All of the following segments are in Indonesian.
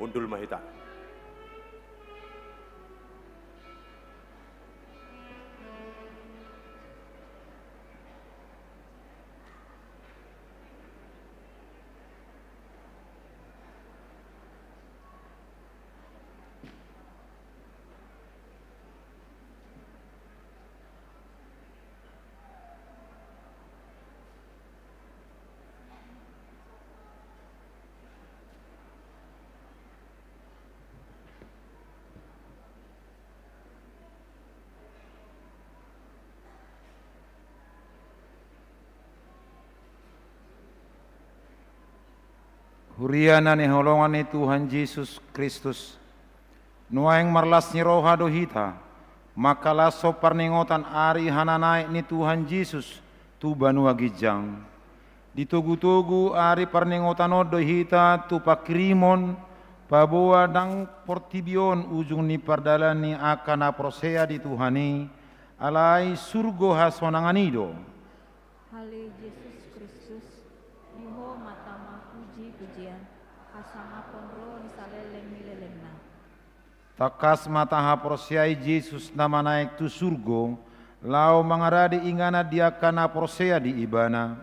undul mahita. Huriana ni holongan ni Tuhan Yesus Kristus. Nuaing marlas ni roha dohita. Maka laso parningotan ari hananaik ni Tuhan Yesus. Tu banua gijang. Ditugu-tugu ari parningotan o dohita tu pakrimon. Paboa dang portibion ujung ni pardalan ni akana prosea di Tuhani. Alai surgo hasonanganido. Hale Yesus Kristus, diho matama puji-pujian, asama ponro nisaleleng milelengna. Takas mataha prosiai Yesus nama naik tu surgo, lau mangaradi ingana dia kana prosea di ibana.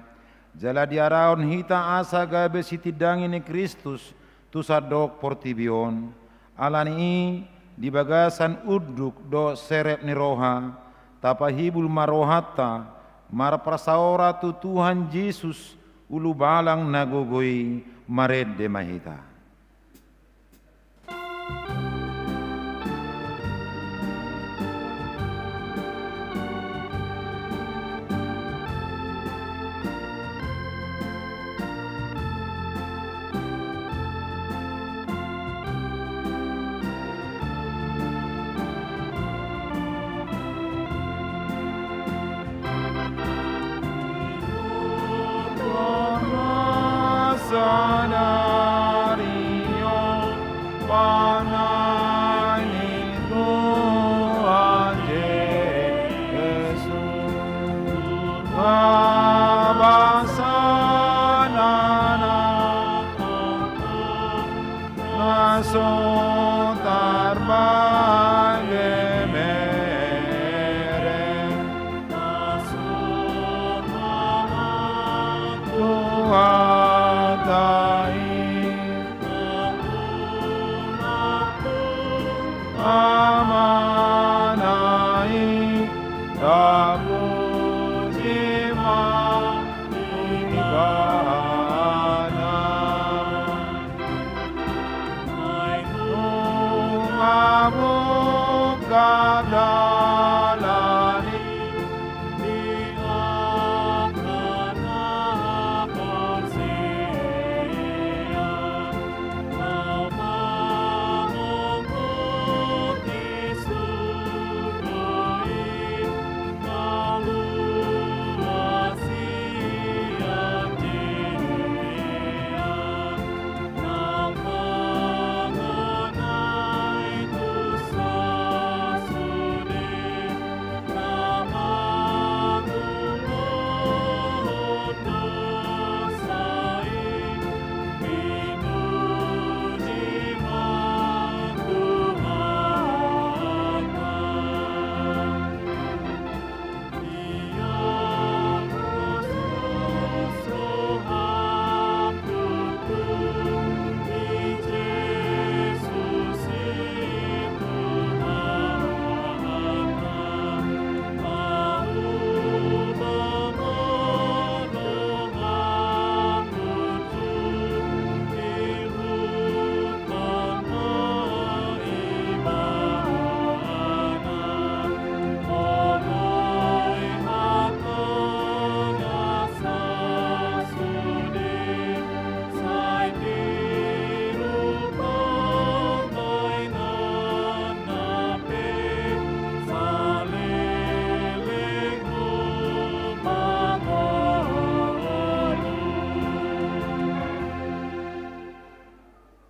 Jala diaraon hita asa gabe sitidangi ni Kristus, tu sadok portibion. Alani di bagasan uduk do serep ni roha, tapahibul marohata, mar prasaora tu Tuhan Yesus, ulu balang nagogoi mared de mahita.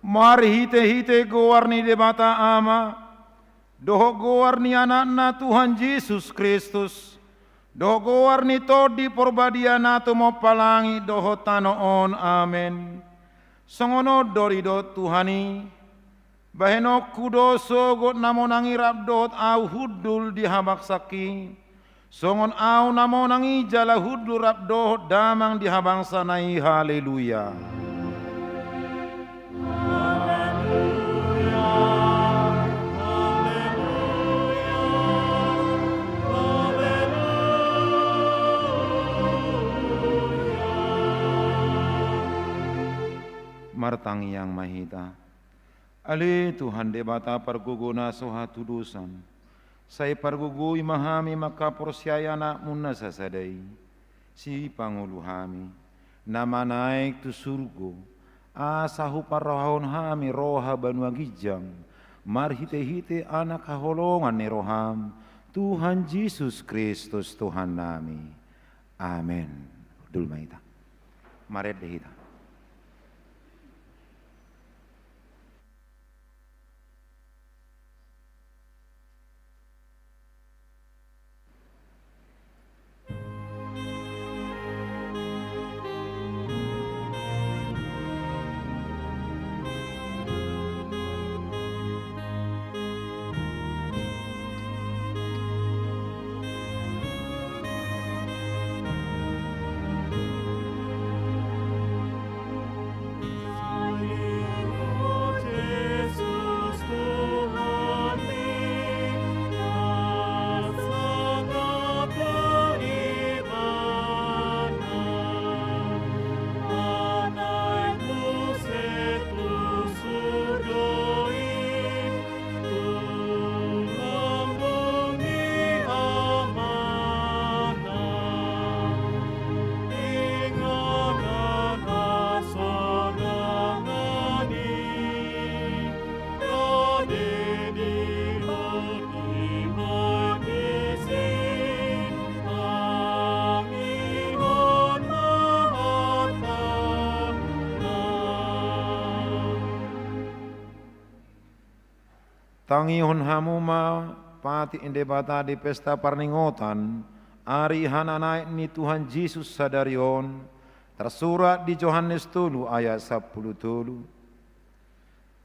Mari hite-hite gowarni de mata ama, doho gowarni anakna Tuhan Yesus Kristus, doho gowarni todi porbadiana tu mo palangi doho tano on amen. Songono dorido Tuhani, Bahenok kudoso got namonangi rabdot au hudul dihabak saki. Songon au namonangi jala hudul rabdot damang dihabang sanai haleluya. Martang yang mahita. Ali Tuhan debata parguguna soha tudusan. Saya pargugu imahami maka porsyayana munna sasadai. Si panguluhami. Nama naik tu surgo. Asahu parahon hami roha banua gijang. Marhite-hite anak kaholongan ni roham. Tuhan Yesus Kristus Tuhan nami. Amin. Dul mahita. Maret dehita. Tangihon hamuma pati inde bata di pesta parningotan ari hananaik ni Tuhan Yesus sadarion tersurat di Yohanes 3 ayat 10.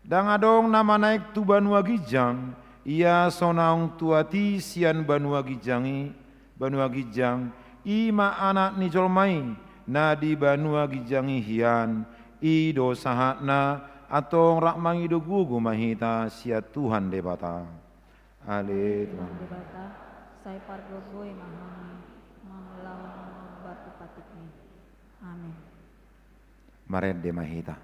Dangadong nama naik tu banua gijang ia sonaung tuati sian banua gijang ima anak ni jolmai nadi banua gijangi hian ido sahatna atong rakmangi do gugu mahita sia Tuhan debata. Ale Tuhan debata, saya pargogoy mahami, manglawan batu patikni. Amin. Maret de mahita.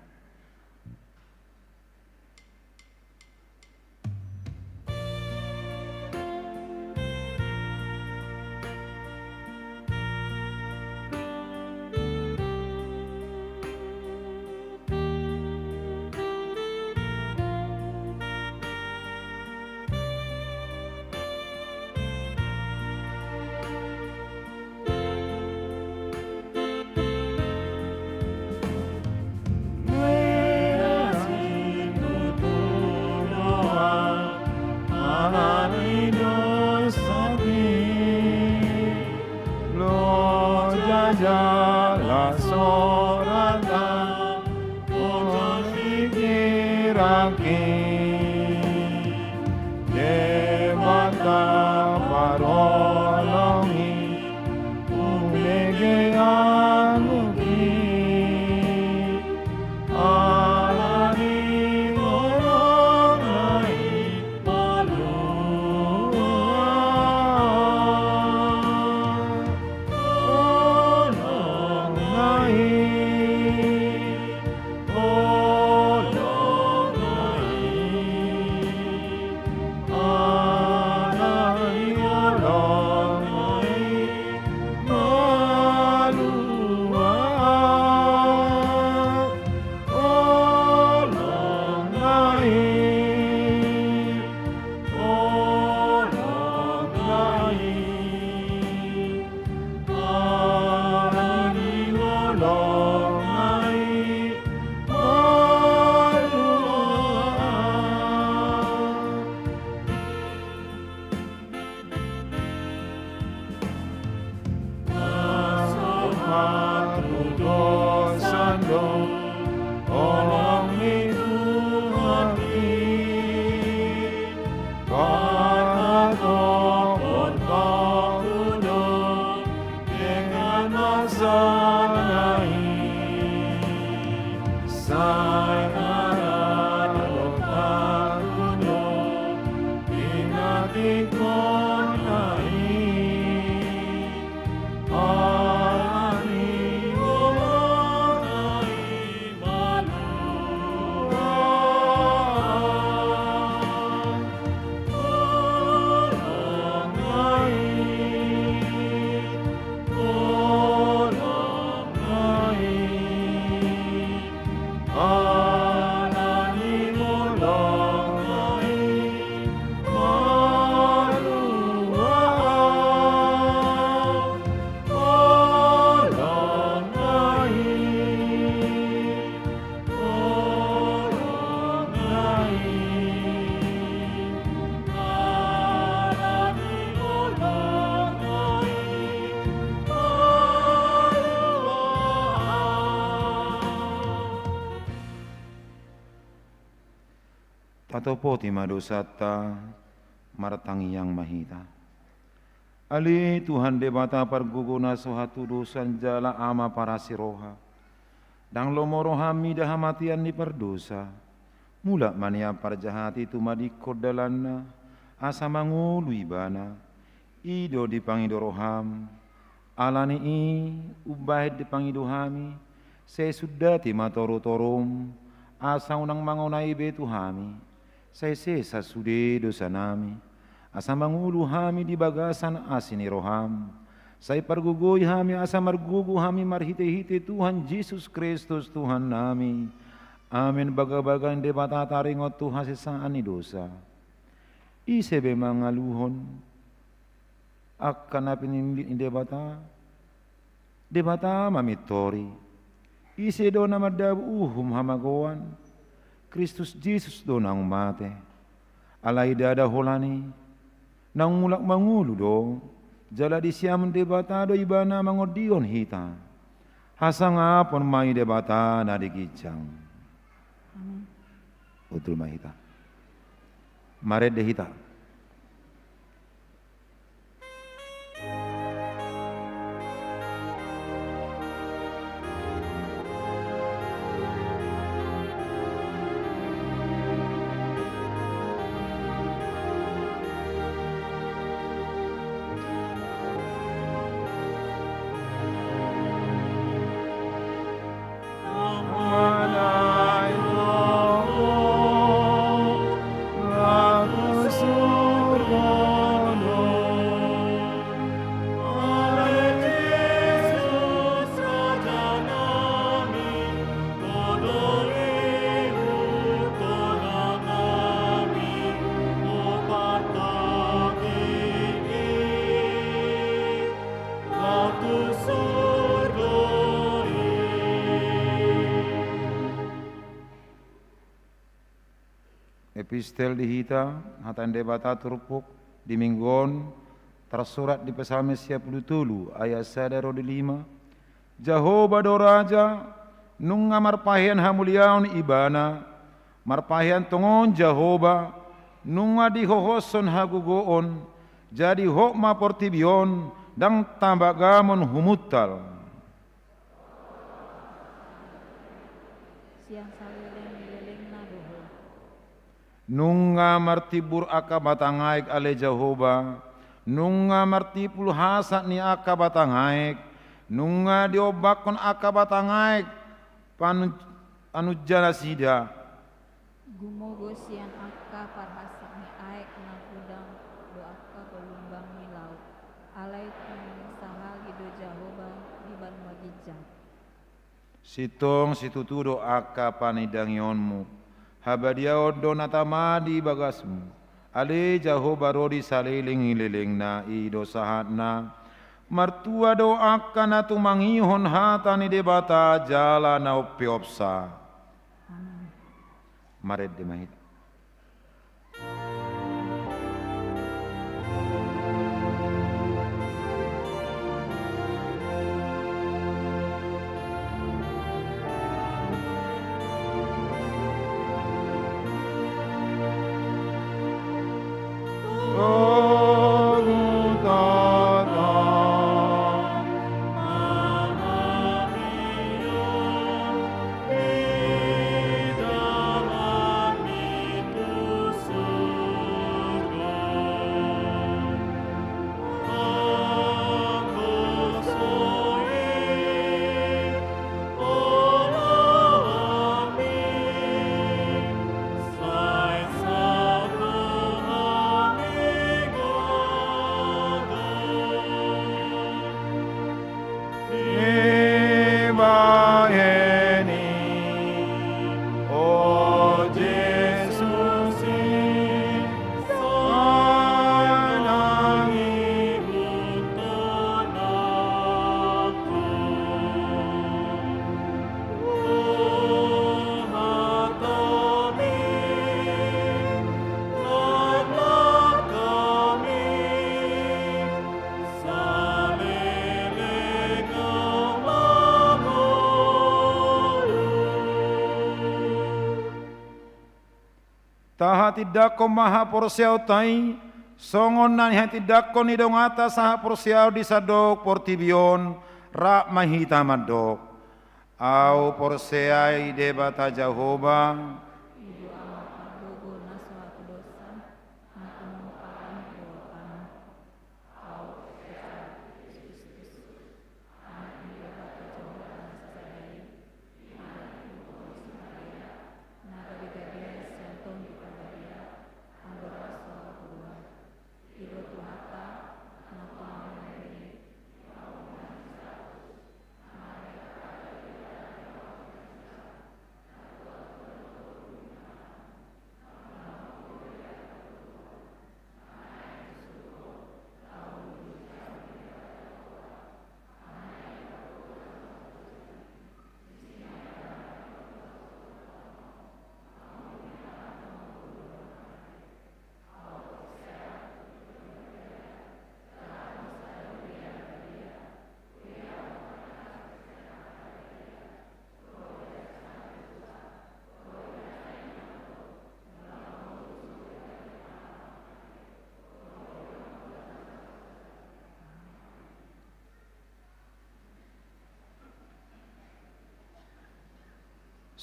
Tatopo ti madosata martangi yang mahita. Ali Tuhan debata parguguna sohatu dosan jala ama para siroha. Dang lomoro hami dah matian ni perdosa. Mula mania parjahati tu madikod dalana. Asa mangulu ibana. Ido dipangidoroham. Alani i ubahid dipangidohami. Saya sudah ti matoro-torom. Asa unang mangonai betu hami. Saya sesa sude dosa nami. Asa mangulu hami di bagasan asini roham. Saya pergugoy hami asa margugu hami marhite-hite Tuhan Yesus Kristus Tuhan nami. Amin baga-baga inde batataringot Tuhan sesaan ni dosa. Isebe mangaluhon. Akan apin inde bata. Debata mamitori. Ise do nama dabu hamagoan. Kristus Yesus do nang mate. Alai dada holani. Nang mulak mangulu do. Jala di siam debata do ibana mangodion hita. Hasang apon mai debata na digijang. Amin. Utul mahita. Maret de hita. Epistel dihita, hatan debata turupuk, di minggon, tersurat di Psalm 37 ayat 1-5. Jehovah do raja, nunga marpahian hamuliaon ibana, marpahian tongon Jehovah, nunga dihohoson hagugoon, jadi hokma portibion, dang tambagamon humutal. Siang salileng na doho. Nunga martibur akabatangaik ale Jehovah, nunga martipul hasak ni akabatangaik, nunga diobakon akabatangaik panujana sida. Gumogo sian akka parhasak ni aek na gudang do akka pelumbang ni laut. Alay saha gido Jehovah diban magijang. Sitong situtudo akka panidangionmu. Habadiao donatamadi bagasmu. Ale Jehovah rodi saliling-liling na ido sahat na. Martua do akan na tumangihon hata ni debata jala na upiopsa. Amin. Maret de mahit. taha tidak ko maha porsiau tai, songon nan ha tidak ko ni dong atas saha porsiau di sadok portibion, rak mahita madok. Au porsiai debata Jehovah, Ibu amat dogo na suatu dosa, na penumpakan doakan. Kau Kristus, amat mendebat Jehovah na sasadai, na gabi-gabi sentong di pagadia, anggora suara kedua. Ido tuhata, na pemangani,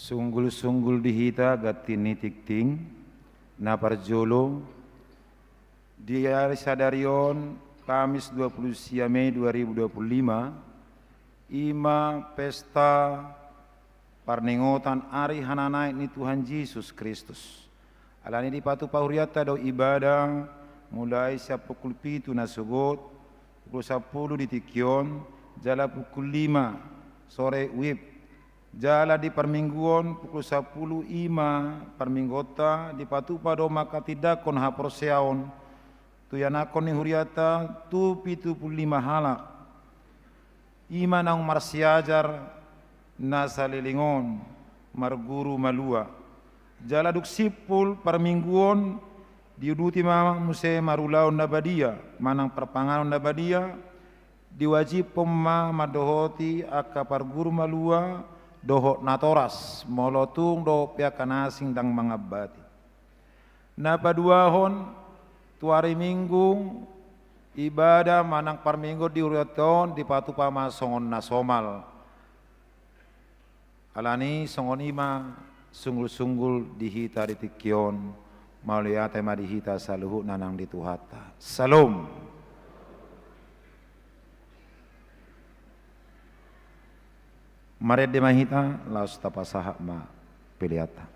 sunggul-sunggul dihita gatini tikting, na parjolo, di hari sadarion, Kamis 20 Mei 2025, ima pesta parningotan ari hananai ni Tuhan Yesus Kristus. Alani di patu pahuriata do ibadah mulai siap pukul 7 na sugot, pukul 10 di Tikion, jala pukul 5 sore wib. Jala di permingguan pukul 10 ima perminggota di patu pado maka tidak kon haporseaon tu yanakon ni huriata tu 75 halak ima nang marsiajar na salilingon marguru malua jala duk sipul permingguan diuduti mama muse marulaon nabadia manang perpanganon nabadia diwajib pemma madohoti aka parguru malua dohok natoras molotung do piakanasing dang mangabati. Napa duahon tuari minggu ibadah manang parminggu diurioton di patu pama songon nasomal. Alani songon ima sunggul-sunggul dihita di Tikion mauliate ma dihita saluhu nanang dituhata. Salam. Maret de mahita laos tapasaha ma piliata.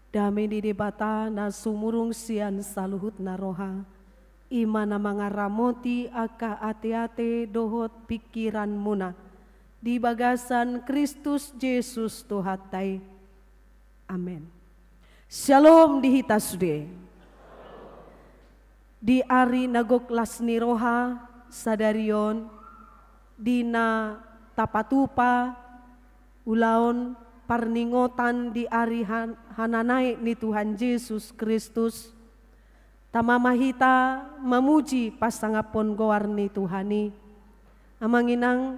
Dame di debata na sumurung sian saluhut na roha. Imana mga ramoti aka ate-ate dohot pikiran muna. Di bagasan Kristus Yesus Tuhatay. Amen. Shalom di hitasde. Di ari nagoklas ni roha sadarion. Di na tapatupa ulaon parningotan di ari hananay ni Tuhan Yesus Kristus. Tamamahita mamuji pasangapon goar ni Tuhani. Amanginang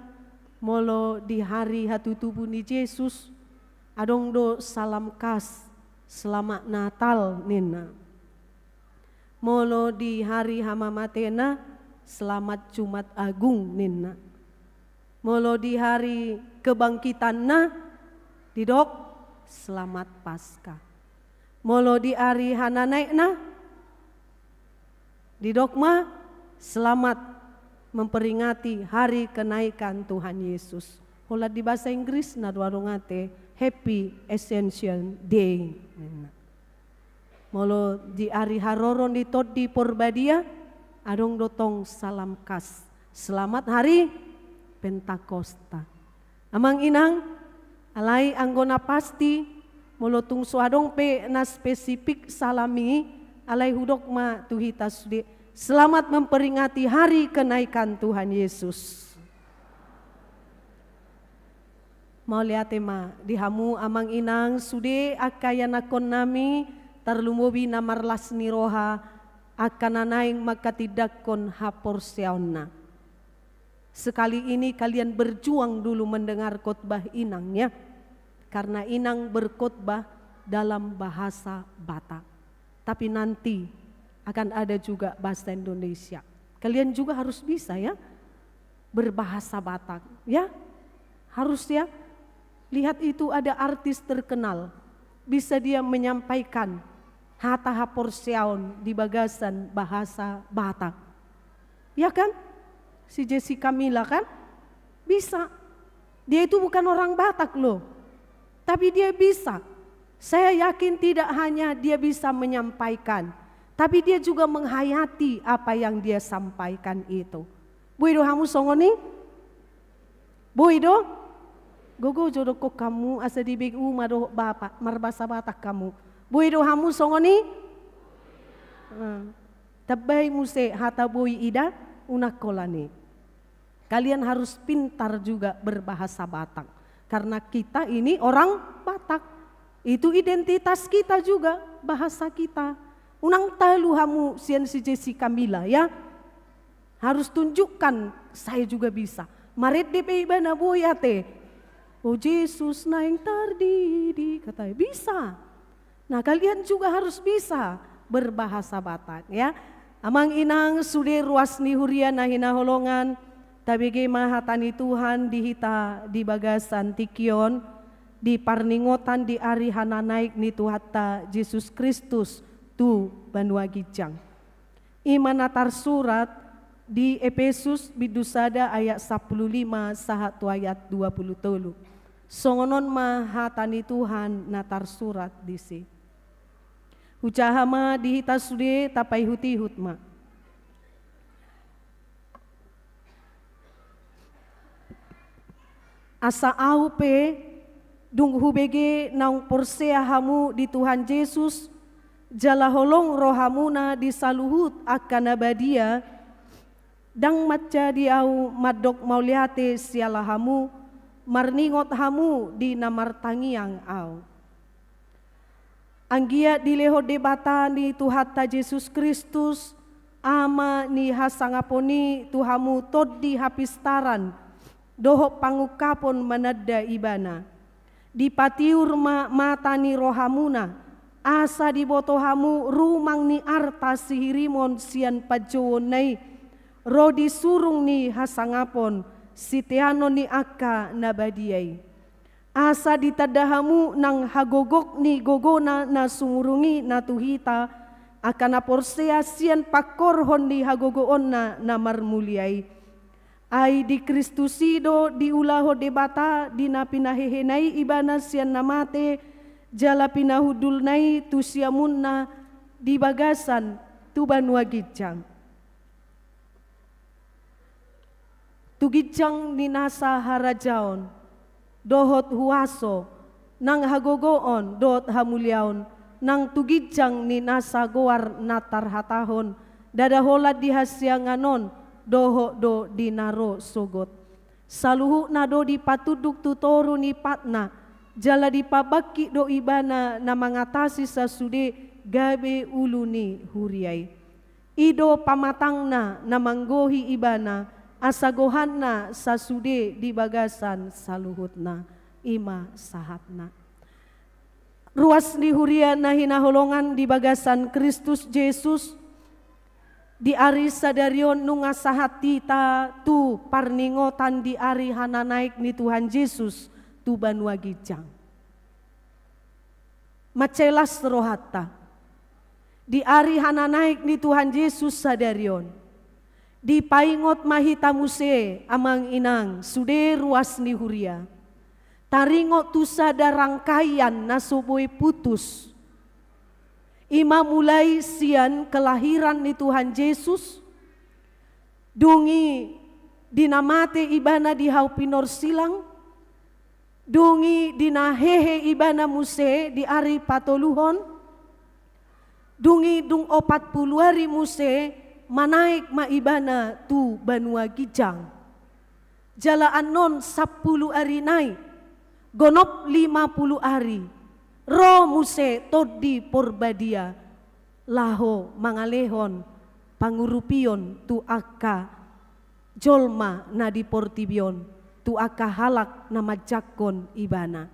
molo di hari hatutubu ni Yesus. Adong do salam kas selamat Natal nina. Molo di hari hamamatena selamat Jumat Agung nina. Molo di hari kebangkitan na didok selamat Paskah. Molo di hari hananaik na didok ma selamat memperingati hari kenaikan Tuhan Yesus. Hola di bahasa Inggris na duarungate Happy Ascension Day. Molo di hari haroron di tot di Porbadia adong dotong salam kas selamat hari Pentakosta. Amang inang alai anggona pasti molo tung suadong pe na spesifik salami alai hudok ma tuhita sudi selamat memperingati hari kenaikan Tuhan Yesus. Mau lihat ma dihamu amang inang sude akayanakon nami tarlumubi namarlas ni roha akananaing makatidakon hapor siauna. Sekali ini kalian berjuang dulu mendengar khotbah inangnya, karena inang berkhotbah dalam bahasa Batak. Tapi nanti akan ada juga bahasa Indonesia. Kalian juga harus bisa ya berbahasa Batak, ya harus ya. Lihat itu ada artis terkenal, bisa dia menyampaikan hata hapor siaun di bagasan bahasa Batak, ya kan? Si Jessica Mila kan bisa. Dia itu bukan orang Batak loh, tapi dia bisa. Saya yakin tidak hanya dia bisa menyampaikan, tapi dia juga menghayati apa yang dia sampaikan itu. Buido hamu songoni? Buido? Gogo jodoh kok kamu asa di BU mado bapak marbasa Batak kamu. Buido hamu songoni? Tabay muse hata bui ida unakolani. Kalian harus pintar juga berbahasa Batak. Karena kita ini orang Batak. Itu identitas kita juga, bahasa kita. Unang talu hamu sian si Jessica Mila ya. Harus tunjukkan saya juga bisa. Marit DPI bana boyate. Oh Yesus naing tardidi katanya bisa. Nah kalian juga harus bisa berbahasa Batak ya. Amang inang sude ruas ni huria nahina holongan. Tabege mahatani Tuhan dihita di bagasan tikion. Di parningotan di ari hananaik ni Tuhata Yesus Kristus tu banua gijang. Imanatar surat di Efesus bidusada ayat 15 sahat ayat 23. Songonon mahatani Tuhan natar surat disi. Ucahama dihita sude tapai hutihut ma. Asa aupe dung hubege naung porsea hamu di Tuhan Yesus jala holong rohamuna di saluhut akan abadia dang maca diau madok mauliate siala hamu marningot hamu di namartangiang au. Anggia dileho debata ni Tuhata Yesus Kristus ama ni hasangaponi Tuhamu tod di hapistaran doho pangukapon manada ibana. Di patiur mata ni rohamuna asa di botohamu rumang ni arta sihirimon sian pajowon nai rodi surung ni hasangapon sitiano ni akka nabadiay. Asa ditadahamu nang hagogok ni gogona na sumurungi na tuhita akan aporsea sian pakorhon ni hagogoon na marmuliay. Ay di Kristusido di ulaho debata di napinahehenay ibana sian namate jala pinahudul nai tu siamunna di bagasan tu banua gijang. Tu gijang ni nasa harajaon, dohot huaso, nang hagogoon dohot hamulyaon, nang tu gijang ni nasa goar natar hatahon, dadaholat di hasyanganon, doho do dinaro sogot. Saluhu na do di patuduk tutoru ni patna, jala di pabaki do ibana na mangatasi sasude gabe uluni huriai. Ido pamatangna na manggohi ibana, asagohanna sasude di bagasan saluhutna, ima sahatna. Ruas di huria na hinaholongan di bagasan Kristus Yesus, di ari sadarion nunga sahatita tu parningotan di ari hananaik ni Tuhan Yesus tu banua gijang. Macelas rohata di ari hananaik ni Tuhan Yesus sadarion, di paingot mahita muse amang inang sude ruas ni huria, taringot tu sada rangkaian nasoboi putus. Ima mulai sian kelahiran ni Tuhan Yesus, dungi dinamate ibana di haupinor silang, dungi dinahehe ibana muse di ari patoluhon, dungi dung 40 hari muse manaik ma ibana tu banua gijang. Jalaan non 10 hari naik, gonop 50 hari. Ro muse todi porbadia, laho mangalehon pangurupion tu aka jolma na di portibion, tu aka halak na majakon ibana.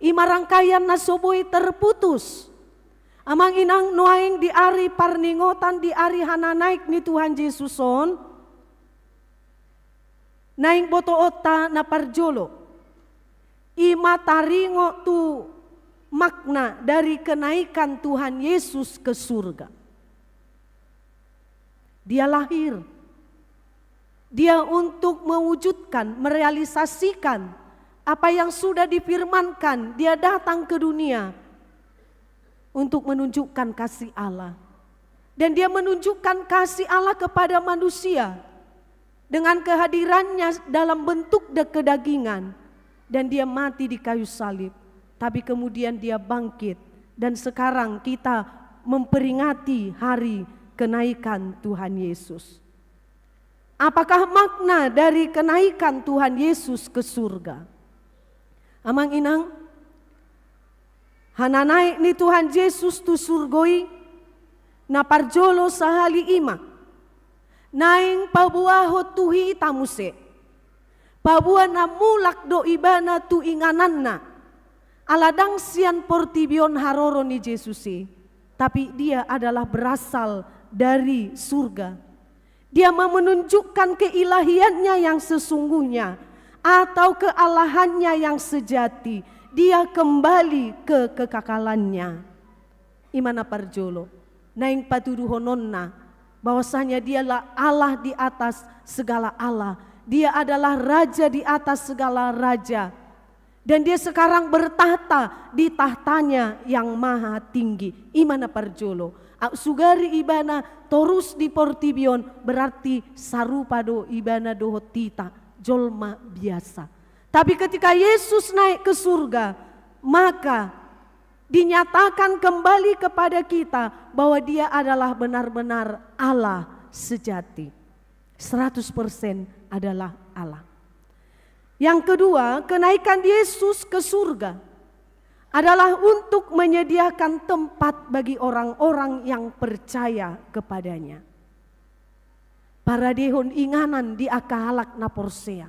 Ima rangkaian na soboi terputus. Amang inang noaing di ari parningotan di ari hananaik ni Tuhan Yesuson, naing boto ota na parjolo. Ima taringo tu makna dari kenaikan Tuhan Yesus ke surga. Dia lahir, dia untuk mewujudkan, merealisasikan apa yang sudah difirmankan. Dia datang ke dunia untuk menunjukkan kasih Allah, dan dia menunjukkan kasih Allah kepada manusia dengan kehadirannya dalam bentuk kedagingan, dan dia mati di kayu salib. Tapi kemudian dia bangkit, dan sekarang kita memperingati hari kenaikan Tuhan Yesus. Apakah makna dari kenaikan Tuhan Yesus ke surga? Amang inang, hananaik ni Tuhan Yesus tu surgoi, na parjolo sahali ima, naing pabuaho tuhi tamuse, pabuah na mulak do ibana tu ingananna, aladang sian portibion haroro ni Yesusi, tapi dia adalah berasal dari surga. Dia mau menunjukkan keilahiannya yang sesungguhnya atau kealahannya yang sejati. Dia kembali ke kekekalannya. Imana parjolo, naing patuduhononna, bahwasanya dialah Allah di atas segala Allah. Dia adalah raja di atas segala raja. Dan dia sekarang bertahta di tahtanya yang maha tinggi. Imana parjolo, sugari ibana torus di portibion, berarti sarupado ibana dohotita, jolma biasa. Tapi ketika Yesus naik ke surga, maka dinyatakan kembali kepada kita bahwa dia adalah benar-benar Allah sejati. 100% adalah Allah. Yang kedua, kenaikan Yesus ke surga adalah untuk menyediakan tempat bagi orang-orang yang percaya kepadanya. Para dehon inganan di akahalak na porsea.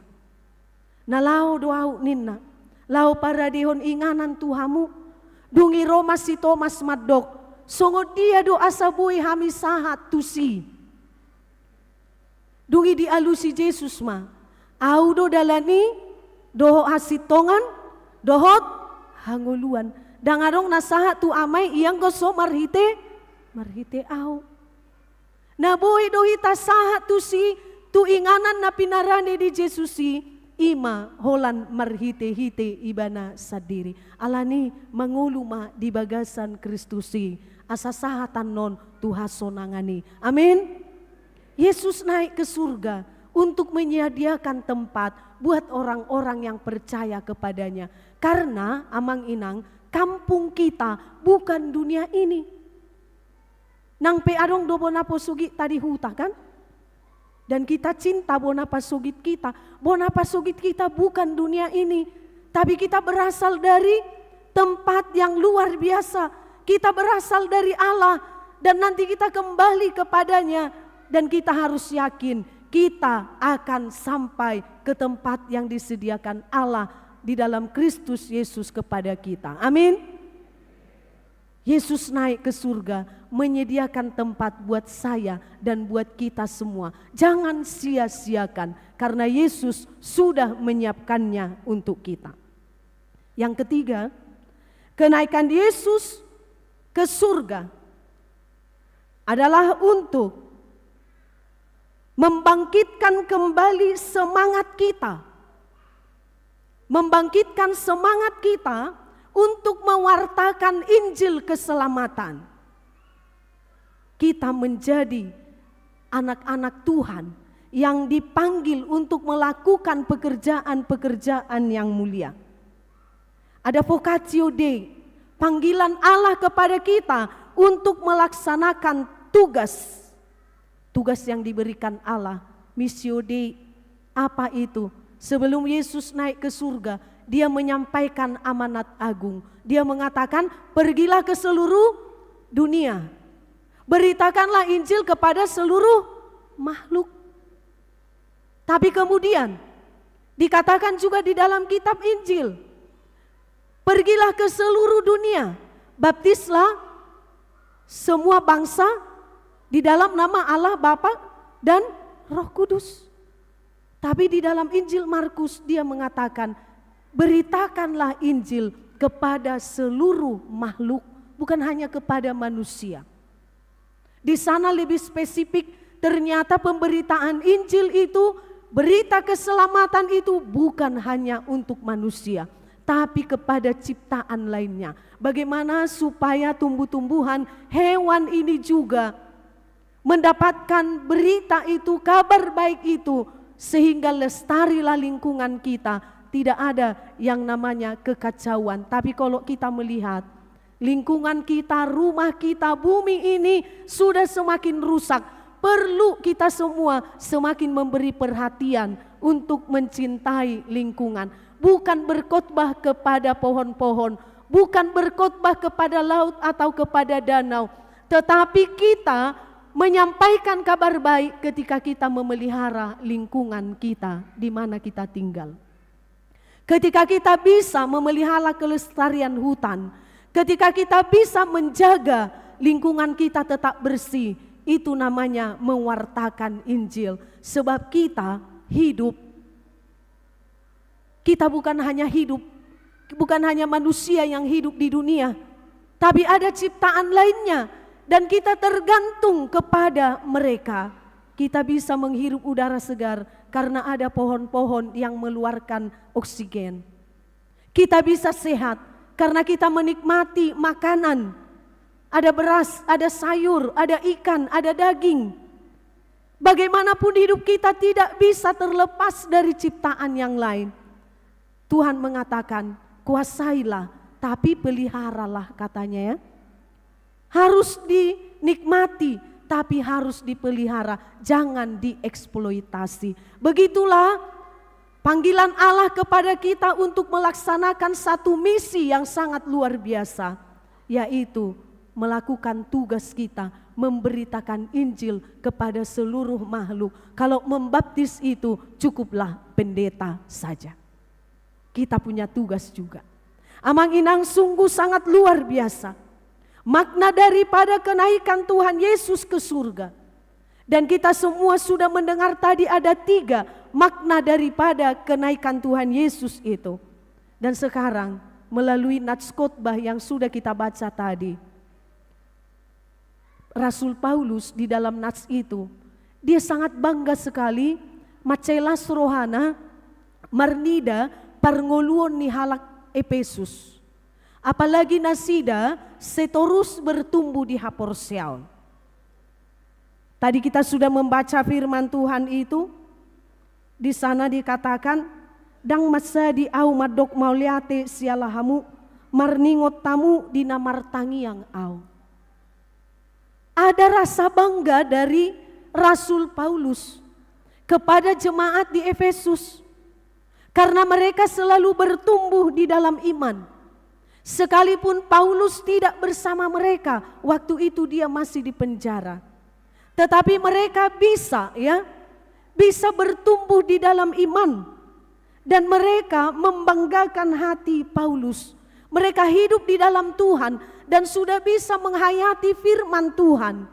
Na lau doau ninna, lau para dehon inganan tuhamu, dungi Roma si Thomas Madok, songo dia do asabui hami sahat tusi. Dungi di alusi Yesus ma, audo dalani, doho hasitongan, dohot hanguluan. Dangarong nasahat tu amai iyang goso marhite au. Na boy dohita sahat tu si tu inganan na pinarane di Jesusi, ima holan marhite-hite ibana sadiri. Alani manguluma di bagasan Kristusi. Asa sahatan non Tuhan sonangani. Amin. Yesus naik ke surga untuk menyediakan tempat buat orang-orang yang percaya kepadanya. Karena amang inang, kampung kita bukan dunia ini. Nang pe adong do bonapo sugit tadi huta kan? Dan kita cinta bonapa sugit kita. Bonapa sugit kita bukan dunia ini. Tapi kita berasal dari tempat yang luar biasa. Kita berasal dari Allah. Dan nanti kita kembali kepadanya. Dan kita harus yakin kita akan sampai ke tempat yang disediakan Allah di dalam Kristus Yesus kepada kita. Amin. Yesus naik ke surga menyediakan tempat buat saya dan buat kita semua. Jangan sia-siakan karena Yesus sudah menyiapkannya untuk kita. Yang ketiga, kenaikan Yesus ke surga adalah untuk membangkitkan kembali semangat kita. Membangkitkan semangat kita untuk mewartakan Injil keselamatan. Kita menjadi anak-anak Tuhan yang dipanggil untuk melakukan pekerjaan-pekerjaan yang mulia. Ada vocatio Dei, panggilan Allah kepada kita untuk melaksanakan tugas yang diberikan Allah. Missio Dei, apa itu? Sebelum Yesus naik ke surga, dia menyampaikan amanat agung. Dia mengatakan, pergilah ke seluruh dunia. Beritakanlah Injil kepada seluruh makhluk. Tapi kemudian dikatakan juga di dalam kitab Injil, pergilah ke seluruh dunia, baptislah semua bangsa di dalam nama Allah Bapa dan Roh Kudus. Tapi di dalam Injil Markus dia mengatakan, beritakanlah Injil kepada seluruh makhluk, bukan hanya kepada manusia. Di sana lebih spesifik, ternyata pemberitaan Injil itu, berita keselamatan itu bukan hanya untuk manusia, tapi kepada ciptaan lainnya. Bagaimana supaya tumbuh-tumbuhan, hewan ini juga mendapatkan berita itu, kabar baik itu, sehingga lestarilah lingkungan kita. Tidak ada yang namanya kekacauan. Tapi kalau kita melihat lingkungan kita, rumah kita, bumi ini sudah semakin rusak. Perlu kita semua semakin memberi perhatian untuk mencintai lingkungan. Bukan berkhotbah kepada pohon-pohon, bukan berkhotbah kepada laut atau kepada danau, tetapi kita menyampaikan kabar baik ketika kita memelihara lingkungan kita di mana kita tinggal. Ketika kita bisa memelihara kelestarian hutan, ketika kita bisa menjaga lingkungan kita tetap bersih, itu namanya mewartakan Injil. Sebab kita hidup, kita bukan hanya hidup, bukan hanya manusia yang hidup di dunia, tapi ada ciptaan lainnya dan kita tergantung kepada mereka. Kita bisa menghirup udara segar karena ada pohon-pohon yang mengeluarkan oksigen. Kita bisa sehat karena kita menikmati makanan. Ada beras, ada sayur, ada ikan, ada daging. Bagaimanapun hidup kita tidak bisa terlepas dari ciptaan yang lain. Tuhan mengatakan, kuasailah tapi peliharalah katanya ya. Harus dinikmati tapi harus dipelihara, jangan dieksploitasi. Begitulah panggilan Allah kepada kita untuk melaksanakan satu misi yang sangat luar biasa, yaitu melakukan tugas kita, memberitakan Injil kepada seluruh makhluk. Kalau membaptis itu cukuplah pendeta saja. Kita punya tugas juga. Amang Inang sungguh sangat luar biasa. Makna daripada kenaikan Tuhan Yesus ke surga. Dan kita semua sudah mendengar tadi ada 3 makna daripada kenaikan Tuhan Yesus itu. Dan sekarang melalui nats khotbah yang sudah kita baca tadi, Rasul Paulus di dalam nats itu, dia sangat bangga sekali, Macelas Rohana, marnida parngoluon ni halak Efesus. Apalagi nasida seterus bertumbuh di Haporsiaon. Tadi kita sudah membaca firman Tuhan itu. Di sana dikatakan, dang masa di au madok mauliate sialahamu marningot tamu di namartangi yang au. Ada rasa bangga dari Rasul Paulus kepada jemaat di Efesus karena mereka selalu bertumbuh di dalam iman. Sekalipun Paulus tidak bersama mereka waktu itu dia masih di penjara. Tetapi mereka bisa bertumbuh di dalam iman dan mereka membanggakan hati Paulus. Mereka hidup di dalam Tuhan dan sudah bisa menghayati firman Tuhan.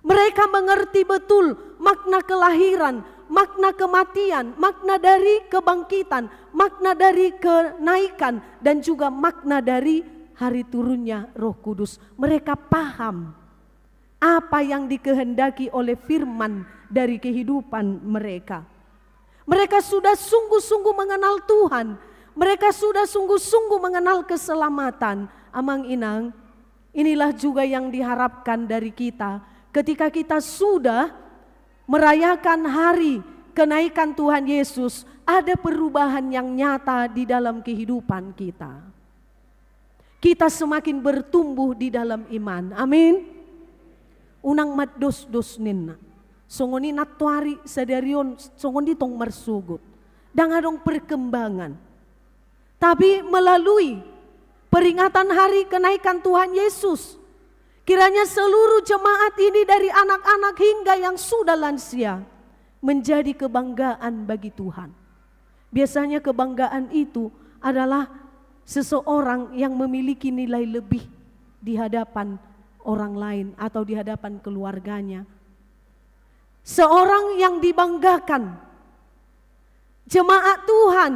Mereka mengerti betul makna kelahiran, makna kematian, makna dari kebangkitan, makna dari kenaikan, dan juga makna dari hari turunnya Roh Kudus. Mereka paham apa yang dikehendaki oleh firman dari kehidupan mereka. Mereka sudah sungguh-sungguh mengenal Tuhan. Mereka sudah sungguh-sungguh mengenal keselamatan. Amang inang, inilah juga yang diharapkan dari kita ketika kita sudah merayakan hari kenaikan Tuhan Yesus. Ada perubahan yang nyata di dalam kehidupan kita. Kita semakin bertumbuh di dalam iman. Amin. Unang maddos-dos ninna. Songoni natuari sadarion songoni tong marsugut. Dan adong perkembangan. Tapi melalui peringatan hari kenaikan Tuhan Yesus, kiranya seluruh jemaat ini dari anak-anak hingga yang sudah lansia menjadi kebanggaan bagi Tuhan. Biasanya kebanggaan itu adalah seseorang yang memiliki nilai lebih di hadapan orang lain atau di hadapan keluarganya. Seorang yang dibanggakan, jemaat Tuhan,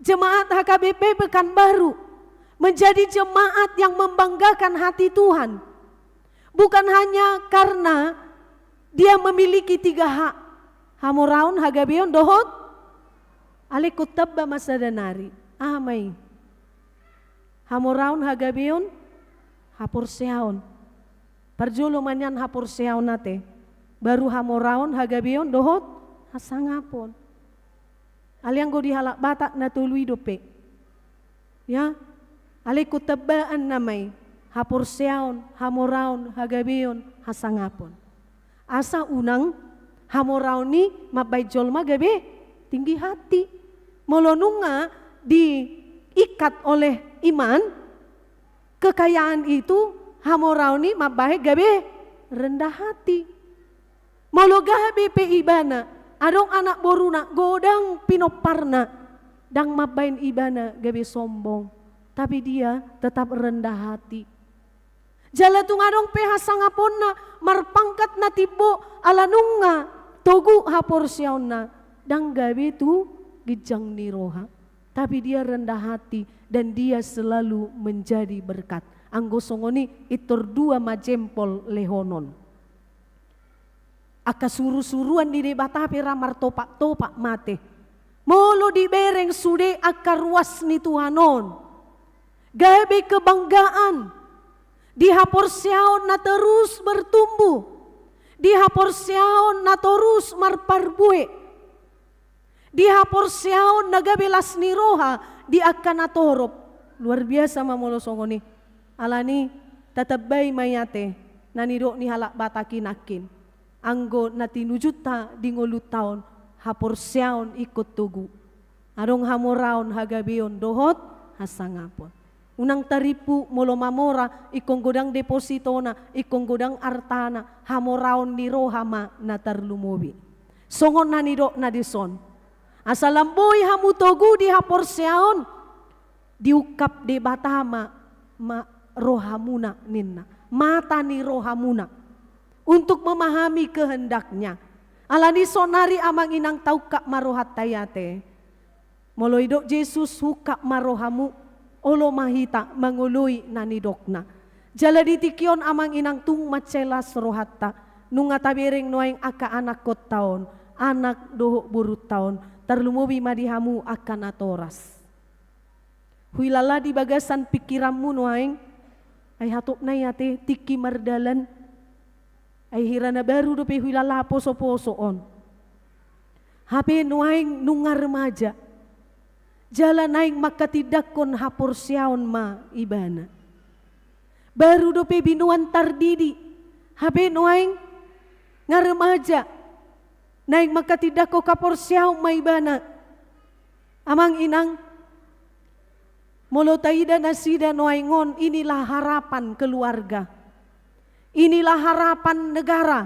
jemaat HKBP Pekanbaru menjadi jemaat yang membanggakan hati Tuhan. Bukan hanya karena dia memiliki 3 hak. Hamoraun, hagabeon, dohot, alikutabba masadanari. Amai. Hamoraun, hagabeon, hapurseaon. Parjulumanyan hapurseaon nate. Baru hamoraun, hagabeon, dohot, hasangapon. Aliang go dihalak batak na tului dope. Ya, alikutabaan namay, hapurseaon, hamoraon, hagabeon, hasangapon. Asa unang, hamoraon ni mabayjol magabe, tinggi hati. Molonunga diikat oleh iman, kekayaan itu, hamoraon ni mabay gabe, rendah hati. Mologabe pe ibana, adong anak boruna godang pinoparna dang mabain ibana gabe sombong, tapi dia tetap rendah hati. Jalatung adong peha sangaponna marpangkat na tibo alanunga togu haporsiauna dang gabe tu gijang niroha, tapi dia rendah hati dan dia selalu menjadi berkat. Anggo songoni itur 2 majempol lehonon. Aka suru-suruan di debata ramar topak-topak mate. Molo di bereng sude aka ruas ni Tuhanon. Gabe kebanggaan. Di haporsiaon na terus bertumbuh. Di haporsiaon na terus marparbue. Di haporsiaon na gabe las ni roha di akan atorop. Luar biasa mamolo songoni. Alani tatabay mayate naniro ni halak batakinakin. Anggo na tinujuta di ngulut taon haporsiaon ikut tugu. Adong hamoraon hagabeon dohot hasangapon. Unang taripu molo mamora ikong godang depositona, ikong godang artana, hamoraon ni rohama na tarlumobi. Songon na niro na dison. Asalamboy hamutogu di haporsiaon diukap de batama ma rohamuna ninna. Mata ni rohamuna. Untuk memahami kehendaknya. Alani sonari amang inang taukak marohat tayate. Moloidok Yesus hukak marohamu olo mahita mangului nanidokna. Jala ditikion amang inang tung macelas rohatta. Nunga tabering noeng aka anak kot taon. Anak dohok burut taon. tarlumobi madihamu akan atoras. Huilala di bagasan pikiranmu nuaing, ay hatop na yate tiki mardalan, ay hirana baru dope huilala poso-poso on. Hape nuaing nungar remaja, jalan naing makatidakon haporsyaon ma ibana. Baru dope binuan tardidi, hape nuaing ngaremaja, naing makatidako kaporsyaon ma ibana. Amang inang, molotaida nasida noaingon, inilah harapan keluarga. Inilah harapan negara.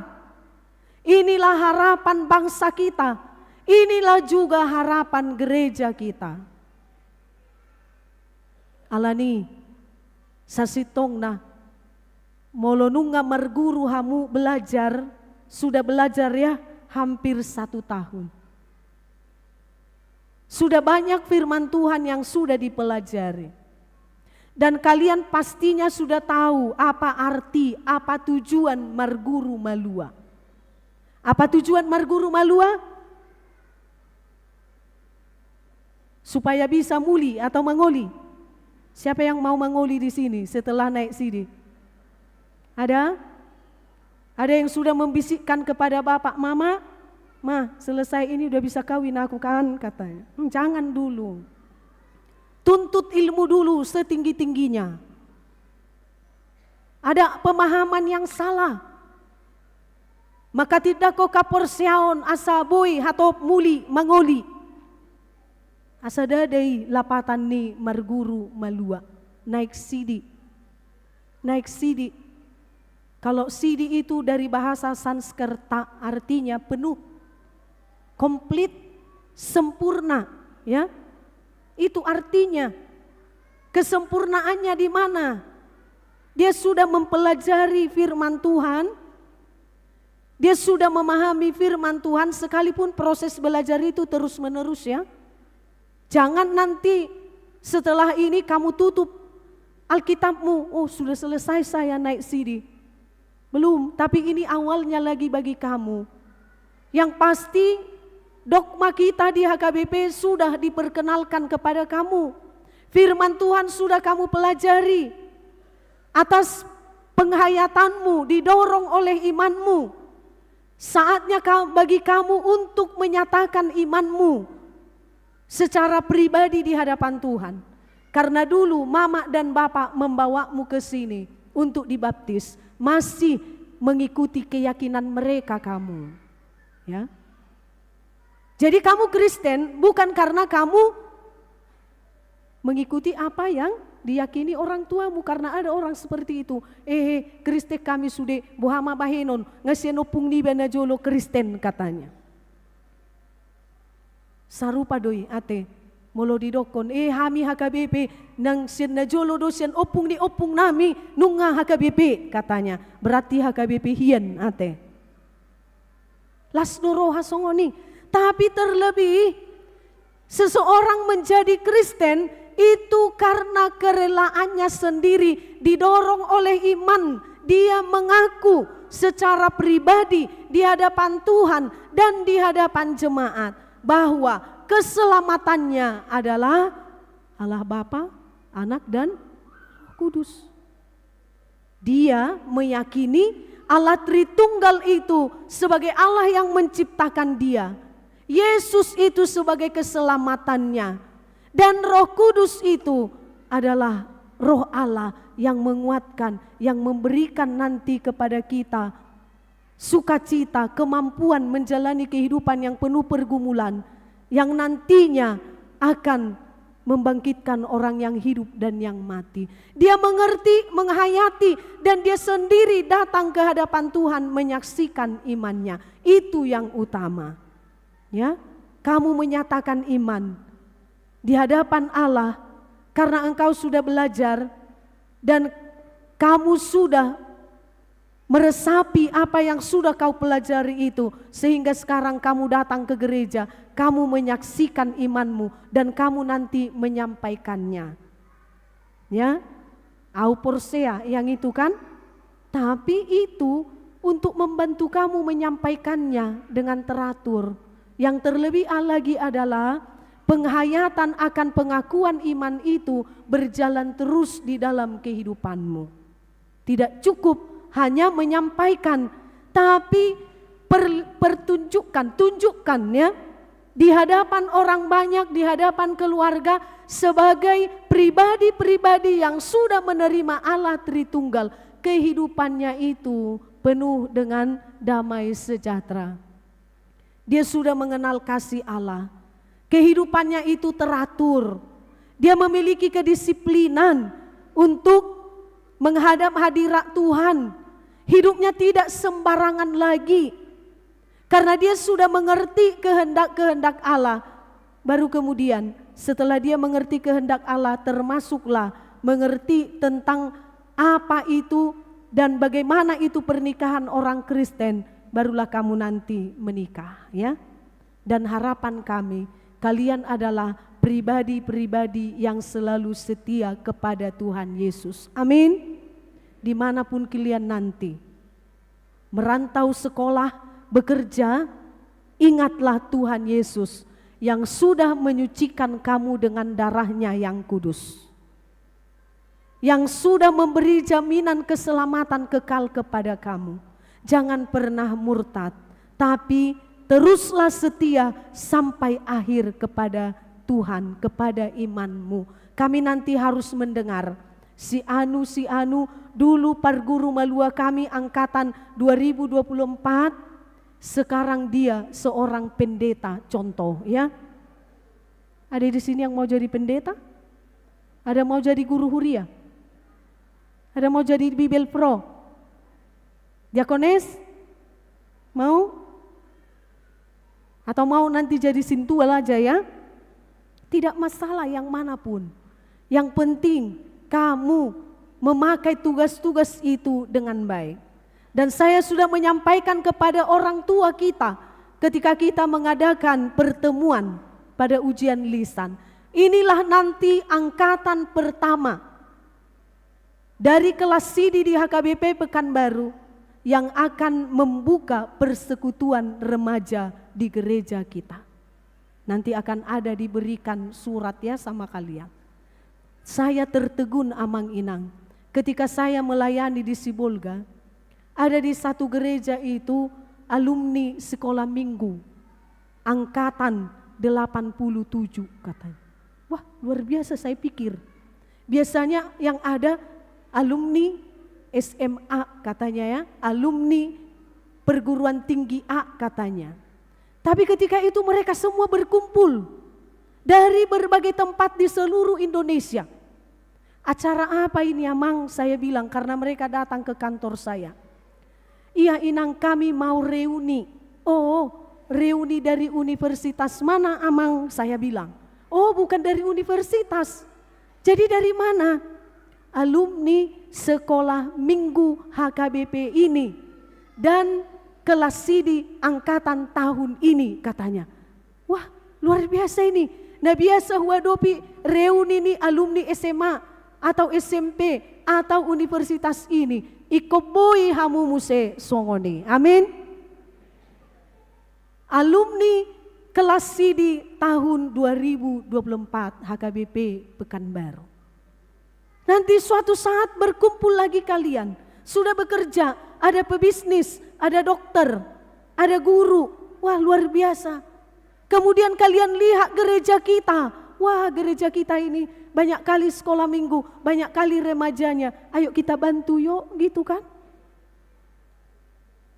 Inilah harapan bangsa kita. Inilah juga harapan gereja kita. Alani sasitong na molonunga marguru hamu belajar, sudah belajar ya hampir 1 tahun. Sudah banyak firman Tuhan yang sudah dipelajari. Dan kalian pastinya sudah tahu apa arti, apa tujuan marguru malua. Apa tujuan marguru malua? Supaya bisa muli atau mengoli. Siapa yang mau mengoli di sini setelah naik sini? Ada? Ada yang sudah membisikkan kepada bapak, mama, ma, selesai ini udah bisa kawin aku kan, katanya. Jangan dulu. Tuntut ilmu dulu setinggi-tingginya. Ada pemahaman yang salah. Maka tidak kau kaporsyaon asa boy hatop muli mangoli. Asa dadai lapatan ni marguru malua. Naik sidi. Naik sidi. Kalau sidi itu dari bahasa Sanskerta artinya penuh, komplit, sempurna, ya. Itu artinya kesempurnaannya di mana? Dia sudah mempelajari firman Tuhan, dia sudah memahami firman Tuhan, sekalipun proses belajar itu terus menerus ya. Jangan nanti setelah ini kamu tutup Alkitabmu, oh sudah selesai saya naik CD. Belum, tapi ini awalnya lagi bagi kamu. Yang pasti dogma kita di HKBP sudah diperkenalkan kepada kamu. Firman Tuhan sudah kamu pelajari. Atas penghayatanmu, didorong oleh imanmu. Saatnya bagi kamu untuk menyatakan imanmu secara pribadi di hadapan Tuhan. Karena dulu mama dan bapak membawamu ke sini untuk dibaptis, masih mengikuti keyakinan mereka kamu. Ya. Jadi kamu Kristen bukan karena kamu mengikuti apa yang diyakini orang tuamu, karena ada orang seperti itu. Kristen kami sudah bohama bahenon ngasenopung ni benajolo Kristen katanya. Sarupa doi ate molo didokon hami HKBP nang sen najolo dosen opung ni opung nami nunga HKBP katanya. Berarti HKBP hien ate. Las doro hasongoni. Tapi terlebih seseorang menjadi Kristen itu karena kerelaannya sendiri, didorong oleh iman. Dia mengaku secara pribadi di hadapan Tuhan dan di hadapan jemaat bahwa keselamatannya adalah Allah Bapa, Anak dan Kudus. Dia meyakini Allah Tritunggal itu sebagai Allah yang menciptakan dia. Yesus itu sebagai keselamatannya. Dan Roh Kudus itu adalah Roh Allah yang menguatkan, yang memberikan nanti kepada kita sukacita, kemampuan menjalani kehidupan yang penuh pergumulan, yang nantinya akan membangkitkan orang yang hidup dan yang mati. Dia mengerti, menghayati, dan dia sendiri datang ke hadapan Tuhan menyaksikan imannya. Itu yang utama. Ya, kamu menyatakan iman di hadapan Allah karena engkau sudah belajar dan kamu sudah meresapi apa yang sudah kau pelajari itu, sehingga sekarang kamu datang ke gereja, kamu menyaksikan imanmu dan kamu nanti menyampaikannya. Ya, auporsea yang itu kan, tapi itu untuk membantu kamu menyampaikannya dengan teratur. Yang terlebih lagi adalah penghayatan akan pengakuan iman itu berjalan terus di dalam kehidupanmu. Tidak cukup hanya menyampaikan, tapi tunjukkan ya, di hadapan orang banyak, di hadapan keluarga, sebagai pribadi-pribadi yang sudah menerima Allah Tritunggal. Kehidupannya itu penuh dengan damai sejahtera. Dia sudah mengenal kasih Allah. Kehidupannya itu teratur. Dia memiliki kedisiplinan untuk menghadap hadirat Tuhan. Hidupnya tidak sembarangan lagi. Karena dia sudah mengerti kehendak-kehendak Allah. Baru kemudian setelah dia mengerti kehendak Allah, termasuklah mengerti tentang apa itu dan bagaimana itu pernikahan orang Kristen, barulah kamu nanti menikah ya. Dan harapan kami, kalian adalah pribadi-pribadi yang selalu setia kepada Tuhan Yesus. Amin. Dimanapun kalian nanti merantau, sekolah, bekerja, ingatlah Tuhan Yesus yang sudah menyucikan kamu dengan darahnya yang kudus, yang sudah memberi jaminan keselamatan kekal kepada kamu. Jangan pernah murtad, tapi teruslah setia sampai akhir kepada Tuhan, kepada imanmu. Kami nanti harus mendengar si anu dulu parguru malua kami angkatan 2024, sekarang dia seorang pendeta contoh ya. Ada di sini yang mau jadi pendeta? Ada mau jadi guru huria? Ada mau jadi Bibel Pro? Diakones? Mau? Atau mau nanti jadi sintual aja ya? Tidak masalah yang manapun. Yang penting kamu memakai tugas-tugas itu dengan baik. Dan saya sudah menyampaikan kepada orang tua kita ketika kita mengadakan pertemuan pada ujian lisan. Inilah nanti angkatan pertama dari kelas CD di HKBP Pekanbaru yang akan membuka persekutuan remaja di gereja kita. Nanti akan ada diberikan surat ya sama kalian. Saya tertegun amang inang ketika saya melayani di Sibolga. Ada di satu gereja itu alumni sekolah minggu angkatan 87 katanya. Wah, luar biasa, saya pikir. Biasanya yang ada alumni SMA katanya ya, alumni perguruan tinggi A katanya. Tapi ketika itu mereka semua berkumpul dari berbagai tempat di seluruh Indonesia. Acara apa ini amang? Saya bilang karena mereka datang ke kantor saya. Iya inang, kami mau reuni. Oh, reuni dari universitas mana amang? Saya bilang. Oh, bukan dari universitas. Jadi dari mana? Alumni sekolah minggu HKBP ini dan kelas CD angkatan tahun ini katanya. Wah, luar biasa ini. Nah, biasa huadopi reuni ini alumni SMA atau SMP atau universitas ini. Ikoboi hamu muse songoni. Amin. Alumni kelas CD tahun 2024 HKBP Pekanbaru. Nanti suatu saat berkumpul lagi kalian. Sudah bekerja, ada pebisnis, ada dokter, ada guru. Wah, luar biasa. Kemudian kalian lihat gereja kita. Wah, gereja kita ini banyak kali sekolah minggu, banyak kali remajanya. Ayo kita bantu yuk, gitu kan.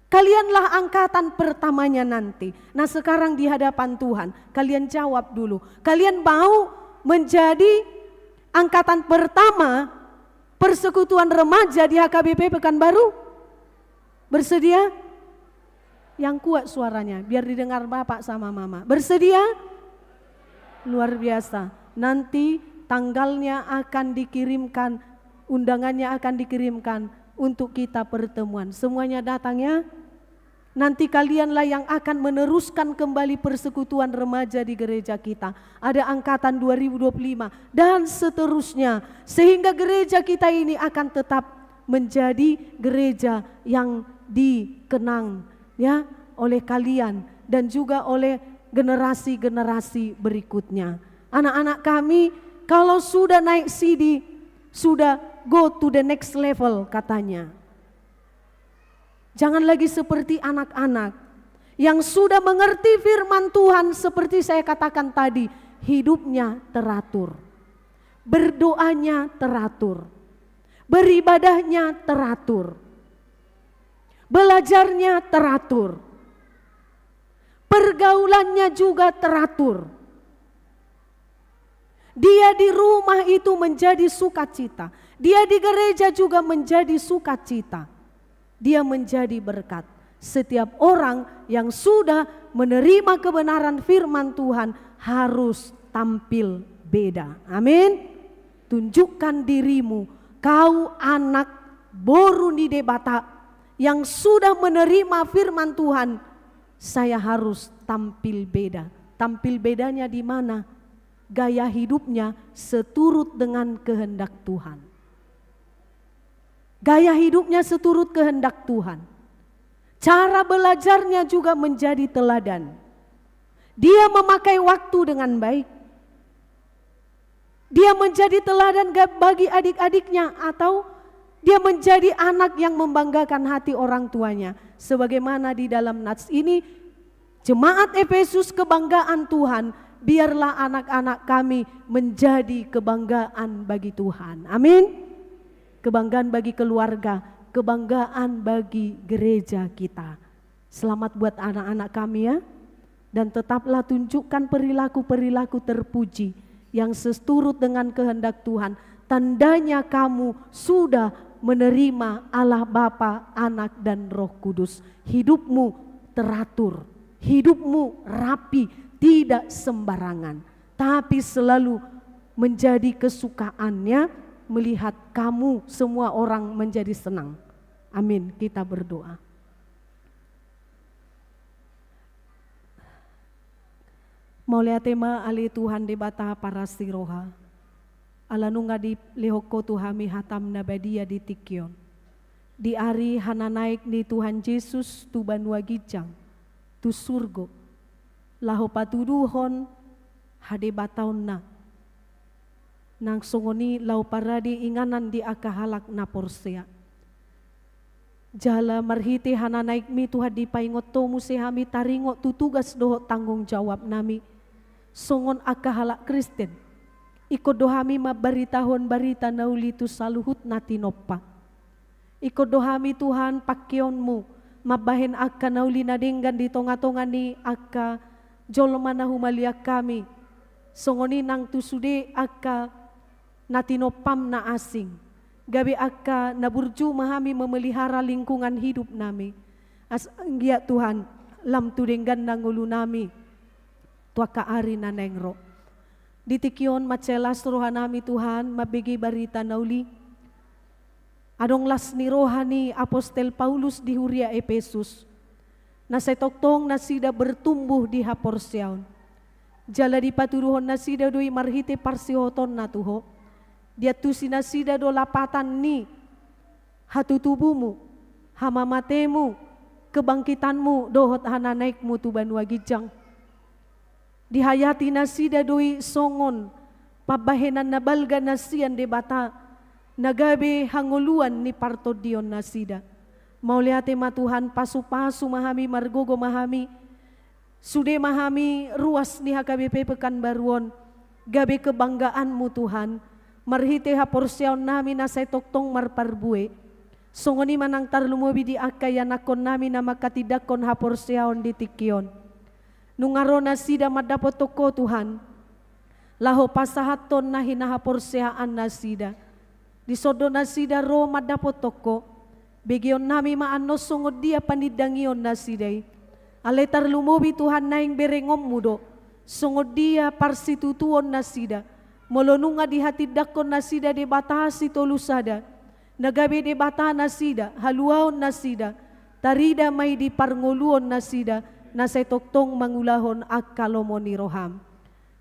Kalianlah angkatan pertamanya nanti. Nah, sekarang di hadapan Tuhan, kalian jawab dulu. Kalian mau menjadi angkatan pertama persekutuan remaja di HKBP Pekanbaru? Bersedia? Yang kuat suaranya, biar didengar Bapak sama Mama. Bersedia? Luar biasa. Nanti tanggalnya akan dikirimkan, undangannya akan dikirimkan untuk kita pertemuan. Semuanya datang ya. Nanti kalianlah yang akan meneruskan kembali persekutuan remaja di gereja kita. Ada angkatan 2025 dan seterusnya. Sehingga gereja kita ini akan tetap menjadi gereja yang dikenang ya oleh kalian dan juga oleh generasi-generasi berikutnya. Anak-anak kami kalau sudah naik CD, sudah go to the next level katanya. Jangan lagi seperti anak-anak yang sudah mengerti firman Tuhan seperti saya katakan tadi, hidupnya teratur, berdoanya teratur, beribadahnya teratur, belajarnya teratur, pergaulannya juga teratur. Dia di rumah itu menjadi sukacita, dia di gereja juga menjadi sukacita. Dia menjadi berkat. Setiap orang yang sudah menerima kebenaran firman Tuhan harus tampil beda. Amin. Tunjukkan dirimu, kau anak boru di debata yang sudah menerima firman Tuhan. Saya harus tampil beda. Tampil bedanya di mana? Gaya hidupnya seturut dengan kehendak Tuhan. Gaya hidupnya seturut kehendak Tuhan. Cara belajarnya juga menjadi teladan. Dia memakai waktu dengan baik. Dia menjadi teladan bagi adik-adiknya atau dia menjadi anak yang membanggakan hati orang tuanya. Sebagaimana di dalam nats ini, jemaat Efesus kebanggaan Tuhan, biarlah anak-anak kami menjadi kebanggaan bagi Tuhan. Amin. Kebanggaan bagi keluarga, kebanggaan bagi gereja kita. Selamat buat anak-anak kami ya. Dan tetaplah tunjukkan perilaku-perilaku terpuji yang seturut dengan kehendak Tuhan. Tandanya kamu sudah menerima Allah Bapa, Anak dan Roh Kudus. Hidupmu teratur, hidupmu rapi, tidak sembarangan. Tapi selalu menjadi kesukaannya melihat kamu semua orang menjadi senang. Amin, kita berdoa. Maulia tema ali Tuhan di bata para siroha. Ala nunga di lehoko tuhami hatam nabadia di tikion. Di ari hana naik ni Tuhan Yesus tu banua gijang, tu surgo. Laho patuduhon hade bataon na. Nang songoni lau paradi inganan di akahalak na porsea. Jala marhiti hana naik mi Tuhan di paingot tomu sehami taringo tutugas doho tanggung jawab nami. Songon akahalak Kristen. Iko dohami mabaritahon barita nauli tu saluhut nati noppa. Iko dohami Tuhan pakionmu mabahen akka nauli nadenggan di tonga-tonga ni akka jolmana humalia kami. Songoni nang tusude akka natinopam na asing. Gabi akka naburju mahami memelihara lingkungan hidup nami. As anggia Tuhan lam tudenggan nangulu nami. Tuaka ari na nengro. Ditikion macelas rohanami Tuhan mabigi barita nauli. Adong las ni rohani Apostel Paulus di Huria Efesus. Na setoktong na sida bertumbuh di haporsyaon. Jala di paturuhon na sida doi marhite parsihoton na tuho. Dia tu sinasida do lapatan ni hatutubumu, hamamatemu, kebangkitanmu dohot hana naikmu tu banua gijang. Dihayati nasida doi songon, pabahenan nabalga nasian de bata, nagabe hanguluan ni partodion nasida. Mauliate matuhan pasu-pasu mahami margogo mahami, sude mahami ruas ni HKBP Pekanbaruan, gabe kebanggaanmu Tuhan. Marhite haporsyaon nami na say toktong marparbue. Songoni manang tarlumubi di akaya nakon nami na makatidakon haporsyaon di tikion. Nungaro na sida madapot toko Tuhan. Laho pasahaton na hinahaporsyaan na sida. Disodo na sida ro madapot toko. Begion nami maano sungod dia panidangion na siday. Aletar lumubi Tuhan naing berengom mudo. Sungod dia parsitutuon na sida. Molonunga di hati dakon na sida de batasi tolusada. Nagabe de bata na sida, haluaon na sida. Tarida may di parnguluon na sida, na say toktong mangulahon akkalomo ni roham.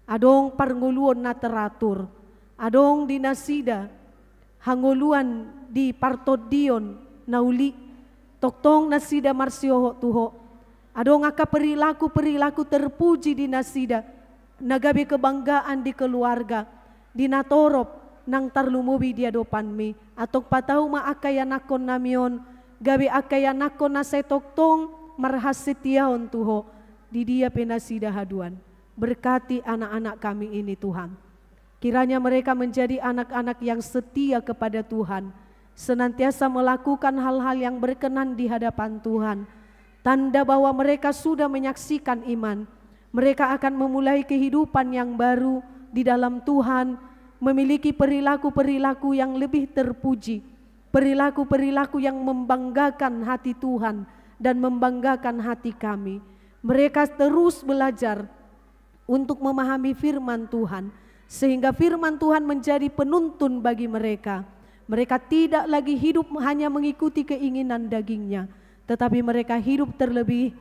Adong parnguluon na teratur. Adong di nasida, hanguluan di partodion na uli. Toktong na sida marsyoho tuho. Adong aka perilaku terpuji di nasida, nagabe kebanggaan di keluarga, di natorop nang tarlumubi dia dopanmi, atau patau ma akayanakon namion, gabe akayanakon na setoktong marhasitiaon Tuho, di dia penasida haduan. Berkati anak-anak kami ini Tuhan. Kiranya mereka menjadi anak-anak yang setia kepada Tuhan, senantiasa melakukan hal-hal yang berkenan di hadapan Tuhan. Tanda bahwa mereka sudah menyaksikan iman. Mereka akan memulai kehidupan yang baru di dalam Tuhan, memiliki perilaku-perilaku yang lebih terpuji, perilaku-perilaku yang membanggakan hati Tuhan dan membanggakan hati kami. Mereka terus belajar untuk memahami firman Tuhan, sehingga firman Tuhan menjadi penuntun bagi mereka. Mereka tidak lagi hidup hanya mengikuti keinginan dagingnya, tetapi mereka hidup terlebih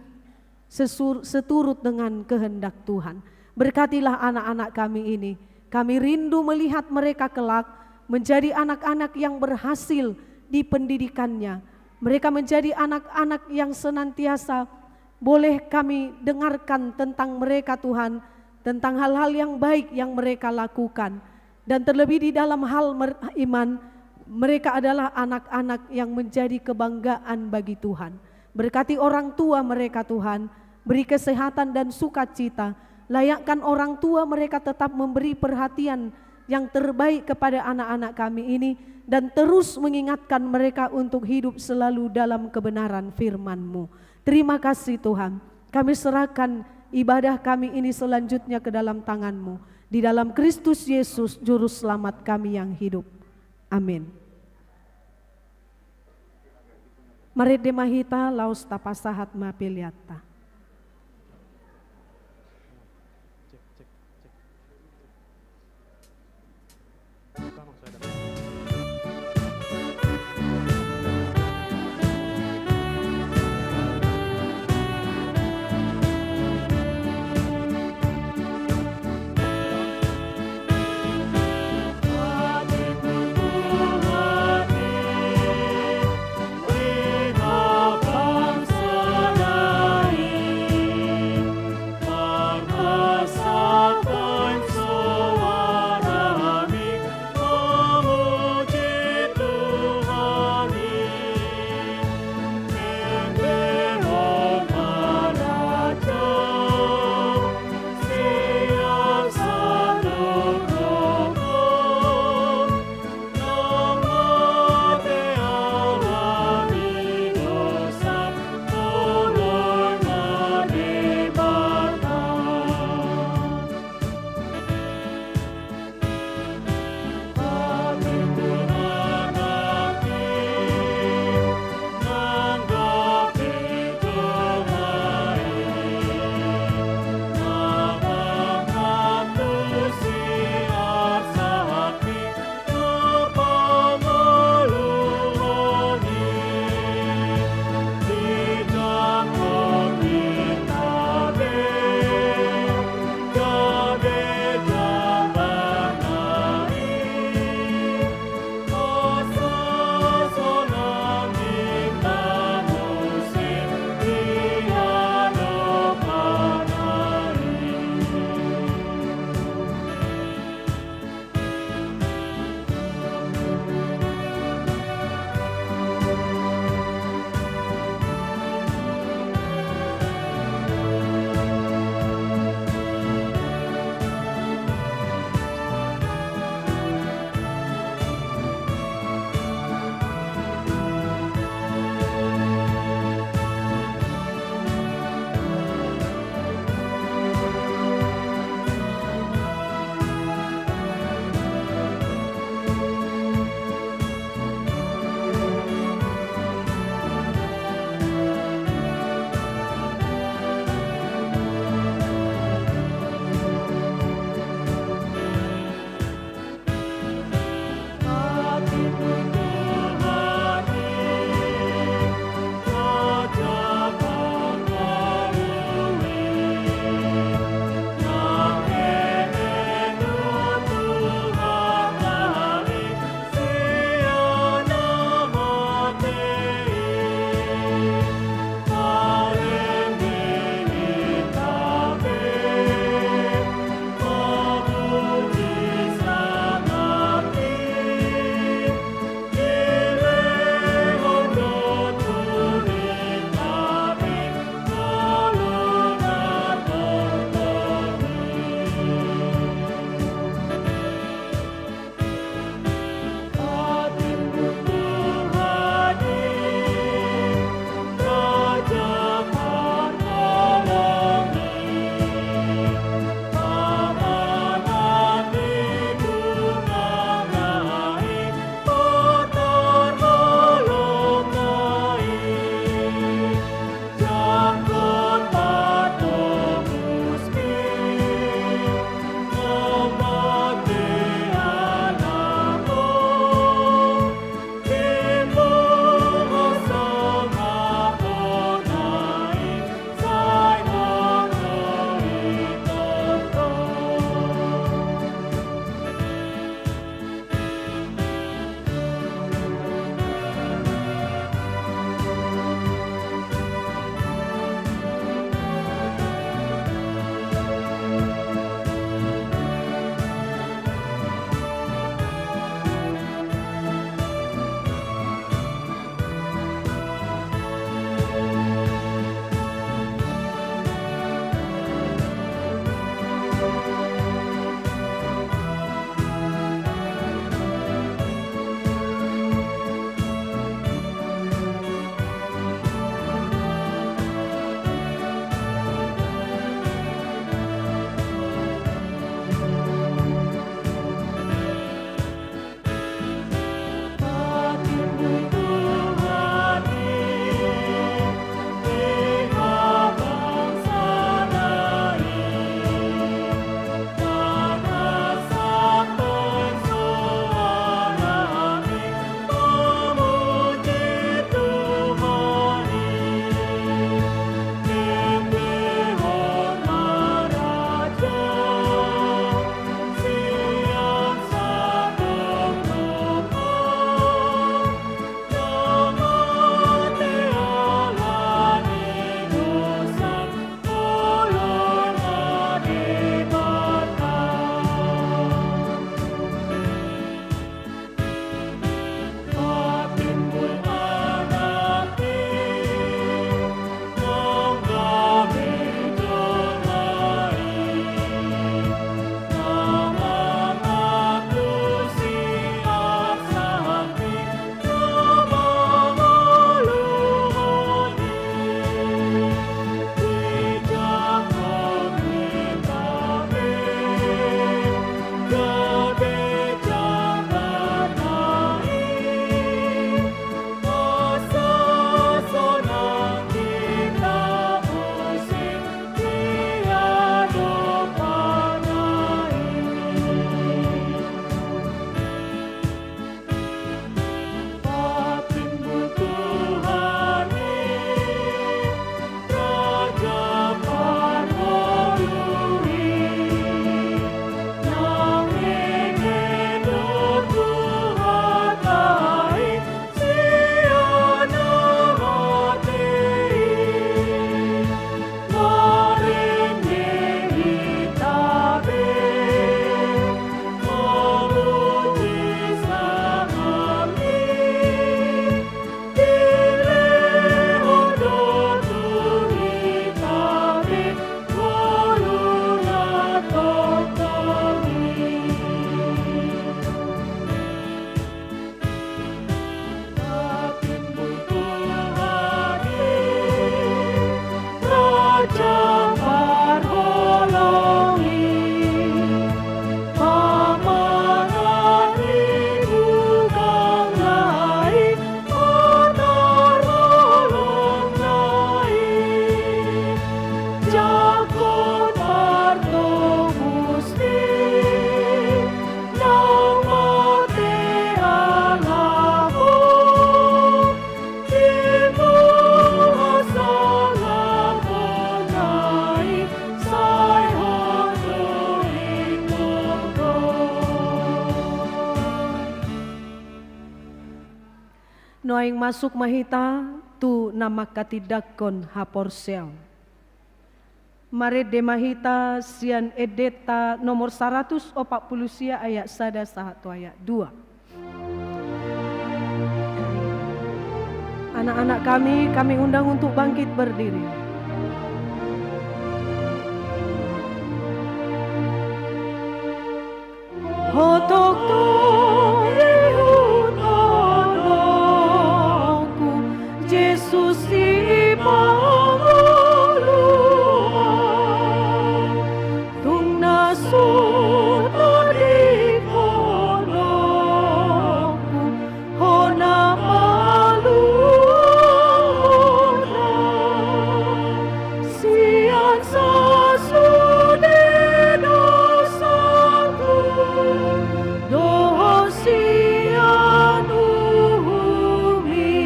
seturut dengan kehendak Tuhan. Berkatilah anak-anak kami ini. Kami rindu melihat mereka kelak menjadi anak-anak yang berhasil di pendidikannya. Mereka menjadi anak-anak yang senantiasa boleh kami dengarkan tentang mereka Tuhan, tentang hal-hal yang baik yang mereka lakukan. Dan terlebih di dalam hal iman, mereka adalah anak-anak yang menjadi kebanggaan bagi Tuhan. Berkati orang tua mereka Tuhan, beri kesehatan dan sukacita. Layakkan orang tua mereka tetap memberi perhatian yang terbaik kepada anak-anak kami ini, dan terus mengingatkan mereka untuk hidup selalu dalam kebenaran firman-Mu. Terima kasih Tuhan, kami serahkan ibadah kami ini selanjutnya ke dalam tangan-Mu. Di dalam Kristus Yesus Juru Selamat kami yang hidup. Amin. Mari demahita laus tapasahat mapiliata. nuaing masuk mahita tu nama katidakon haporsel. Mare de mahita sian edeta nomor 140 ayat 1 sahatu ayat 2. Anak-anak kami undang untuk bangkit berdiri. Hotok torehutonoku Yesus si panguluan tung nasuto di konoku hona maluna sian sasude dosaku dohosian uhumi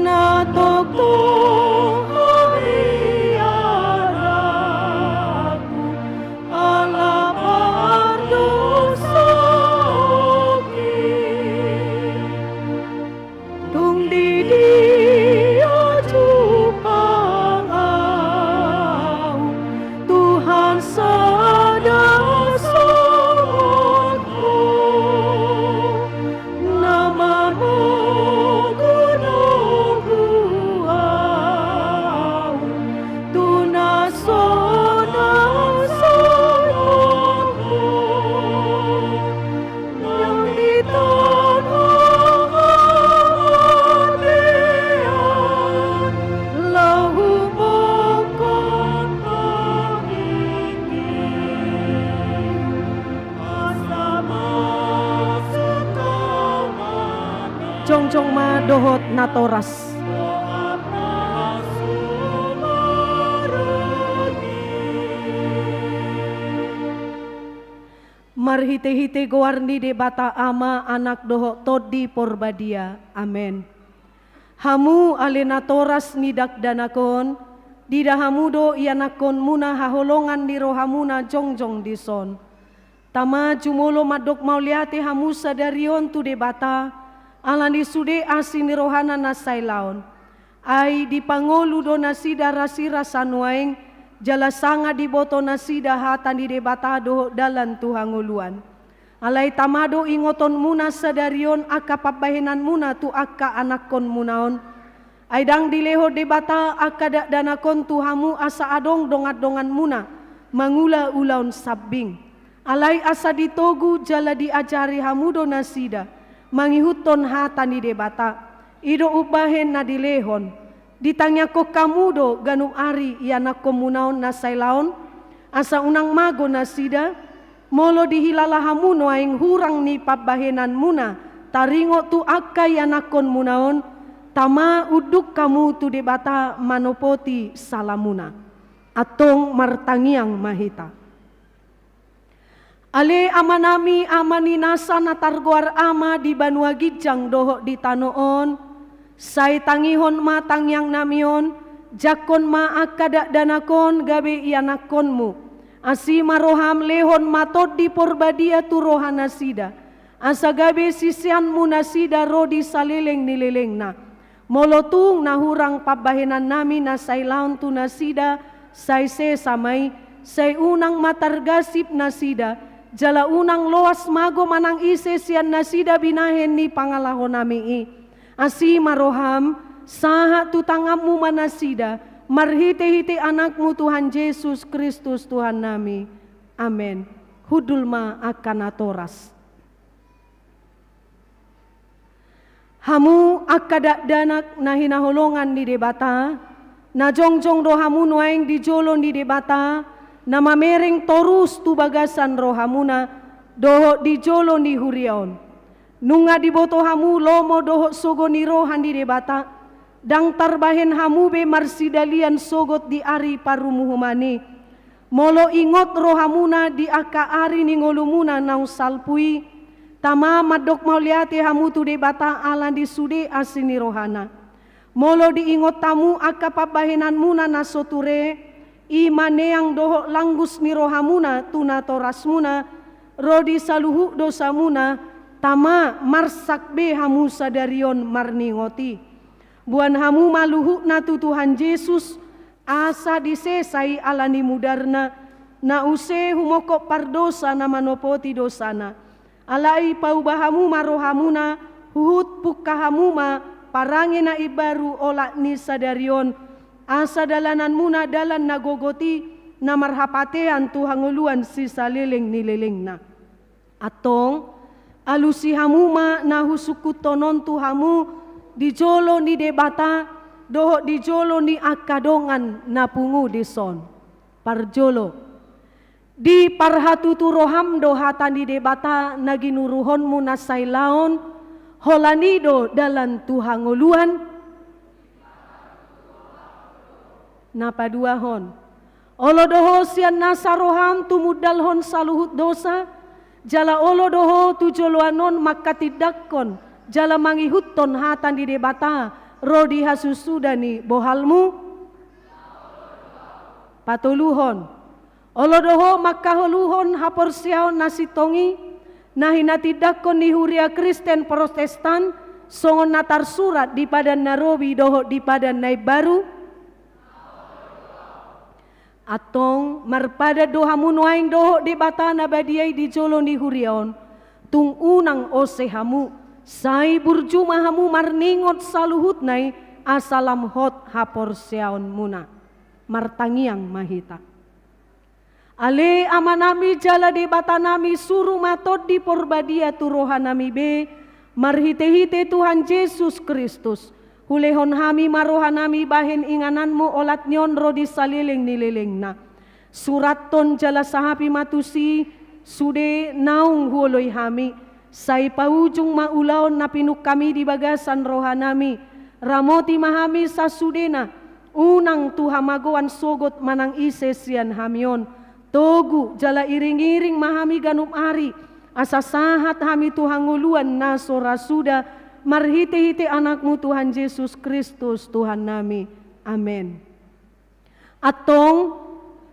natok tuhariaraku ala pardosoki tung di dia jupang au Tuhan sadasoku namamu gunungku au tunasona sonoku yang di tanah abean lahu mokon tinggi asa masuk kamane jongjong ma dohot natoras marhite-hite goarni de bata ama anak doho todi porbadia. Amen. Hamu alena toras nidak danakon, dida hamudo ianakon muna haholongan di rohamuna jongjong dison. Tama jumolo madok mauliate hamu sadarion tu de bata, alani sude asin rohana nasailaon. Ai di pangolu do nasida rasira sanuaing, jala sanga di boto nasida hatan di debata doho dalan tuhanguluan. Alai tamado ingoton muna sadarion aka pabahenan muna tu aka anakon munaon. Aidang dileho debata aka danakon tuhamu asa adong dongat-dongan muna mangula ulaun sabbing. Alai asa ditogu jala diajari hamudo nasida mangihuton hatan di debata. Ido ubahen na dilehon. Ditanya ko kamudo ganum ari iana komunaon nasailaon asa unang mago nasida molo dihilala hamuno aing hurang ni pabahenan muna taringo tu akka ianakon munaon tama uduk kamu tu debata manopoti salamuna atong martangiang mahita. Ale amanami amaninasa natarguar ama di Banua Gijang doho di tanoon say tangihon matang yang namion jakon ma akada danakon gabe ianakonmu asi maroham lehon matod di porbadia tu rohana sida asa gabe sisian munasida rodi salileng nilileng na molotung nahurang pabahenan nami nasailaon tu nasida say se samai say unang matargasip nasida jala unang loas mago manang ise sian nasida binahen ni pangalahon nami i asi maroham saha tu tangamu manasida marhite-hite anakmu Tuhan Yesus Kristus Tuhan nami. Amen. Hudulma akan atoras. Hamu akada danak nahinaholongan di debata na jongjong rohamu nuaing di jolon di debata na mamereng torus tu bagasan rohamuna doho di jolon di huriaon. Nunga di boto hamu lomo doho sogo ni rohan di debata dang tarbahen hamu be marsidalian sogot di ari parumuhumani molo ingot rohamuna di aka ari ni ngolumuna nau salpui tama madok mauliate hamu tu debata alan di sude asini rohana molo di ingot tamu aka pabahenan muna nasoture imaneang doho langgus ni rohamuna tuna torasmuna rodi saluhu dosamuna tama marsak be hamu sadarion marningoti. Buan hamu maluhu na tu Tuhan Yesus asa disesai alani mudarna na use humoko pardosa na manopoti dosana. Alai paubahamu marohamuna huhut pukkahamuma parangi na ibaru olak ni sadarion asa dalanan muna dalan nagogoti na marhapatean tuhanguluan si saliling nililing na. Atong alusi hamuma na husukutonon tuhamu di jolo ni debata doho di jolo ni akadongan na pungu di son parjolo di parhatutu roham dohatan di debata naginuruhon mu nasailaon holanido dalan tuhanguluan napaduahon olo doho sian nasaroham tumudalhon saluhut dosa jala olo doho tujoloanon makatidakkon jala mangihutton hatan di debata rodi hasusudani bohalmu patuluhon olo doho makaholuhon haporsiaon nasitongi nahinatidakon ni huria Kristen Protestan songon natar surat di padan narobi doho di padan naib baru atong marpada doha munuaing doho di batana badiai di jolo ni huriaon tung unang osehamu sai burjuma hamu marningot saluhut nai asalam hot haporsiaon muna martangiang mahita. Ale amanami jala di batanami suruh matot di porbadia turohanami be marhite-hite Tuhan Yesus Kristus hulehon hami marohanami bahen ingananmu olat nyon rodi saliling nililing na suraton jala sahapi matusi sude naung huloy hami sai paujung maulaon na pinuk kami di bagasan rohanami ramoti mahami sasudena unang tuhamagoan sogot manang isesian hamion togu jala iring-iring mahami ganum ari asa sahat hami tuhanguluan naso rasuda marhite-hite anakmu Tuhan Yesus Kristus Tuhan nami amin. Atong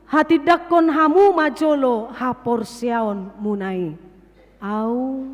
hatidakon hamu majolo haporsiaon munai au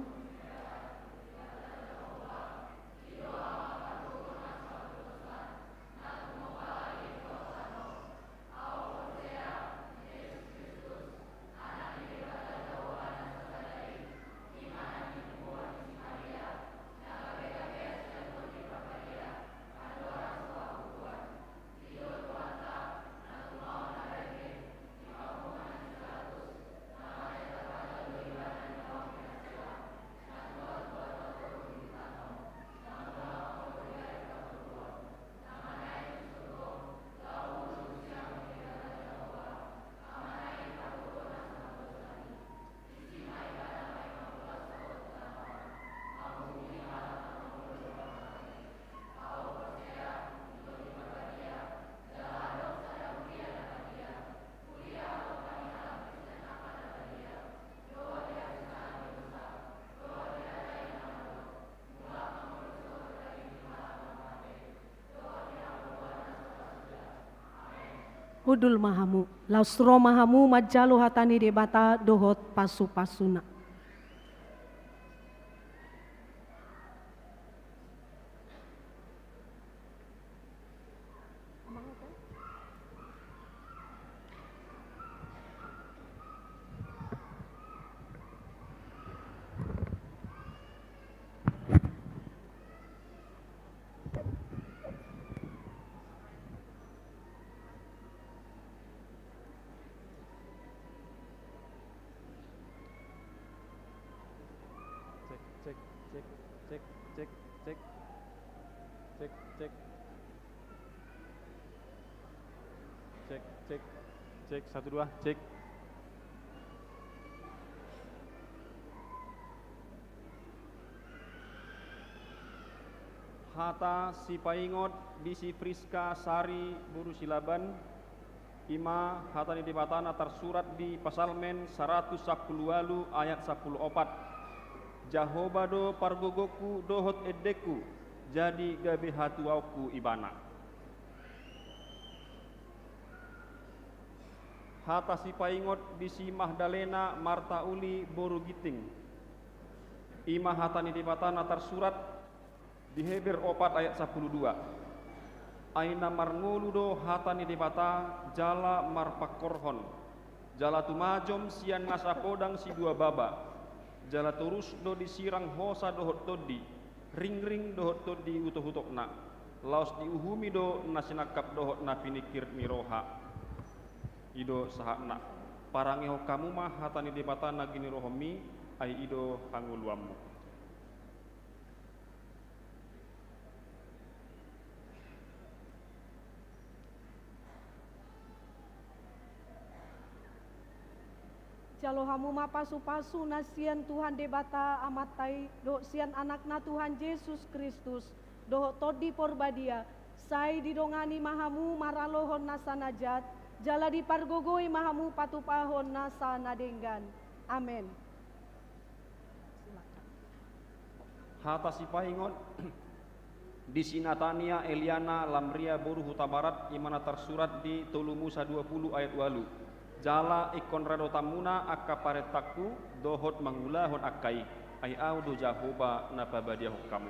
hudul mahamu lausro mahamu majalo hatani debata dohot pasu-pasuna. Cek 1 2 cek. Hata si paingot di si Friska Sari Buru Silaban Ima hatani di batana tersurat di Pasalmen 110 ayat 14 Jahobado pargogoku dohot edeku jadi gabe hatuauku ibana. Hata si paingot di si Magdalena Marta Uli Boru Giting Ima hatani dipatana tersurat di Heber 4 ayat 12. Aina marngulu do hatani dipata jala marpakorhon. Jala tumajom sian ngasa podang si dua baba. Jala turus do disirang hosa dohot todi. Ring-ring dohot todi utuh-utokna. Laos diuhumi do nasinakap dohot na pinikir miroha. Ido sahakna. Parangeho kamu mah hatani dipatana gini rohomi ai ido hanguluamu. Jalo hamu ma pasu-pasu nasian Tuhan debata amatai do sian anakna Tuhan Yesus Kristus do todi porbadia sai didongani mahamu maralohon nasanajat jala dipargogoi mahamu patupahon nasanadenggan. Amin. Hata si paingon di Sinatania Eliana Lamria Boru Huta Barat imana tersurat di Tolu Musa 20 ayat 8. Jala ikon rado tamuna akka paretaku dohot mangulahon akai ai au do Jahoba nababadia hukamu.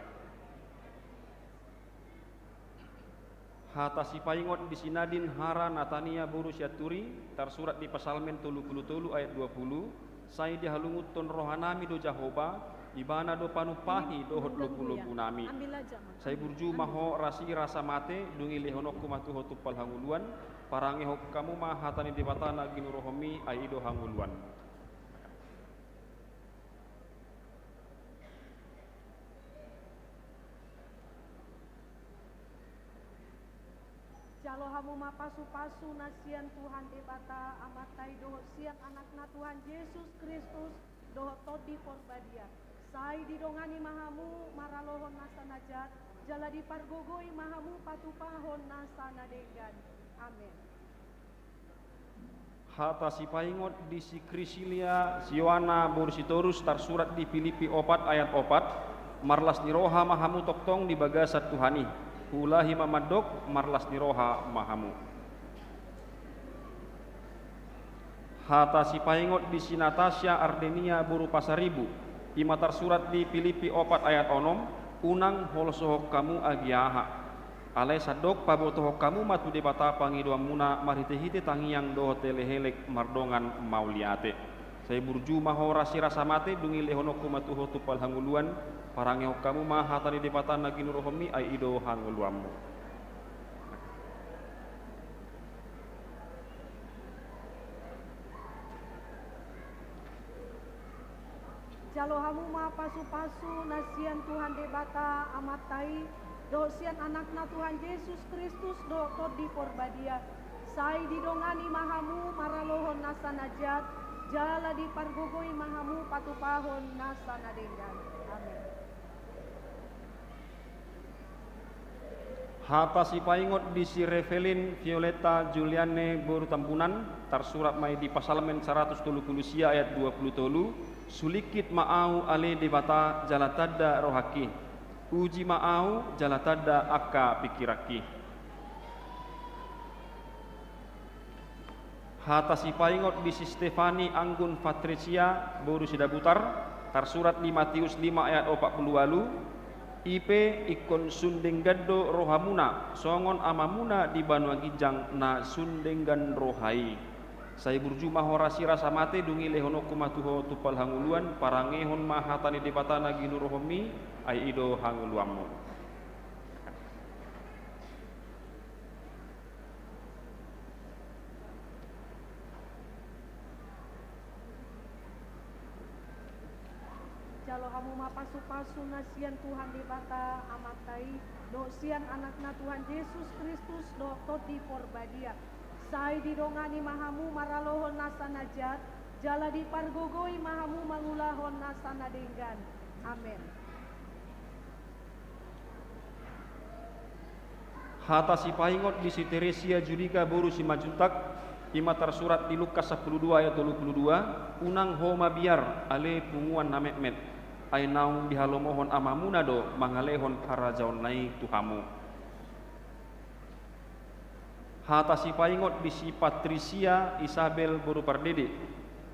Hata si paingot di Sinadin Hara Natania Boru Syaturi tersurat di Pasalmen 33 ayat 20. Sai dihalungut ton rohanami do Jahoba ibana do panupahi dohot lupu-lupu nami. Sai burju maho rasi rasa mate dungi lehonokku matu hotupal hanguluan parangi hok kamu mah hatani dibatana ginu rohomi aido hanguluan. Jalo hamu ma pasu-pasu nasian Tuhan debata amatai dohot sian anakna Tuhan Yesus Kristus dohot todi porbadia. Sai didongani mahamu maralohon nasanajat jala dipargogoi mahamu patupahon nasanadenggan. Amin. Hata si paingot di si Krisilia Siwana Borsitorus tersurat di Filipi 4 ayat 4. Marlas niroha mahamu toktong di bagasat Tuhani. Ulahi mamadok marlas niroha mahamu. Hata si paingot di si Natasha Ardenia Buru Pasaribu. Ima tersurat di Filipi 4 ayat 6. Unang holosohok kamu agiaha. Alai sadok pabotohok kamu matu debata pangidoa muna marhite-hite tangiang doho telehelek mardongan mauliate. Saya burju maho rasi rasa mate dungi lehonokku matu hotupal hanguluan parangehok kamu mah hatani debata nagi nurohomi ai ido hanguluamu. Jalo hamu ma pasu-pasu nasian Tuhan debata amatai do sian anakna Tuhan Yesus Kristus do todi porbadia. Sai didongani mahamu maralohon nasanajat jala dipargogoi mahamu patupahon nasanadenggan. Amin. Hata si paingot di si Revelin Violeta Juliane Boru Tampunan tersurat mai di Pasalmen 130 sia ayat 20 sulikit ma'au ale debata jalatada rohaki uji ma'au jalatada akka pikiraki. Hata si paingot di si Stefani Anggun Patricia Boru Sidabutar tersurat di Matius 5 ayat 40 Ipe ikon sundenggaddo rohamuna songon amamuna di banua gijang na sundenggan rohai. Saya burju mahorasi rasa mate dungi lehonoku matuho tupal hanguluan parangehon mahatani debatana ginu rohomi ai ido hanguluamu. Jalo hamu ma pasu-pasu nasian Tuhan debata amatai do sian anakna Tuhan Yesus Kristus do todi porbadia. Sai didongani mahamu maralohon nasanajat jala dipargogoi mahamu mangulahon nasanadenggan. Amin. Hata si paingot di si Teresia Judika Boru si Majutak ima tersurat di Lukas 12 ayat 22 unang homa biar ale punguan namekmet ai naung dihalomohon amamuna do mangalehon karajaon naik tuhamu. Hata si paingot di si Patricia Isabel Boru Pardede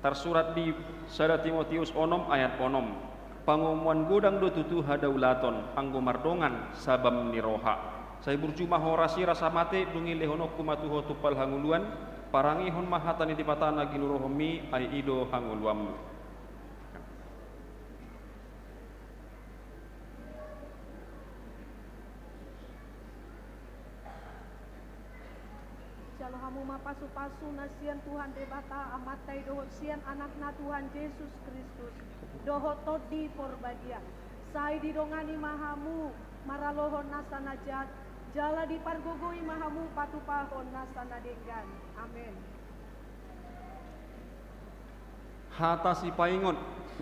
tersurat di 1 Timotius 6 ayat 6 pangomuan godang do tutu hadaulaton anggo mardongan sabam niroha. Saya berjumah horasi rasa mate dungi lehonokku matuho tupal hanguluan parangihon mahatani di patana ginurohomi ai ido hanguluamu. Jalo hamu mapasu-pasu nasian Tuhan debata amatai dohot sian anakna Tuhan Yesus Kristus dohot todi porbadia sai didongani mahamu maralohon nasanajat jala dipargogoi mahamu patupahon nasanadenggan. Amin. Hata si paingon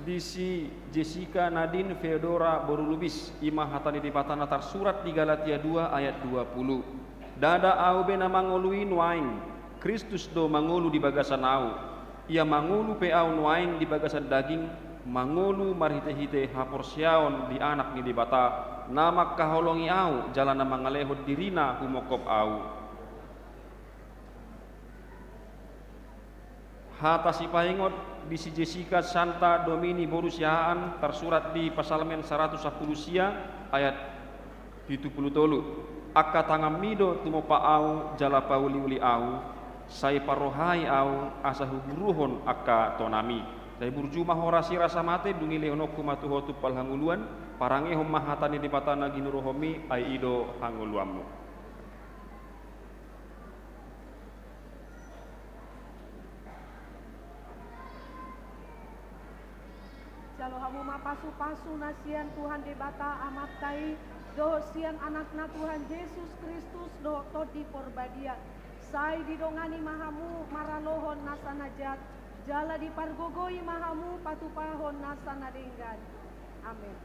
disi Jessica Nadine Feodora Borulubis ima hatani di patana tersurat di Galatia 2 ayat 20. Dada au bena mangolui nuaing Kristus do mangolu di bagasan au. Ia mangolu pe au nuaing di bagasan daging mangolu marhite-hite haporsiaon di anak ni di bata namak kaholongi au jalan mangalehot dirina humokop au. Hata si paingot bisi Jessica Santa Domini Borusiaan tersurat di Pasalmen 110 sia ayat 73. Akka tangam mido tumopa au jala pauli uli au sai parohai au asa huburuhon akka tonami. Saya burjumah horasi rasa mate dungi leonokku matuho tupal hanguluan parange hom mahatani di patana ginurohomi ai ido hanguluamu. Jalo hamu mapasu-pasu nasian Tuhan debata amatai doh sian anakna Tuhan Yesus Kristus doh todi porbadia sai didongani mahamu maralohon nasanajat jala dipargogoi mahamu patupahon nasanadenggan. Amin.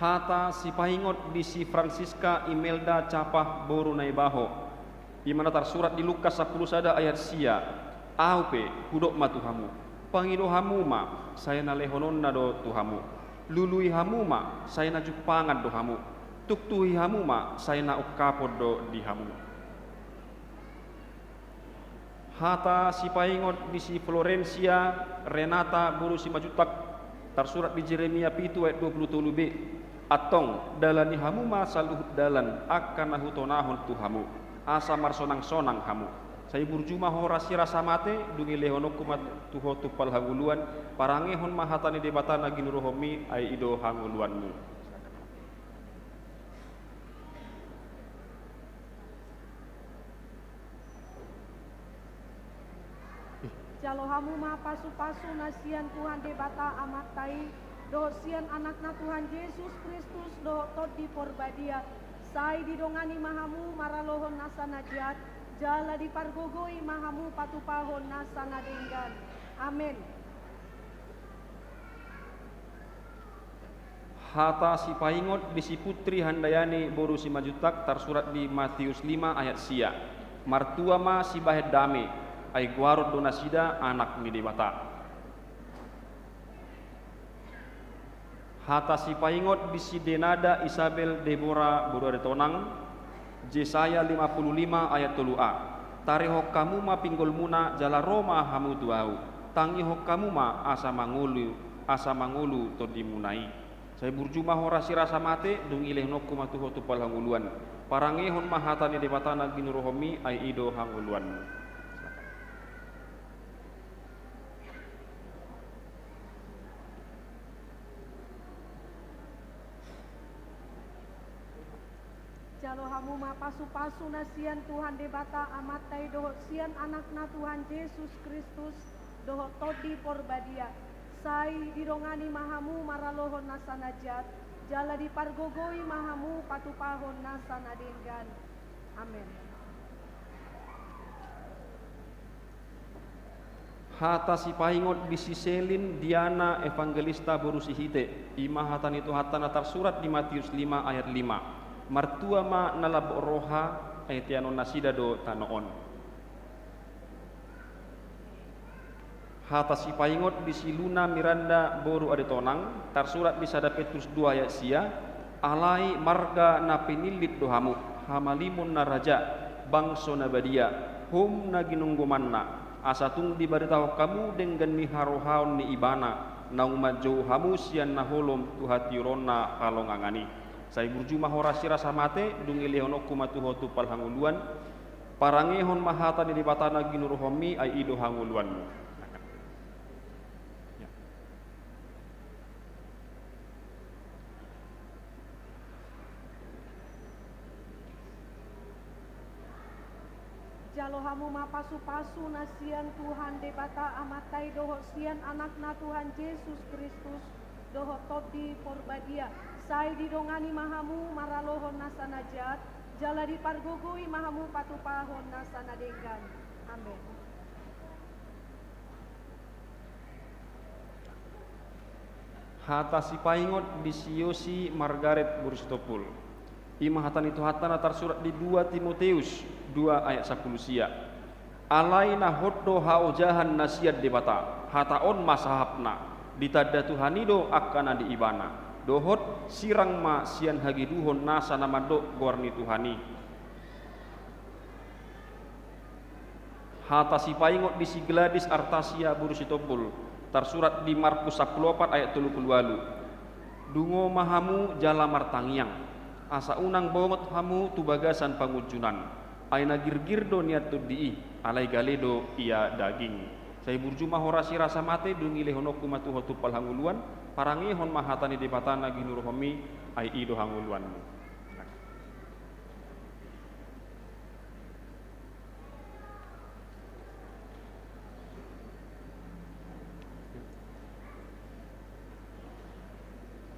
Hata si paingot di si Francisca Imelda Capah Borunai Baho imana tersurat di Lukas 10 sada ayat sia aupe hudok matuhamu pangido hamuma saya na lehonon na do tuhamu lului hamuma saya na jupangan do hamu tuktuhi hamuma saya na ukapod do di hamu. Hata si paingot di si Florencia Renata Buru si Majutak tersurat di Jeremia 7 ayat 27b atong dalani hamuma saluhut dalan akan nahutonahon tuhamu asa marsonang-sonang hamu. Saya burjumah horasi rasa mate dungi lehonokku matuho tupal hanguluan parangehon mahatani debatana ginurohomi ai ido hanguluanmu. Jalo hamu mapasu-pasu nasian Tuhan debata amatai doh sian anakna Tuhan Yesus Kristus doh todi porbadia sai didongani mahamu maralohon nasanajat jala dipargogoi mahamu patupahon nasanadenggan. Amin. Hata si paingot di si putri Handayani Boru si Majutak tersurat di Matius 5 ayat sia martua ma si bahet dame ai guarot donasida anak ni debata. Hata si paingot di si Denada Isabel Deborah Boru Tonang Jesaya 55 ayat 3a tarihok kamu ma pinggol muna jala Roma hamu tuau tangihok kamu ma asa mangulu to dimunai. Saya burjumah horasi rasa mate dung ileh nokku matuho tupal hanguluan parangehon mahatani debatana ginurohomi ai ido hanguluan. Jalo hamu mapasu-pasu nasian Tuhan debata amatai dohot sian anakna Tuhan Yesus Kristus dohot todi porbadia sai didongani mahamu maralohon nasanajat jala dipargogoi mahamu patupahon nasanadenggan. Amin. Hata si paingot di si Selin Diana Evangelista Borusihite ima hatan itu hatana tersurat di Matius 5 ayat 5 martua ma nalab roha ayatiano nasida do tanoon. Hata si paingot di si Luna Miranda Boru Adetonang tersurat di Sada Petrus 2 ayat sia alai marga na pinilit dohamu hamalimun na raja bangso na badia hum na ginunggumanna asa tung diberitahu kamu dengan ni harohaon ni ibana naung majau hamu sian naholom tuhati rona kalongangani. Saya burjuma horasi rasa mate dungi lehono kumatu hotu pal hanguluan parangehon mahata ni batana ginuru homi ai ido hanguluanmu. Jalo hamu mapasu-pasu nasian Tuhan debata amatai doho sian anakna Tuhan Yesus Kristus doho todi porbadia sai didongani mahamu maralohon nasanajat jala dipargogoi mahamu patupahon nasanadengan. Amin. Hata si paingot di siosi Margaret Burstopul. Ima hatan itu hatana tersurat di 2 Timoteus 2 ayat 10 sia. Alaina hoddo haojahan nasiat debata hataon masahapna ditada Tuhanido akana di ibana dohot sirang ma sian hagiduhon nasa namado gorni Tuhani. Hata si paingot di si Gladys Artasia Burusitopul tersurat di Markus 14 ayat 38. Dungo mahamu jala martangiang asa unang bongot hamu tu bagasan pangujunan aina girgirdo niat tudii alai galedo ia daging. Saya burjuma horasi rasa mate dungi lehonoku matu hotu pal hanguluan parangehon mahatani dipatana ginur homi ai ido hanguluanmu.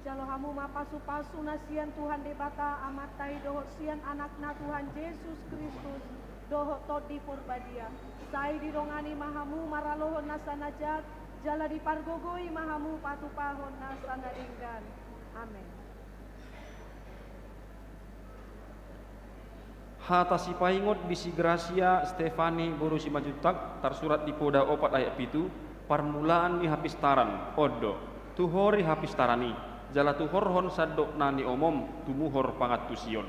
Jalo hamu mapasu-pasu nasian Tuhan debata amatai doho sian anakna Tuhan Yesus Kristus doho todi porbadia sai didongani mahamu maralohon nasanajat jala dipargogoi mahamu patupahon nasanadinggan. Amin. Hata si paingot bisi Gracia Stefani Borusi Majutak tersurat di Poda 4 ayat 7 permulaan ni hapistaran odo tuhori hapistarani jala tuhorhon sadok nani omom tumuhor pangatusion.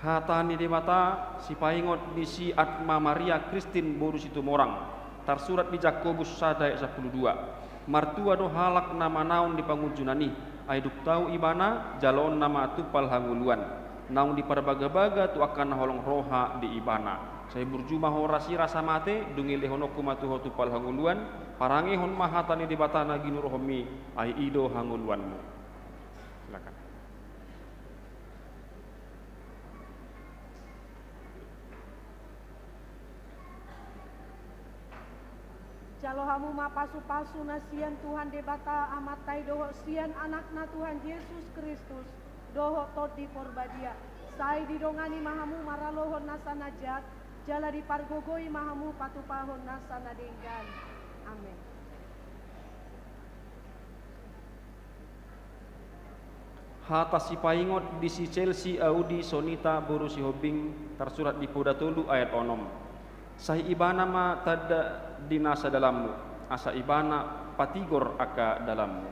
Hatani di mata si paingot di si Atma Maria Kristin Borusi Tumorang tersurat di Jakobus 1 ayat 12 martua do halak nama naun di pangujunani aiduk tau ibana jalon nama tupal hanguluan naun di parbaga-baga tu akan holong roha di ibana. Saya burjuma horasi rasa mate dungi lehonoku matu hotu pal hanguluan parangehon mahatani di batana ginur homi ai ido hanguluanmu. Silakan. Jalo hamu mapasu-pasu nasian Tuhan debata amatai doho sian anakna Tuhan Yesus Kristus doho todi porbadia sai didongani mahamu maralohon nasanajat jala dipargogoi mahamu patupahon nasanadenggan. Amin. Hata si paingot di si Chelsea Audi Sonita Borusi Hobing tersurat di Poda Tolu ayat onom. Sahi ibana ma tada dinasa dalammu asa ibana patigor aka dalammu.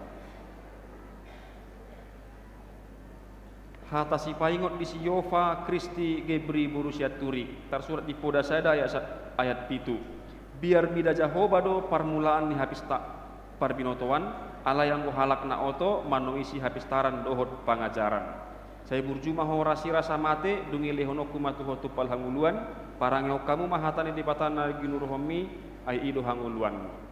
Hata si paingot di si Yova Kristi Gebri Borusia Turi tersurat di Poda Sada ayat 7. Biar bida Jahoba do permulaan ni habis tak parbinotoan ala yang halak na oto manuisi hapistaran dohot pangajaran. Saya burjuma horasi rasa mate dungi lehonoku matu hotu pal hanguluan parangeo kamu mahatani di patana ginur homi ai ido hanguluanmu.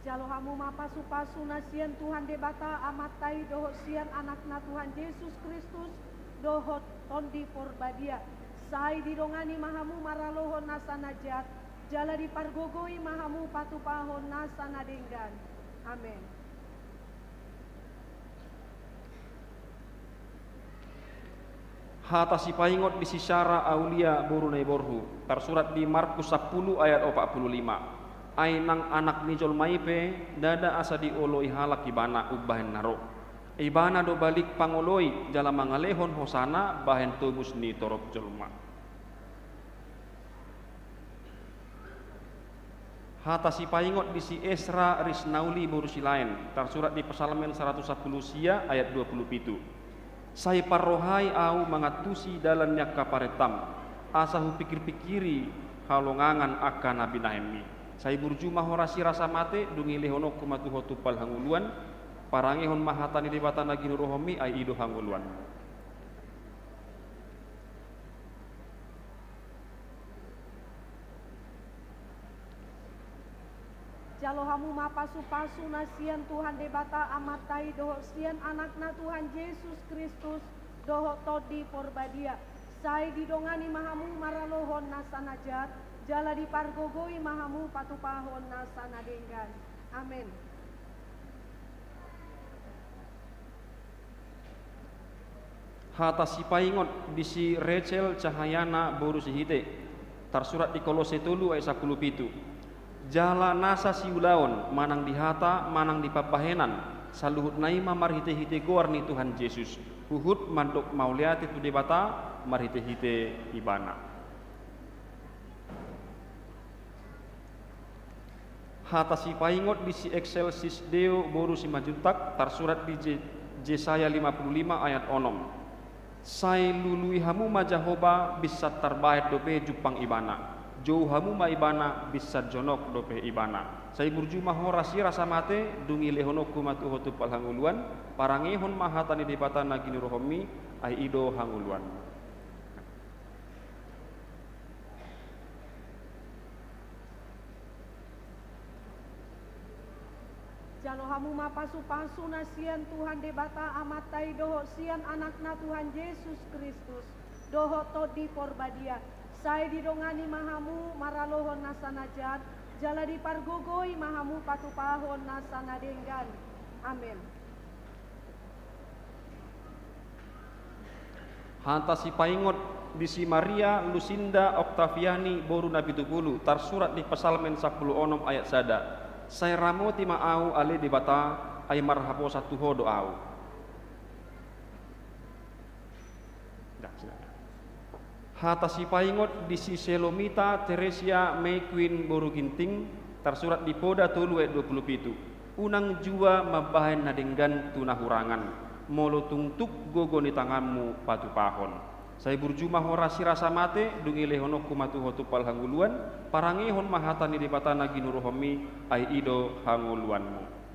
Jalo hamu mapasu-pasu nasian Tuhan debata amatai doho sian anakna Tuhan Yesus Kristus doho tondi porbadia sai didongani mahamu maralohon nasanajat jala dipargogoi mahamu patupahon nasanadenggan. Amin. Hata si paingot di si Syara Aulia Borunai Borhu tersurat di Markus 10 ayat 45. Ainang anak nijol maipe dada asa dioloi halak ibana ubahen naro ibana do balik pangoloi jala mangalehon hosana bahen tumus ni torok jolma. Hata si paingot di si Esra Risnauli borusi lain, tersurat di Psalmen 110 sia ayat 27. Saya parrohai au mangatusi dalannya kaparetam, asahu pikir-pikiri halongangan akan nabi nahemi. Saya burjuma horasi rasa mate dungi lehono kumatu hotupal hanguluan, parangehon mahatani debatan lagi nurohomi ai ido hanguluan. Jalohamu mapasu-pasu nasian Tuhan debata amatai doho sian anakna Tuhan Yesus Kristus doho todi porbadia. Sai didongani mahamu maralohon nasanajat, jala dipargogoi mahamu patupahon nasanadenggan. Amin. Hata si paingot di si Rachel Cahayana boru si hite, tersurat di Kolose 3 ayat 17. Jala nasa si ulaon manang dihata manang dipapahenan saluhut naima marhite-hite goar ni Tuhan Yesus huhut mandok mauliati tu debata marhite-hite ibana. Hata si paingot di si excelsis deo boru si majuntak tersurat di Yesaya 55 ayat 6. Sai lului hamu majahoba bisa terbaik dope jupang ibana. Jauh hamu ma ibana bisa jonok dope ibana. Saya burjuma horasi rasa mate dungi lehono kumatu hotu pal hanguluan parangehon mahatani debatan nagini rohomi ai ido hanguluan. Jalohamu mapasu-pasu nasian Tuhan debata amatai doho sian anakna Tuhan Yesus Kristus doho todi porbadia. Sai didongani mahamu maralohon nasanajat, jala dipargogoi mahamu patupahon nasanadenggan. Amin. Hanta si paingot di si Maria Lucinda Octaviani boru nabi tupulu tersurat di Psalmen 10 ayat sada. Saya ramoti ma'au ale debata ay marhapo satu ho doau. Hata si paingot di si Selomita Teresia May Queen boru ginting tersurat di Poda 3 ayat 27. Unang jua mabahen nadenggan tunahurangan molo tungtuk gogo ni tanganmu patu pahon. Saya burjuma horasi rasa mate dungi lehono kumatu hotupal hanguluan parangehon mahatani debatan nagi nurohomi ai ido hanguluanmu.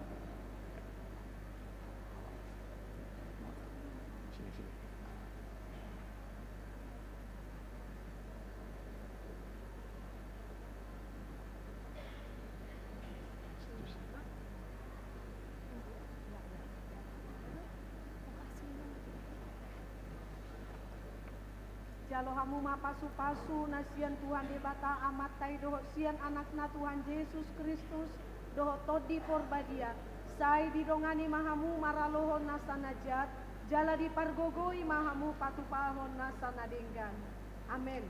Jalohamu mapasu-pasu nasian Tuhan debata amatai doho sian anakna Tuhan Yesus Kristus doho todi porbadia. Sai didongani mahamu maralohon nasanajat, jala dipargogoi mahamu patupahon nasanadenggan. Amin.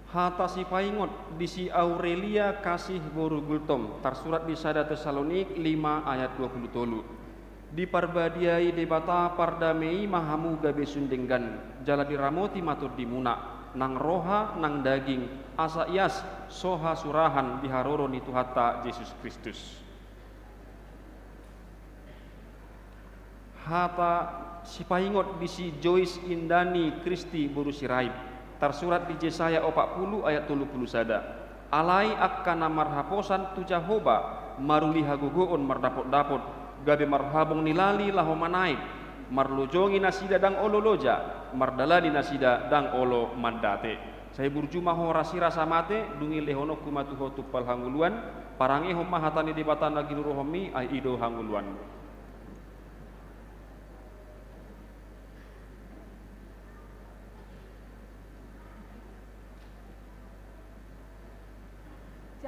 Hata si paingot di si Aurelia kasih boru gultom tersurat di Sada Tesalonik 5 ayat 23. Di parbadiai debata pardamei mahamu gabe sundenggan jala diramoti matur dimuna nang roha nang daging asa ias soha surahan diharoro ni Tuhata Yesus Kristus. Hata si paingot di si Joyce Indani Kristi boru siraib tersurat di Yesaya 40 ayat 30 sada. Alai akkana marhaposan tu Jahoba maruli hagogoon mardapot-dapot gabe marhabong nilali laho manaib marlojongi nasida dang olo loja mardalani nasida dang olo mandate. Saya burjuma horasi rasa mate dungi lehono kumatu hotupal hanguluan parangehon mahatani debatan lagi nurohomi ai ido hanguluan.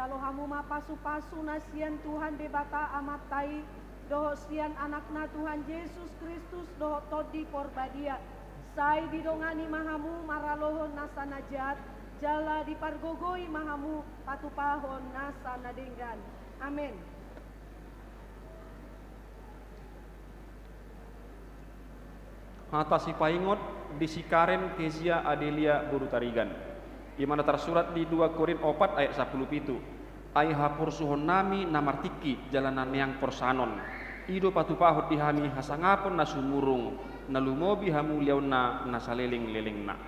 Jalohamu mapasu-pasu nasian Tuhan debata amatai doho sian anakna Tuhan Yesus Kristus doho todi porbadia. Sai didongani mahamu maralohon nasanajat, jala dipargogoi mahamu patupahon nasa nadenggan. Amin. Hata si paingot disikaren kezia adelia buru tarigan. Di mana tersurat di 2 Korin 4 ayat 17. Ai hapur suhon nami namartiki jalanan yang porsanon. Ido patupahot dihami hasangapon na sumurung nalumobi hamu liauna nasaleling-lelingna.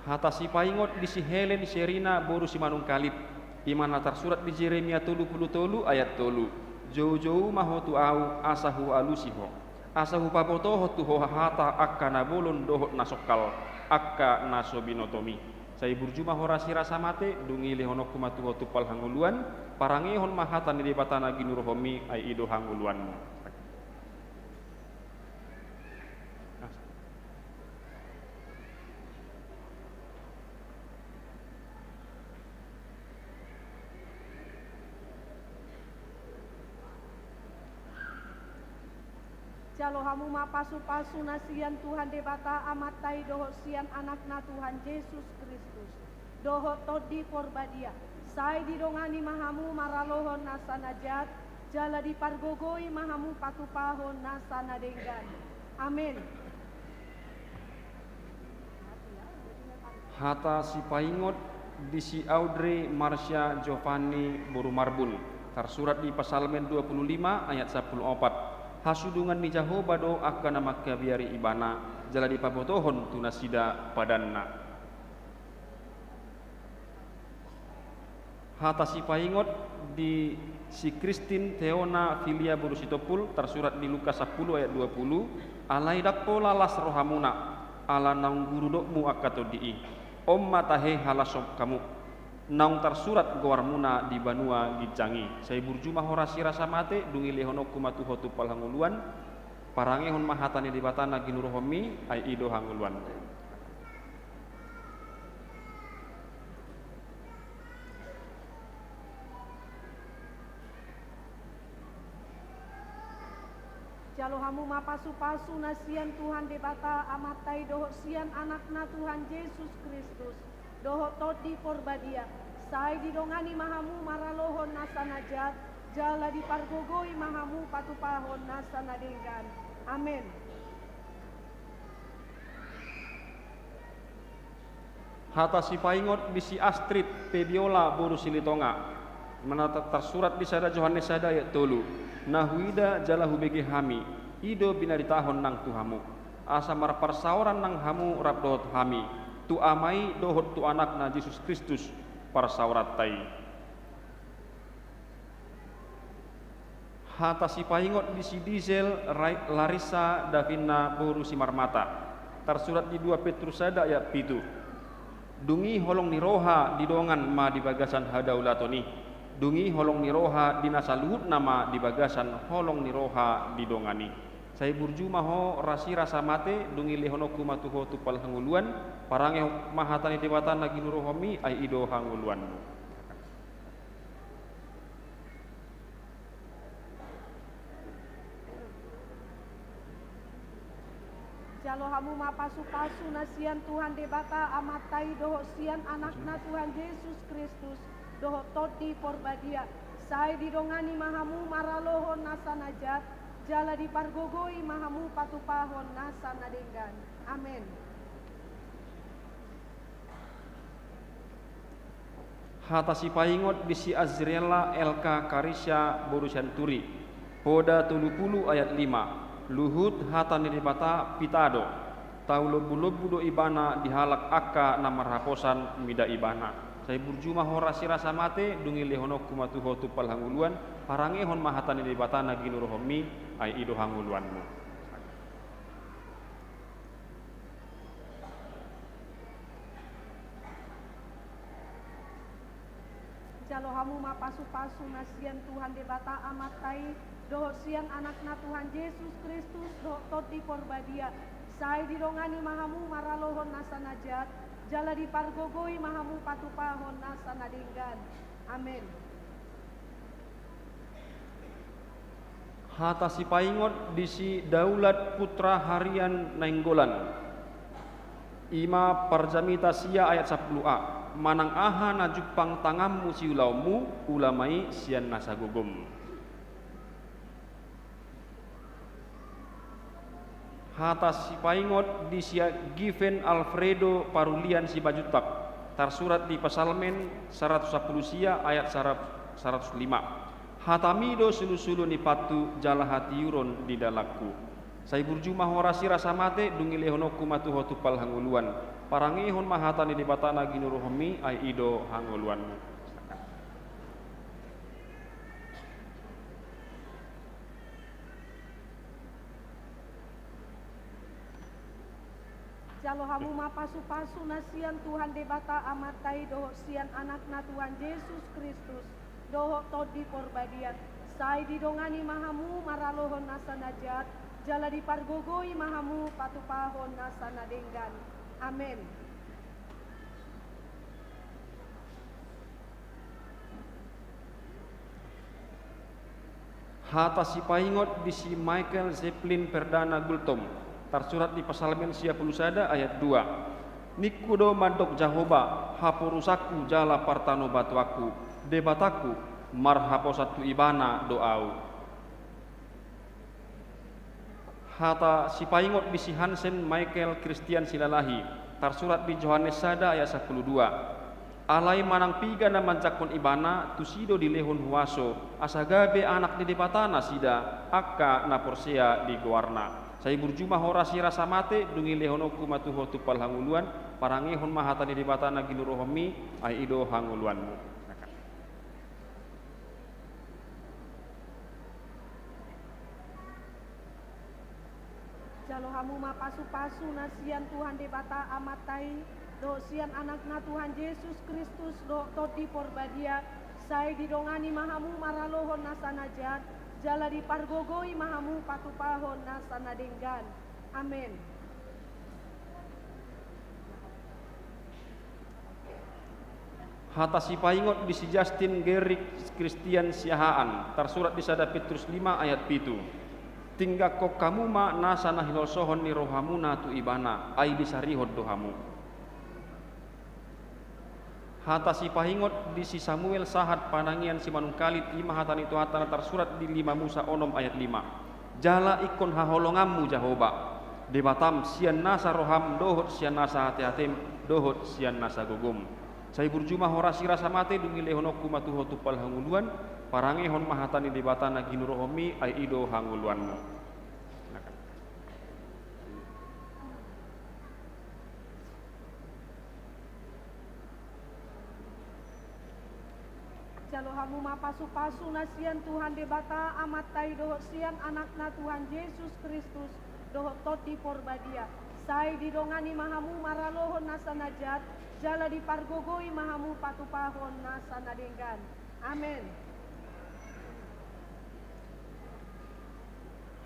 Hata si paingot di si Helen Serina boru si manung kalip. Di mana tersurat di Jeremia 33 ayat 3. Jauh-jauh mahotu au asahu alusiho. Asahu papotoho tuho hata akka nabolon dohot nasokal akka nasobinotomi. Saya burjuma horasi rasa mate dungi lehonok kumatuho tupal hanguluan parangehon mahatan di batana ginurohomi ai ido hanguluanmu. Jalo hamu mapasu-pasu nasian Tuhan debata amatai dohot sian anakna Tuhan Yesus Kristus. Dohot todi porbadia. Sai didongani mahamu maralohon nasa najat. Jala dipargogoi mahamu patupahon nasa nadenggan. Amin. Hata si paingot di si Audrey Marsha Giovanni Boru Marbun. Tersurat di Pasalmen 25 ayat 14. Hasudungan ni Jehovah do akan nama kabiari ibana jala di pabotohon tunasida padanna. Hata si paingot di si Kristin Theona Filia Borusitopul tersurat di Lukas 10 ayat 20. Alai dakpola las rohamuna ala naung guru dokmu akato dii. Om matahe halasop kamu. Naung tersurat gowarmuna di Banua Gijangi. Saya burjuma horasi rasa mate dungi lehonok kumatu hotu pal hanguluan parangehon mahatani di batana ginurohomi ai ido hanguluan. Jalo hamu mapasu-pasu nasian Tuhan debata amatai dohot sian anakna Tuhan Yesus Kristus. Dohot todi porbadia. Sai didongani mahamu maralohon nasa najat. Jala dipargogoi mahamu patupahon nasa nadenggan. Amin. Hata si paingot di si Astrid Pebiola Boru Silitonga. Menata tersurat di sada Johannes sada ayat 3. Nahuida jala hubege hami. Ido bina ditahon nang tuhamu. Asa marparsaoran nang hamu rabdohot hami. Tu amai dohot tu anak na Yesus Kristus parsawratai. Hata si paingot di si Diesel Larissa Davina Boru Simarmata. Tersurat di 2 Petrus sada ayat 7. Dungi holong niroha didongan ma di bagasan hadaulatoni. Dungi holong niroha dinasaluhut nama di bagasan holong niroha didongani. Saya burjuma ho rasi rasa mate dungi lehono kumatuho tupal hanguluan parange mahatani debatan lagi nurohomi ai ido hanguluan. Jalo hamu mapasu-pasu nasian Tuhan debata amatai dohot sian anakna Tuhan Yesus Kristus. Dohot todi porbadia. Sai didongani mahamu maralohon nasa najat. Jala dipargogoi mahamu patupahon nasa nadenggan. Amin. Hata si paingot di si Azriela Elka Karisya Boru Santuri. Poda 30 ayat 5. Luhut hata niribata pitado. Tau lobu-lobu do ibana dihalak akka namar haposan mida ibana. Saya burjuma horasi rasa mate dungi lehonok kumatuho tupal hanguluan parangehon mahatani di batana ginurohomi ai ido hanguluanmu. Jalo hamu mapasu-pasu nasian Tuhan debata amatai dohot sian anakna Tuhan Yesus Kristus dohot todi porbadia. Sai didongani mahamu maralohon nasa najat. Jala dipargogoi mahamu patupahon nasa nadenggan. Amin. Hata si paingot di si Daulat Putra Harian Nainggolan. Ima parjamita sia ayat 10a. Manang aha na jupang tangammu siulaumu ulamai sian nasagugum. Hata si paingot di sia Given Alfredo Parulian si bajutak tersurat di Pasalmen 110 sia ayat 105. Hatamido sulu-sulu ni patu jala hati yuron di dalaku. Saya burjumah horasi rasa mate dungi lehonoku matu hotupal hanguluan. Parangehon mahatani di batana ginuruhomi ai ido hanguluanmu. Jalo hamu mapasu-pasu nasian Tuhan debata amatai doho sian anakna Tuhan Yesus Kristus doho todi porbadian sai didongani mahamu maralohon nasa najat jala dipargogoi mahamu patupahon nasa nadenggan. Amin. Hata si paingot di si Michael Zeppelin Perdana Gultom tersurat di Pasalmen 10 sada ayat 2. Nikudo mandok Jahoba hapurusaku jala partano batuaku debataku marhapo satu ibana doau. Hata si paingot di si Hansen Michael Christian Silalahi tersurat di Yohanes sada ayat 12. Alai manang piga na mancakon ibana tusido di lehon huaso asagabe anak di debatana sida akka na porsea di goarna. Saya burjumah horasi rasa mate dungi lehonoku matuho tupal hanguluan parangehon mahatani di batana ginurohomi ai ido hanguluanmu. Jalo hamu mapasu-pasu nasian Tuhan debata amatai do sian anakna Tuhan Yesus Kristus do todi porbadia sai didongani mahamu maralohon nasa najat jala dipargogoi mahamu patupahon nasa nadenggan. Amin. Hata si paingot di si Justin Gerik Christian Siahaan tersurat di sada Petrus 5 ayat 7. Tingga kok kamu ma nasa nahilol sohon ni rohamu na tu ibana ai disarihod dohamu. Hata si pahingot di si Samuel sahat panangian si manungkalit ima hatan itu hatana tersurat di 5 Musa onom ayat 5. Jala ikon haholongammu Jahoba debatam sian nasa roham dohot sian nasa hati-hatim dohot sian nasa gugum. Saya burjumah horasi rasa mate dungi lehonoku matuho tupal hanguluan parangehon mahatani debatana ginurohomi ai ido hanguluanmu. Jalo hamu mapasu-pasu nasian Tuhan debata amatai doho sian anakna Tuhan Yesus Kristus doho toti porbadia sai didongani mahamu maralohon nasa najat jala dipargogoi mahamu patupahon nasa nadenggan. Amin.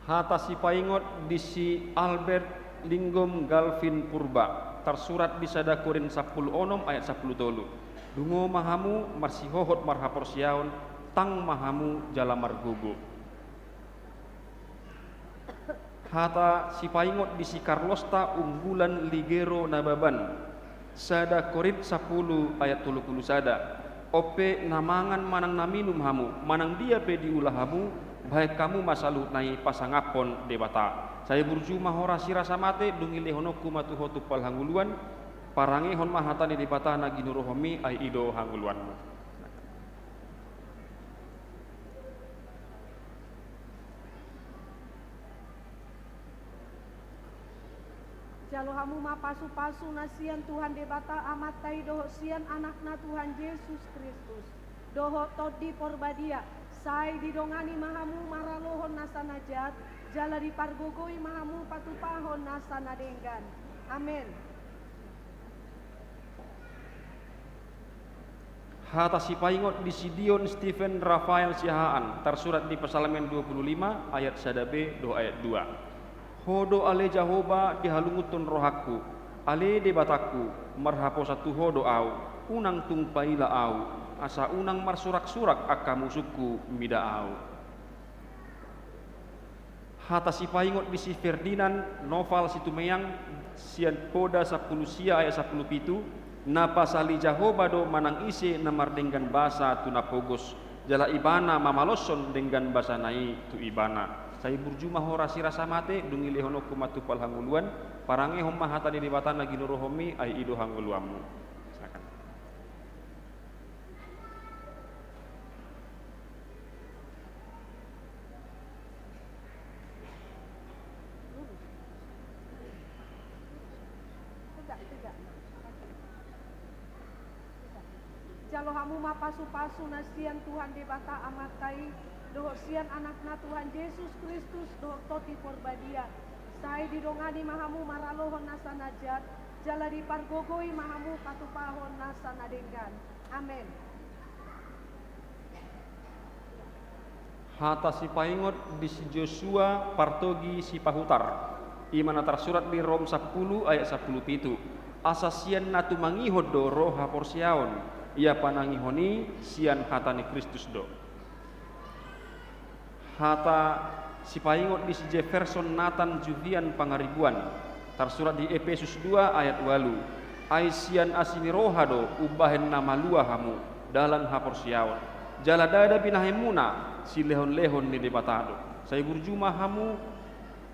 Hata si paingot di si Albert Linggom Galvin Purba tersurat di sada Korin 10 onom ayat 10 tolu. Dungo mahamu marsihohot marhapor siaon tang mahamu jala margugu. Hata si paingot di si Carlosta unggulan Ligero Nababan sada Korin 10 ayat 30 sada. Ope namangan manang naminum hamu manang dia pe diulahamu baik kamu masalu nai pasangapon debata. Saya burjumah horasi rasa mate dungi lehonoku matuho tupal hanguluan parangehon mahatani debatana ginurohomi ai ido hanguluanmu. Jalo hamu mapasu-pasu nasian Tuhan debata amatai doho sian anakna Tuhan Yesus Kristus doho todi porbadia sai didongani mahamu maralohon nasa najat jala dipargogoi mahamu patupahon nasa nadenggan. Amin. Hata si paingot di si Dion Stephen Rafael Siahaan tersurat di Pasalmen 25 ayat sadabe do ayat 2. Hodo ale Jahoba dihalungutun rohaku ale debataku marhapo satu hodo au unang tungpaila au asa unang marsurak-surak akka musuku mida au. Hata si paingot di si Ferdinand Noval Situmeyang sian poda 10 sia ayat 10 pitu na pasali Jahoba do manang isi namar dengan bahasa tuna pogos jala ibana mamaloson dengan bahasa nai tu ibana. Saya burjuma hora sirasa mate dungi lehono kumatu pal hanguluan parange homma hata di batan lagi nurohomi ai ido hanguluamu. Silakan. Jalo hamu mapasu-pasu nasian Tuhan di bata amatai doh sian anakna Tuhan Yesus Kristus doh toti porbadia sai didongani mahamu maralohon nasa najat jala di pargogoi mahamu patupahon nasa nadenggan. Amin. Hata si paingot di si Joshua partogi si pahutar imana tersurat di Rom 10 ayat 10 pitu asasian natu mangihod do roh haporsiaon ia panangihoni sian hatani Kristus do. Hata si paingot di si Jefferson Nathan Juvian pangaribuan tersurat di Efesus 2 ayat 8 aisian asini rohado ubahen nama lua hamu dalam haporsiaon jala dada binahemuna si lehon-lehon ni debatado saya burjuma hamu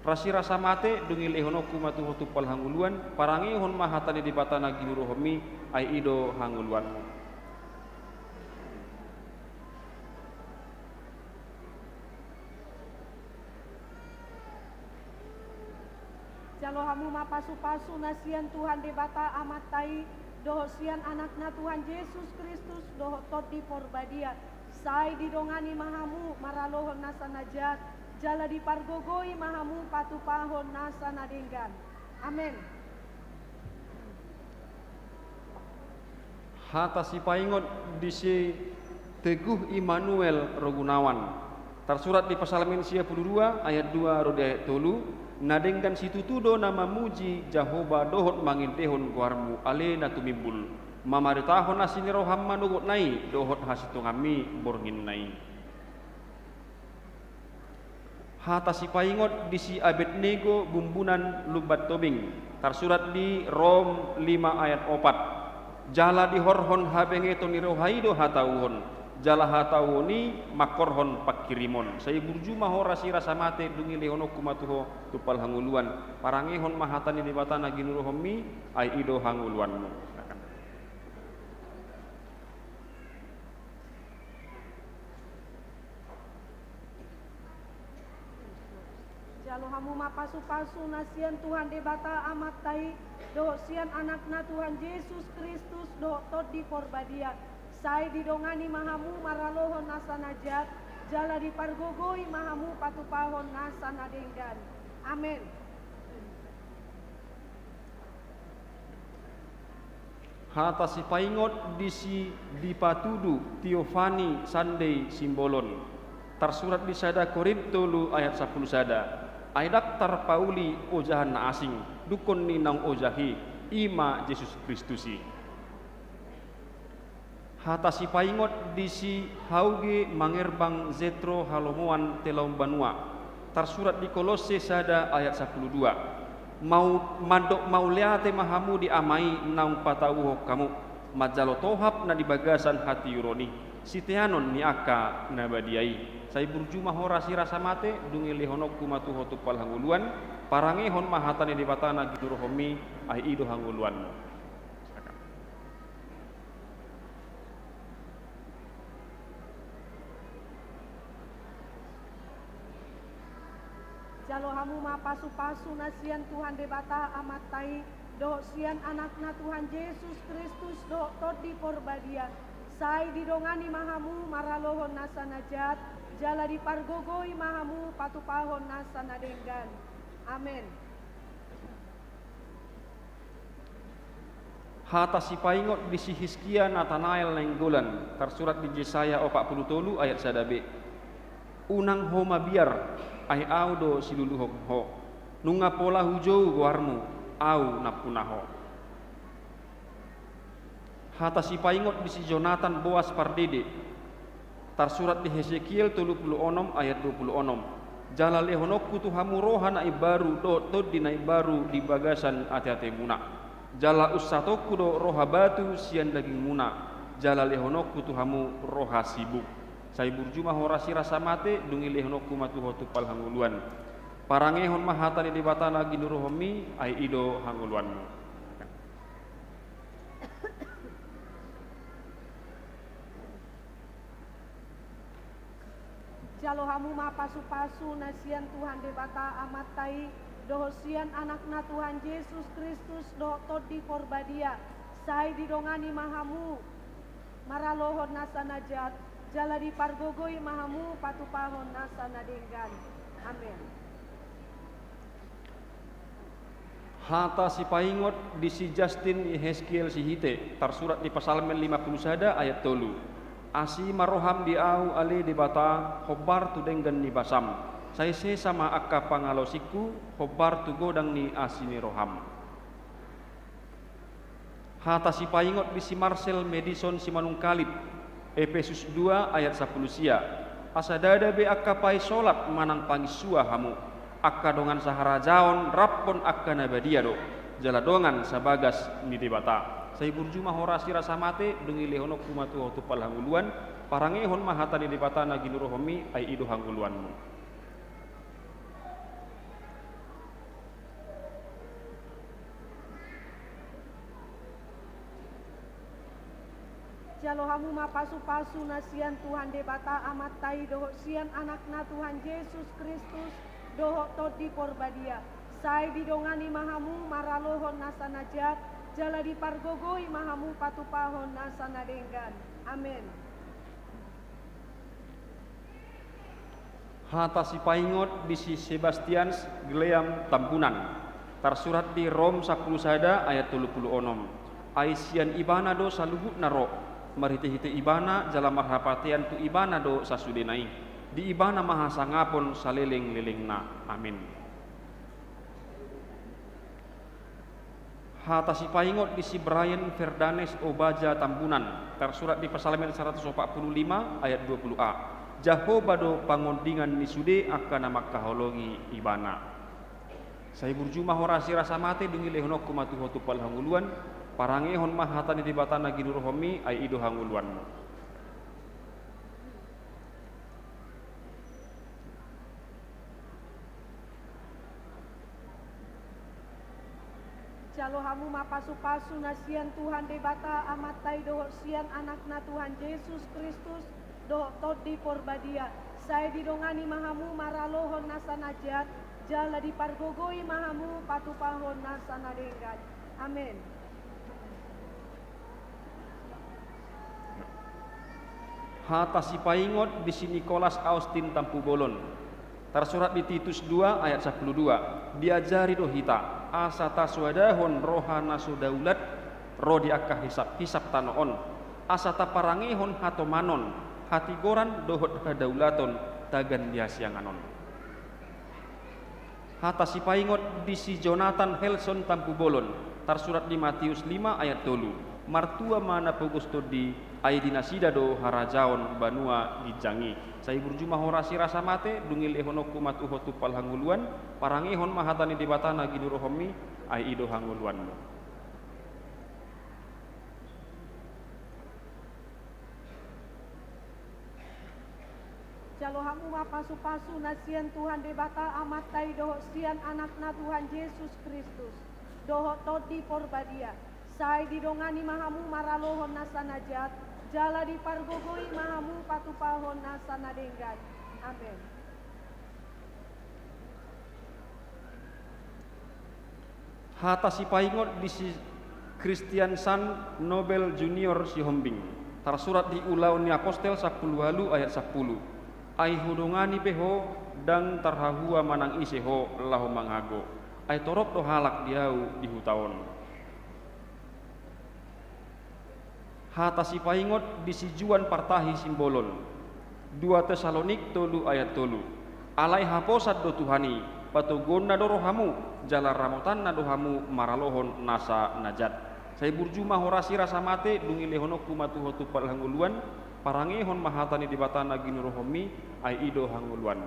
rasira samate dungi lehonoku matu hotu pal hanguluan parangi hon mahatani debatana ginurohomi ai ido hanguluanmu. Jalo hamu mapasu-pasu nasian Tuhan debata amatai doh sian anakna Tuhan Yesus Kristus doh toti porbadia sai didongani mahamu maralohon nasa najat jala dipargogoi mahamu patupahon nasa nadenggan. Amin. Hata si paingot di si Teguh Immanuel Rogunawan tersurat di Pasal Mensia 22 ayat 2 rodi ayat 3 nadengkan situ tudo nama muji Jahoba dohot mangin dehon guarmu ale na tumimbul mamaritahon asini rohamma dogot nai dohot hasitu ngami borngin nai. Hata si paingot di si Abednego bumbunan lubat tobing tersurat di Rom 5 ayat 4 jala di horhon habenge to nirohaido hatauhon jala hatawoni makorhon pakirimon saya burjuma hora sira samate dungi lehono kumatuho tupal hanguluan parangehon mahatani debatana ginurohomi ai ido hanguluanmu. Jalo hamu mapasu-pasu nasian Tuhan debata amatai doh sian anakna Tuhan Yesus Kristus doh todi porbadia sai didongani mahamu maralohon nasa najat jala dipargogoi mahamu patupahon nasa nadenggan. Amin. Hata si paingot di si dipatudu Tiofani Sunday Simbolon tersurat di sada Korinto lu ayat 10 sada aidak tarpauli ojahan na asing dukon ni nang ojahi ima Yesus Kristusi. Hata si paingot di si hauge mangerbang zetro halomoan telaum banua tersurat di Kolose sada ayat 12 mau liate mahamu di amai naung patauho kamu majalo tohap na di bagasan hati yuroni siteanon ni aka nabadiai saya burjuma hora sirasa mate dungi lehonok kumatu hotu pal hanguluan parangehon mahatani di batana gidurohomi ai ido hanguluanmu. Jalo hamu mapasu-pasu nasian Tuhan debata amatai doh sian anakna Tuhan Yesus Kristus doh todi porbadia sai didongani mahamu maralohon nasa najat jala dipargogoi mahamu patupahon nasa nadenggan. Amin. Hata si paingot di si Hizkia Natanael nenggolan tersurat di Yesaya 43 ayat 1b unang homa biar ai au do siluluhok ho nunga pola hujau guarmu au napunaho. Hata si paingot di si Jonathan Boas Pardede tersurat di Hezekiel 36 ayat 26 jala lehonokku tuhamu rohana ibaru do todi na ibaru di bagasan ate-ate muna. Jala usatokku do roha batu sian daging muna, jala lehonokku tuhamu roha sibuk. Sai burjuma horasi rasa mate dungi lehonokku matuho tupal hanguluan. Parangehon mahatani di batana ginurohomi ai ido hanguluanmu. Jalohamu ma pasu-pasu nasian Tuhan debata amatai dohosian anakna Tuhan Yesus Kristus do todi korbadia sai didongani mahamu maralohon nasa najat jala dipargogoi mahamu patupahon nasa nadenggan. Amin. Hata si paingot di si Justin Yeskiel si hite tersurat di Pasalmen 50 sada ayat 3. Asi maroham di au ale di bata hobar tu denggan ni basam. Saya se sama akka pangalosiku hobar tu godang ni asini roham. Hata si paingot di si Marcel Madison si manungkalip Efesus 2 ayat 10 sia. Asadada be akka pai solat manang pangisua hamu. Akka dongan sahara jaon rappon akka nabadiado. Jala dongan sabagas ni di bata. Sai burjuma horasi rasa mate dungi lehonok kumatu hotupal hanguluan parangehon mahatani di patana ginurohomi ai ido hanguluanmu. Jalohamu ma pasu-pasu nasian Tuhan debata amatai dohok sian anakna Tuhan Yesus Kristus dohok todi korbadia sai didongani mahamu maralohon nasa najat jala dipargogoi mahamu patupahon nasa nadenggan. Amin. Hata si paingot di si Sebastians Gleam Tampunan tersurat di Rom 10 sada ayat 30 onom. Aisian ibana do saluhut naro marhite-hite ibana jala marhapatian tu ibana do sasudenai di ibana mahasangapon saleleng-lelengna. Amin. Hata si paingot di si Brian Verdanes Obaja Tambunan tersurat di Pasalmen 145 ayat 20a. Jahoba do pangondingan ni sude akan nama kahologi ibana. Sai burjuma horasi rasa mate dungi lehonok kumatu hotupal hanguluan parangehon mahatani di batana ginurohomi ai ido hanguluanmu. Jalohamu ma pasu-pasu nasian Tuhan debata amatai dohok sian anakna Tuhan Yesus Kristus dohok todi korbadia sai didongani mahamu maralohon nasa najat jala dipargogoi mahamu patupahon nasa nadenggan. Amin. Hata si paingot di si Nicholas Austin Tampu Bolon tersurat di Titus 2 ayat 12. Diajari do hita asata swadahon rohana sudaulat roh di akka hisap tanoon asata parangehon hatomanon hati goran dohot hadaulaton tagan diasianganon. Hata si paingot di si Jonathan Helson Tampu Bolon tersurat di Matius 5 ayat 3. Martua mana pogusto di aidina sida do harajaon banua dijangi. Sai burjuma horasi rasa mate dungil ehonokku matu hotupal hanguluan parangehon mahatani di batana ginurohomi ai ido hanguluanmu. Jalohamu ma pasu-pasu nasian Tuhan debata amatai dohok sian anakna Tuhan Yesus Kristus dohok todi korbadia sai didongani mahamu maralohon nasa najat jala dipargogoi mahamu patupahon nasa nadenggan. Amin. Hata si paingot di si Christian San Nobel Junior si Hombing tersurat di Ulaun ni Apostel 10 halu ayat 10. Ai hudungani peho dan tarhahua manang iseho lahu manghago ai torop do halak diau di hutaon. Hata si paingot di si Juan Partahi Simbolon 2 Tesalonik 3 ayat 3. Alai haposat do Tuhani patugonna do rohamu jala ramotanna do hamu maralohon nasa najat. Sai burjuma horasi rasa mate dungi lehonokku matu hotupal hanguluan parangehon mahatani di batana ginurohomi ai ido hanguluan.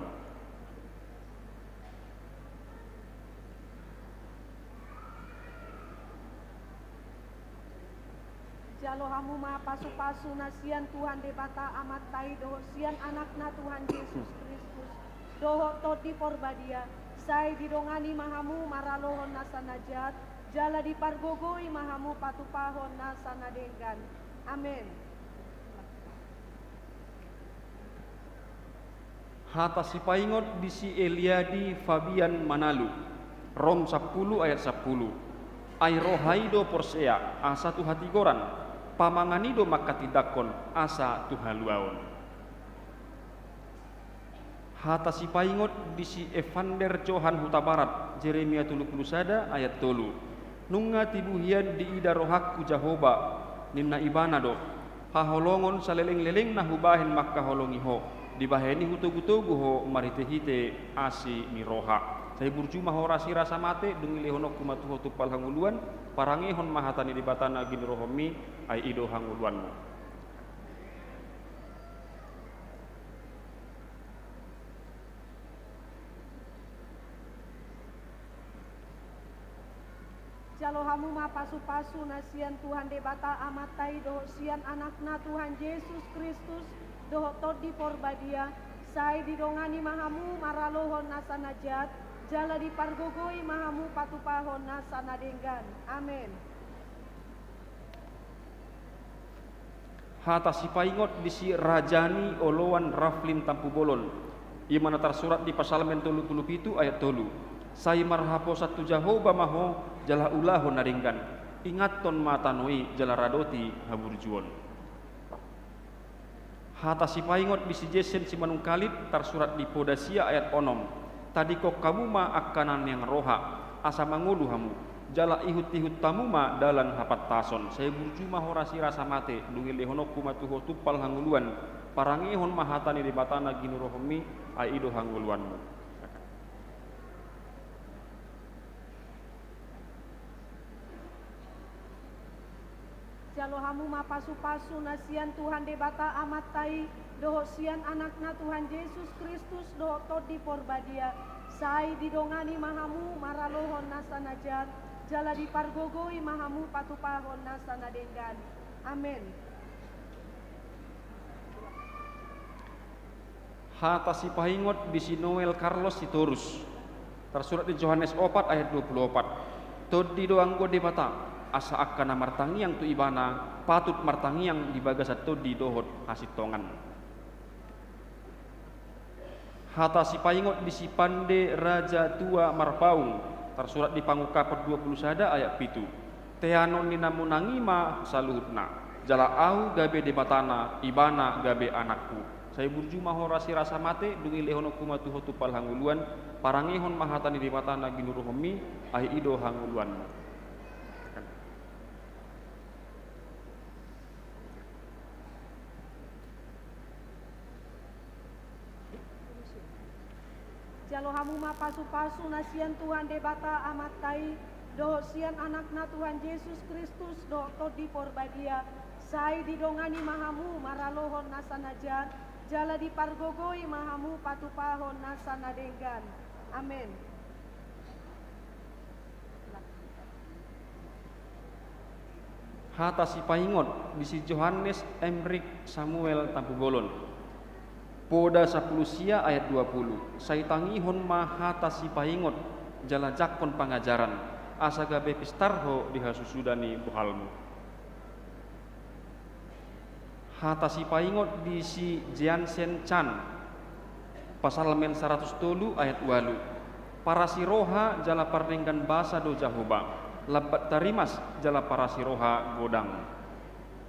Jalo hamu ma pasu-pasu nasian Tuhan debata amat tai doho sian anakna Tuhan Yesus Kristus. Doho toti porbadia, sai didongani mahamu maralohon nasanajat, jala dipargogoi mahamu patupahon nasanadenggan. Amin. Hata si paingot bisi Eliadi Fabian Manalu. Rom 10 ayat 10. Airohaido porsea asa tu hati goran. Pamanganido makatidakon asa tu haluaon. Hata si paingot bisi Evander Johan Huta Barat. Jeremia 30 ayat 3. Nunga tibuhian di ida rohakku Jahoba. Ninna ibanado. Haholongon saleleng-leleng na hubahen makkaholongiho. Dibaheni hutugu-tugu ho maritehite asi miroha. Saya burjuma ho rasi rasa mate dungile honok kumatuho tupal hanguluan parangehon mahatani di batana gini rohomi ai ido hanguluanmu. Jalo hamu ma pasu-pasu nasian Tuhan debata amatai doho sian anakna Tuhan Yesus Kristus doho todi porbadia sai didongani mahamu maralohon nasanajat jala dipargogoi mahamu patupahon nasanadenggan. Amin. Hata si paingot bisi Rajani Olowan Raflin Tampu Bolon. Imana tersurat di Pasalmen 37 ayat 3. Sai marhapo satu Jahoba maho jala ulahon naringgan. Ingaton matanoi jala radoti haburjuon. Hata si paingot bisi Jesen si manung kalit tersurat di Podasia ayat onom. Tadi kok kamu ma akanan yang roha asa mangulu hamu. Jala ihut-ihut tamuma dalan hapat tason. Saya burjuma horasi rasa mate dungil lehonok kumatuho tupal hanguluan. Parangihon mahatani di batana gini rohomi aido hanguluanmu. Jalo hamu ma pasu-pasu nasian Tuhan debata amatai doho sian anakna Tuhan Yesus Kristus doho todi porbadia sai didongani mahamu maralohon nasanajat jala dipargogoi mahamu patupahon nasanadenggan. Amin. Hata si pahingot bisi Noel Carlos Sitorus. Tersurat di Yohanes 4 ayat 24. Todi doang go debata asa akana martangiang tu ibana patut martangiang di bagasa todi dohot hasitongan. Hata si paingot bisi Pande Raja Tua Marpaung. Tersurat di Panguka 21 ayat 7. Teanon ninamunangima saluhutna. Jala au gabe debatana ibana gabe anakku. Saya burjuma horasi rasa mate dungi lehono kumatu hotupal hanguluan parangehon mahatani debatana ginuruhomi ai ido hanguluan. Jalo hamu ma pasu-pasu nasian Tuhan debata amatai doho sian anakna Tuhan Yesus Kristus doho todi porbadia sai didongani mahamu maralohon nasanajat jala dipargogoi mahamu patupahon nasanadenggan. Amin. Hata si paingot bisi Johannes Emrik Samuel Tampu Bolon. Poda 10 sia ayat 20. Sai tangihon mahata si paingot jala jakon pangajaran asa gabe pistarho dihasusudani buhalmu. Hata si paingot di si Jansen Chan Pasalmen 100 ayat 8. Para siroha jala parnenggan basa do Jahoba labat tarimas jala para siroha godang.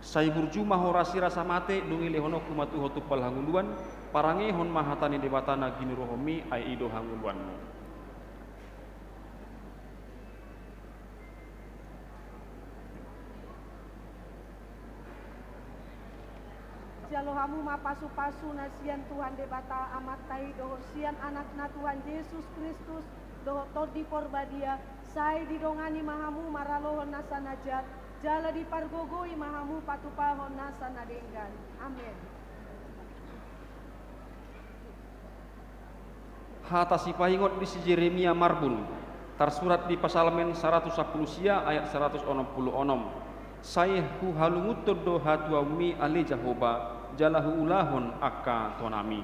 Sai burjuma horasi rasa mate dungi lehono kumatu hotupal hanguluan parangehon mahatani debatana gini rohomi ai ido hanguluanmu. Jalo hamu ma pasu-pasu nasian Tuhan debata amatai doho sian anakna Tuhan Yesus Kristus doho todi porbadia sai didongani mahamu maralohon nasanajat jala dipargogoi mahamu patupahon nasanadenggan. Amin. Hata si paingot di si Jeremia Marbun tersurat di Pasalmen 110 sia ayat 160 onom. Saya hu halungutod do hatua mi ali Jahoba jalahu ulahon akka tonami.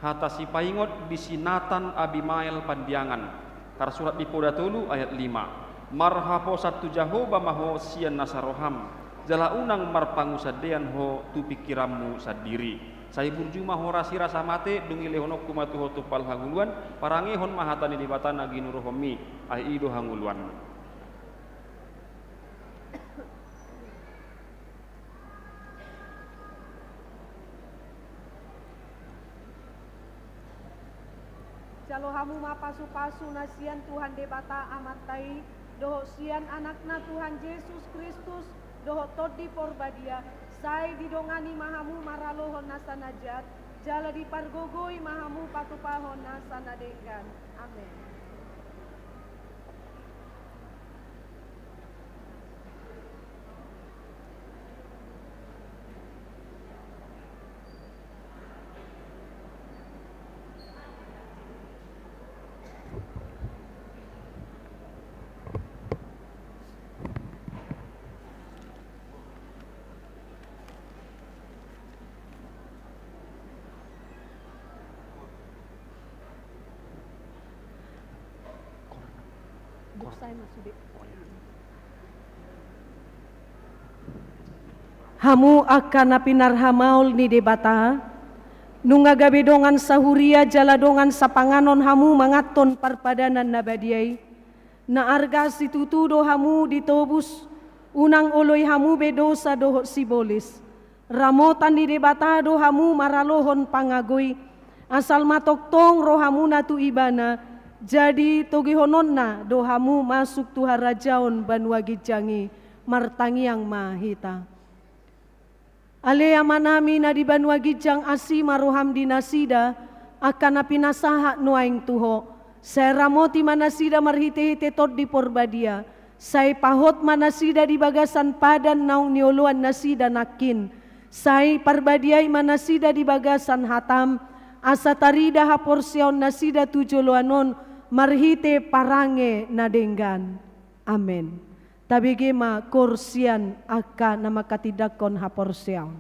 Hata si paingot disinatan Abimael Pandiangan. Tarsurat di Podatulu ayat 5. Marhapo satu Jahoba maho sian nasaroham. Jala unang marpangusadean ho tu pikirammu sadiri. Saya burjuma ho rasira samate dungi lehonok kumatu ho tupal hanguluan. Parangehon mahatani di batana ginurohomi ai ido hanguluan. Jalo hamu mapasu-pasu nasian Tuhan debata amatai doho sian anakna Tuhan Yesus Kristus doho todi porbadia sai didongani mahamu maralohon nasanajat jala dipargogoi mahamu patupahon nasanadekan. Amin. Hamu akan napinarhamaul ni debata nunga gabedongan sahuria jaladongan sapanganon hamu mangaton parpadanan nabadiai na arga situtudo hamu ditobus unang oloy hamu bedosa doho sibolis ramotan ni debata do hamu maralohon pangagoy asal matoktong rohamu natu ibana jadi togihononna do hamu masuk tuha rajaon banua gijangi martangiang mahita. Alea manami na di banua gijang asi maroham dinasida akan napinasaha nuaing tuho. Saya ramoti manasida marhite-hite tod di porbadia. Saya pahot manasida di bagasan padan naung nioluan nasida nakin. Saya parbadiai manasida di bagasan hatam. Asa tarida haporsion nasida tujoloanon marhite parange nadenggan. Amin. Tabigima kursian aka nama katidakon haporsiang.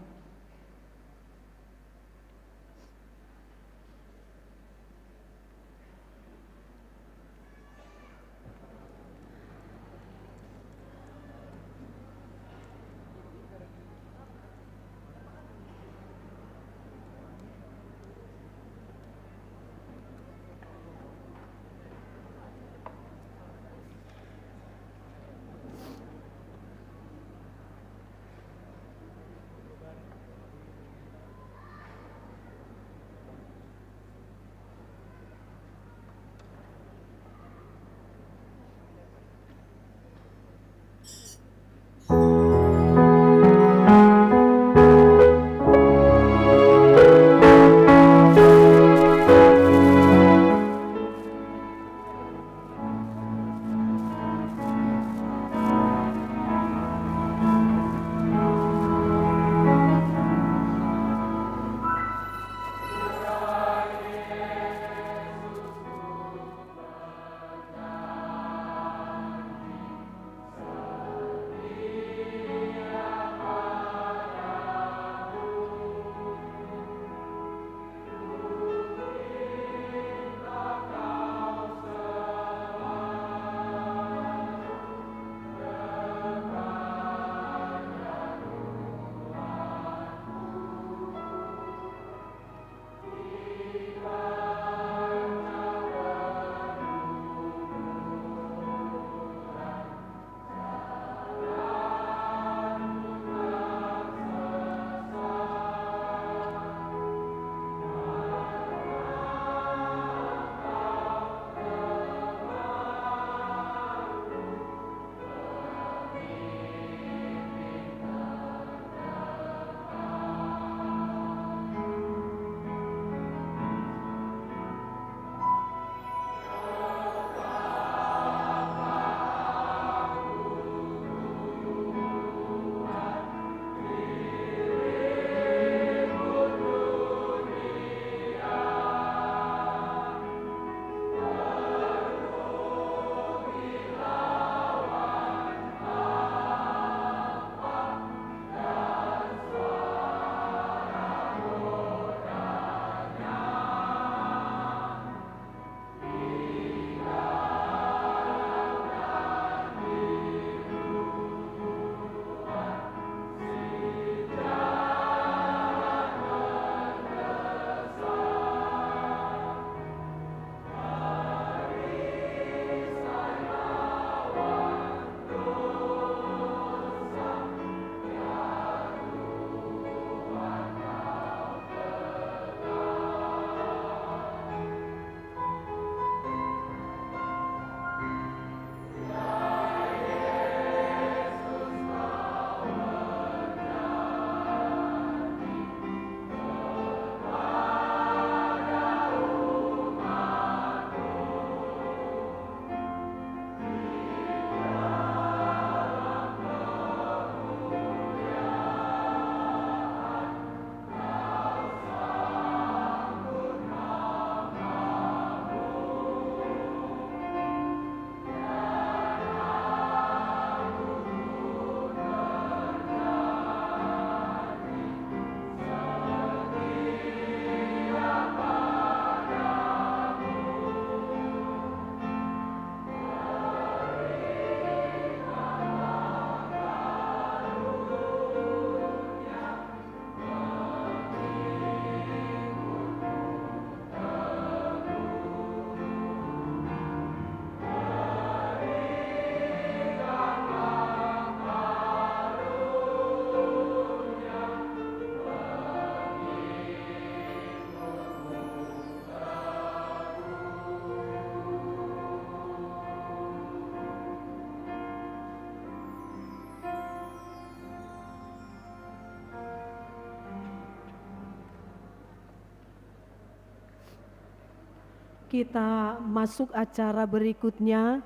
Kita masuk acara berikutnya,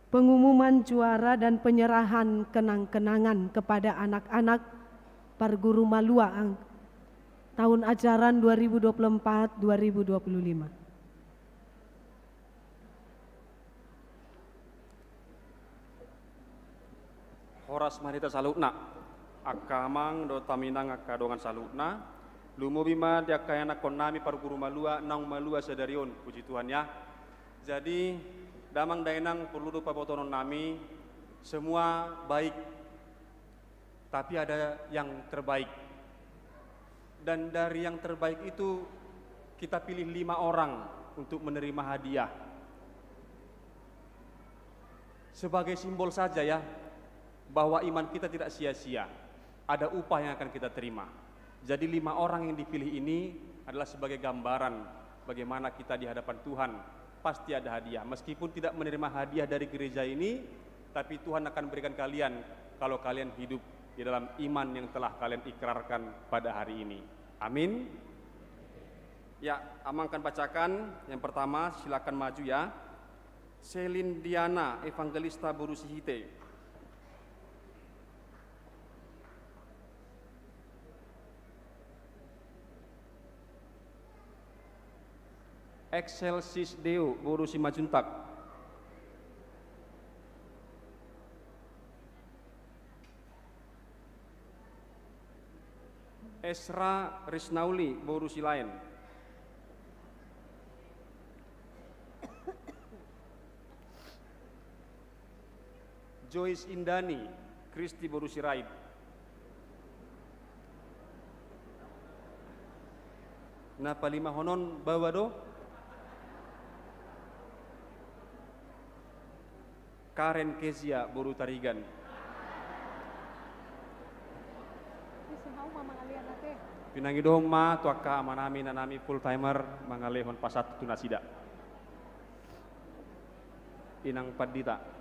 pengumuman juara dan penyerahan kenang-kenangan kepada anak-anak Parguru Malua tahun ajaran 2024-2025. Horas marita salutna, akamang do taminang akadongan salutna, lumubima diakayana konami Parguru Malua, nang Malua sedarion, puji Tuhan ya. Jadi damang daenang perlu papotonon nami, semua baik, tapi ada yang terbaik. Dan dari yang terbaik itu kita pilih 5 orang untuk menerima hadiah. Sebagai simbol saja ya, bahwa iman kita tidak sia-sia, ada upah yang akan kita terima. Jadi 5 orang yang dipilih ini adalah sebagai gambaran bagaimana kita di hadapan Tuhan. Pasti ada hadiah, meskipun tidak menerima hadiah dari gereja ini, tapi Tuhan akan berikan kalian kalau kalian hidup di dalam iman yang telah kalian ikrarkan pada hari ini. Amin. Ya, Amang akan bacakan yang pertama, silakan maju ya. Selin Diana, Evangelista Borusihite. Excelsis Deo, Borusi Majuntak. Esra Risnauli, Borusi Lain. Joyce Indani, Kristi Borusi Raid. Napa 5 honon bawa do? Karen Kezia, Boru Tarigan. Pinangi dong ma tuaka amanami nanami full timer mangalehon pasat tunasida. Inang Padita.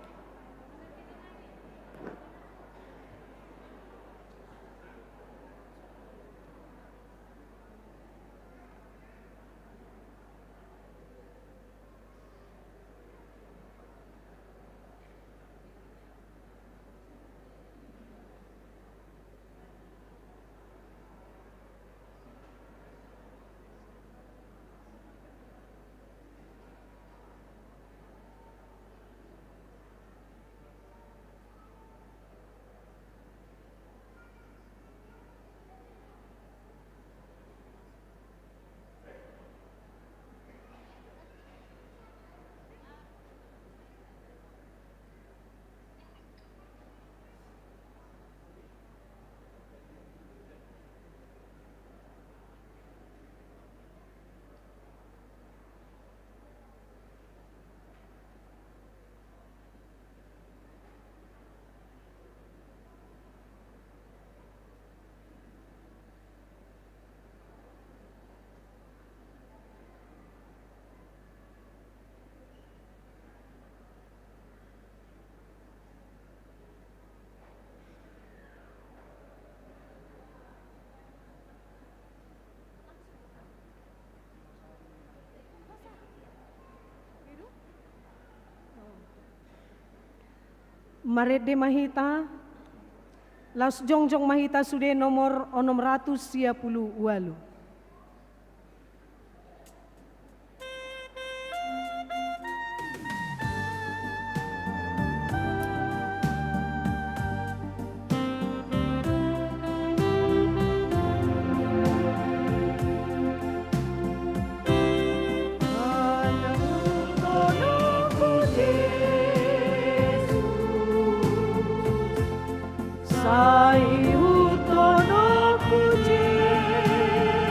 Marede Mahita, Las Jongjong Mahita sudah nomor 638. Sai utono ku Yesus,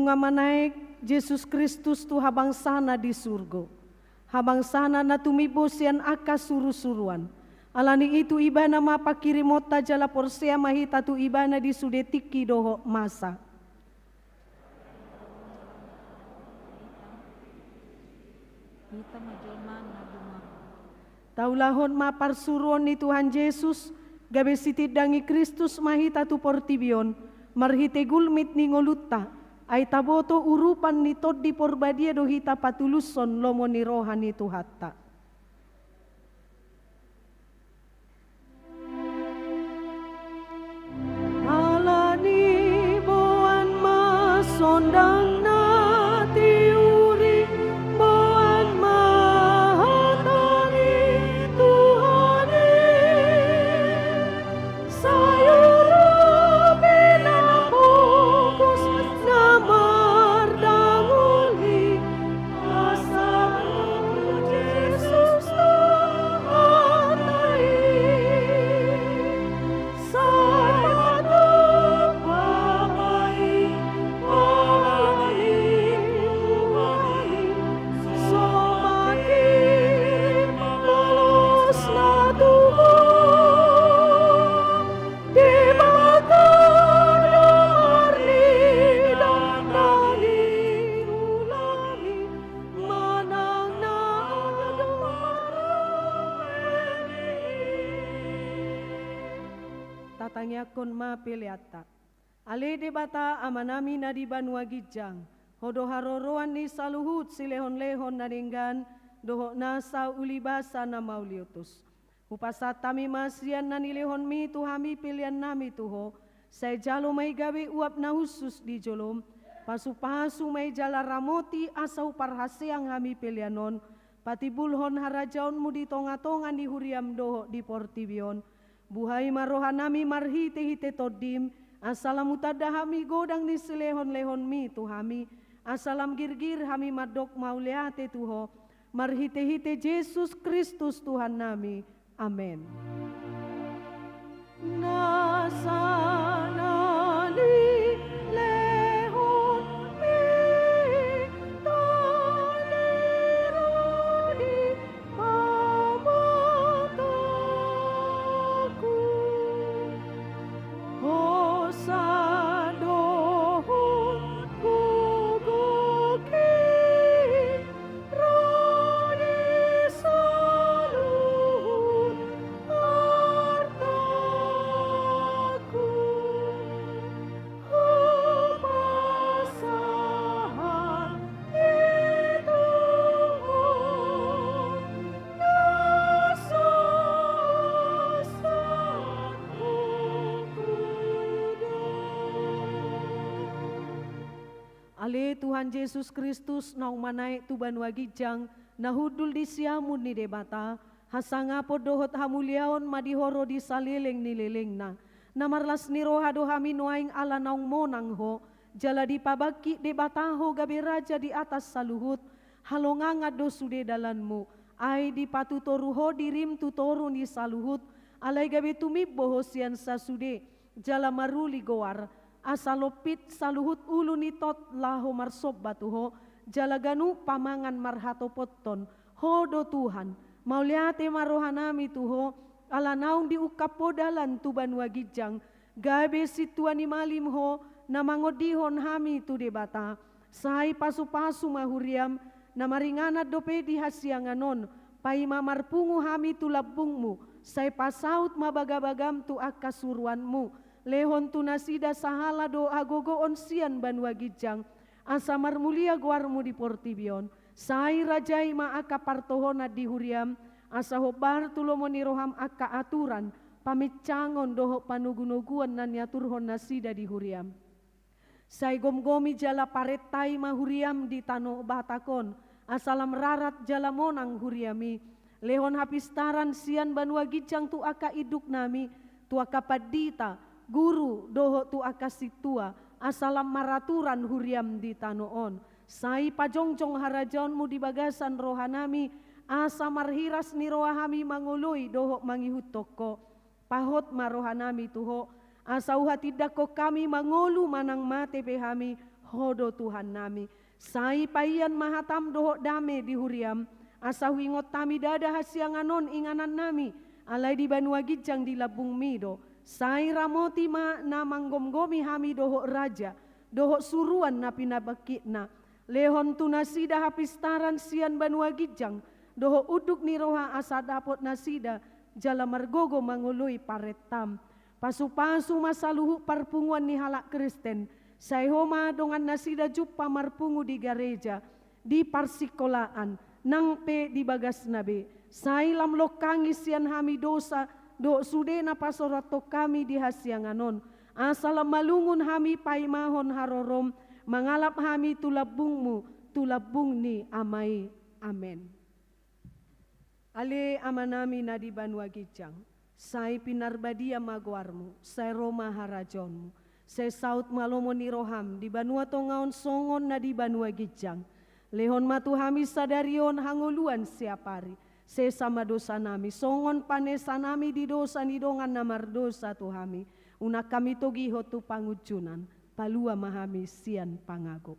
bunga manaik Yesus Kristus tu habang sana di surga. Habang sana na tumibo sian aka suru-suruan. Alani itu ibana mapakirimota jala porsea mahita tu ibana di sudetiki doho masa. Kita majolma na bunga. Taulahon maparsuruan ni Tuhan Yesus, gabe sitidangi Kristus mahita tu portibion, marhite gulmit ni ngoluta, ay taboto urupan ni tod di porbadia dohita patuluson lomo ni rohani tu hatta. Alani boan masondang na tiuri, boan mahatani Tuhani, sayuro pinapokus na mardanguli, asal Jesus Tuhanay. Tatangyakkon ma piliata. Ale de bata amanami na di banua gijang. Hodo haroroan ni saluhut silehon-lehon naringgan doho nasa ulibasa na mauliutus. Upasat tami masian na nilehon mi tuhami pilihan nami tuho. Say jalo may gawi uap na husus di jolom. Pasu-pasu may jala ramoti asaw parhaseang hami pilihanon. Patibulhon harajaon mu di tonga-tongan di huriam doho di portibion. Buhay marohanami marhite-hite todim, asalam utada hami godang ni silehon-lehon mi tuhami, asalam girgir hami madok mauliate tuho, marhite-hite Yesus Kristus Tuhan nami. Amen. Nasanali lehon mi talironi pamataku, hosadohon guguki rani saluhun artaku, humasahan itu Ale Tuhan Yesus Kristus naung manai tuban wagijang nahudul di siamun ni debata hasanga podohot hamuliaon madihoro di salileng nilileng na namarlas ni roha dohami nuaing ala naung monang ho jala di pabaki debata ho gabe raja di atas saluhut halonganga do sude dalanmu ai di patutoruho dirim tutoru ni saluhut alai gabe tumibbo hosian sasude jala maruli goar asalopit saluhut ulu nitot laho marsob batuho jalaganu pamangan marhato potton hodo Tuhan mauliate marohanami tuho ala naung diukapo dalan tuban wagijang gabe situani malim ho namangodihon hami tu debata sai pasu-pasu mahuriam namaringana dope di hasianganon paima marpungu hami tu labungmu sai pasaut mabagabagam tu akasuruanmu lehon tunasida sahala do agogo onsian ban wagijang asamar mulia guarmu di portibion sai rajai ma aka partohona di huriam asa hobar tulomoni roham aka aturan pamicangon doho panugunuguan nan yaturhon nasida di huriam sai gomgomi jala paretai ma huriam di tano batakon asalam rarat jala monang huriami lehon hapistaran sian ban wagijang tu aka iduk nami tu aka padita guru doho tu akasitua asalam maraturan huriam di tanoon sai pajongjong harajaonmu di bagasan rohanami asa marhiras ni rohami mangului doho mangihut toko pahot marohanami tuho asa uha tidako kami mangolu manang mate behami hodo Tuhan nami. Sai paian mahatam doho dame di huriam, asa wingot tami dada hasianganon inganan nami, alai di Banua Gijang di Labung Mido. Sai ramoti ma na manggomgomi hami doho raja, doho suruan na pinabakitna. Lehon tunasida hapistaran sian Banua Gijang, doho uduk niroha asa dapot nasida, jala margogo mangului paretam. Pasu-pasu masaluhu parpunguan ni halak Kristen, sai homa dongan nasida jupa marpungu di gereja, di parsikolaan, nang pe di bagas nabe. Sai lam lokangi sian hami dosa, do sudena pasorato kami di hasianganon. Asalam malungun hami paimahon harorom, mangalap hami tulabungmu, tulabung ni amai. Amen. Ale amanami na di Banua Gijang, sai pinarbadia maguarmu, sai Roma harajonmu, sai saut malomo ni roham di Banua Tongaon songon na di Banua Gijang. Lehon matu hami sadarion hanguluan siapari, sai sama dosa nami, songon panesa nami di dosa ni dongan namar dosa tu hami, unak kami togi hotu pangujunan, palua mahami sian pangagop.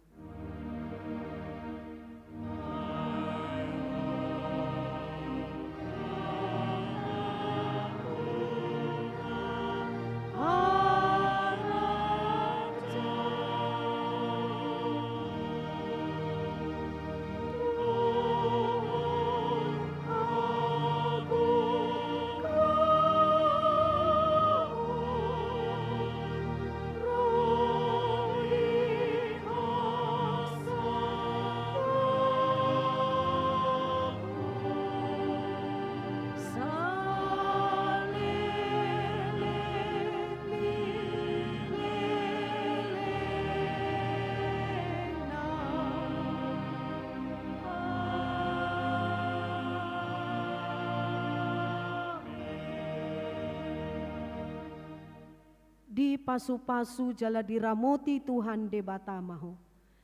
Di pasu-pasu jala diramoti Tuhan de batamaho.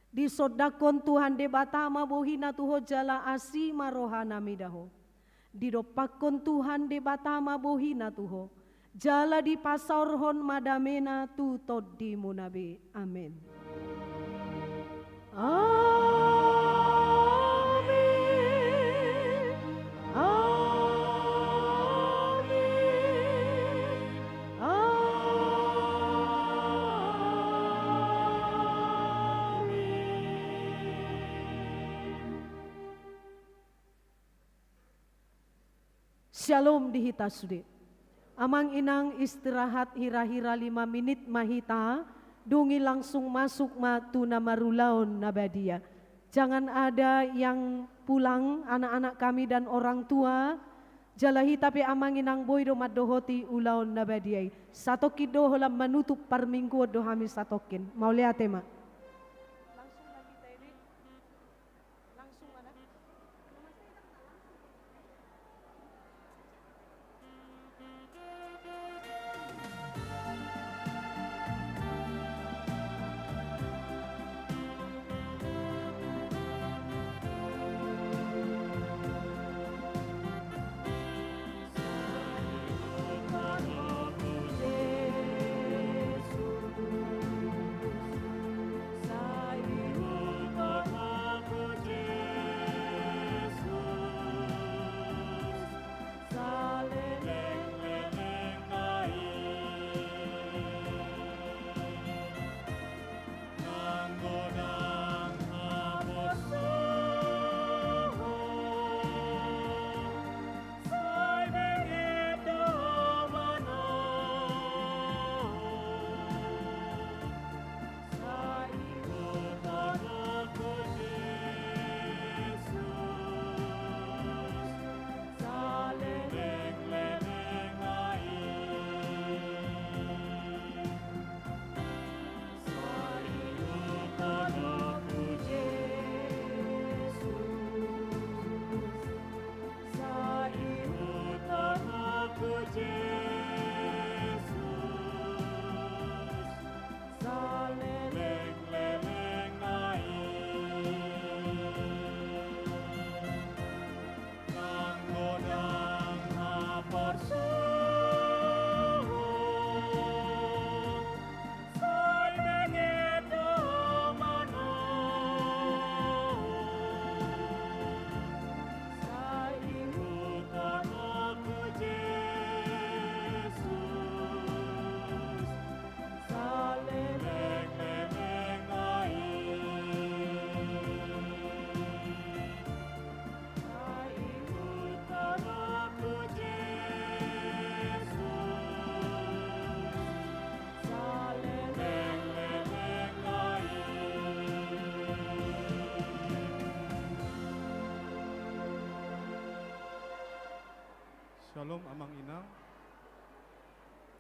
Di sodakon Tuhan de batama bohina tuho jala asima rohana midaho. Di dopakon Tuhan de batama bohina tuho. Jala di pasorhon madamena tu todi munabe. Amin. Amin. Amin. Shalom di hita sude. Amang inang istirahat hira-hira 5 menit mahita, dungi langsung masuk matu nama rulaun nabadia. Jangan ada yang pulang anak-anak kami dan orang tua. Jalahi tapi amang inang boydo madohoti ulaun nabadiai. Satoki doholam menutup parminggu dohami satokin. Mau lihat tema? Langsung lagi tadi. Langsung ada.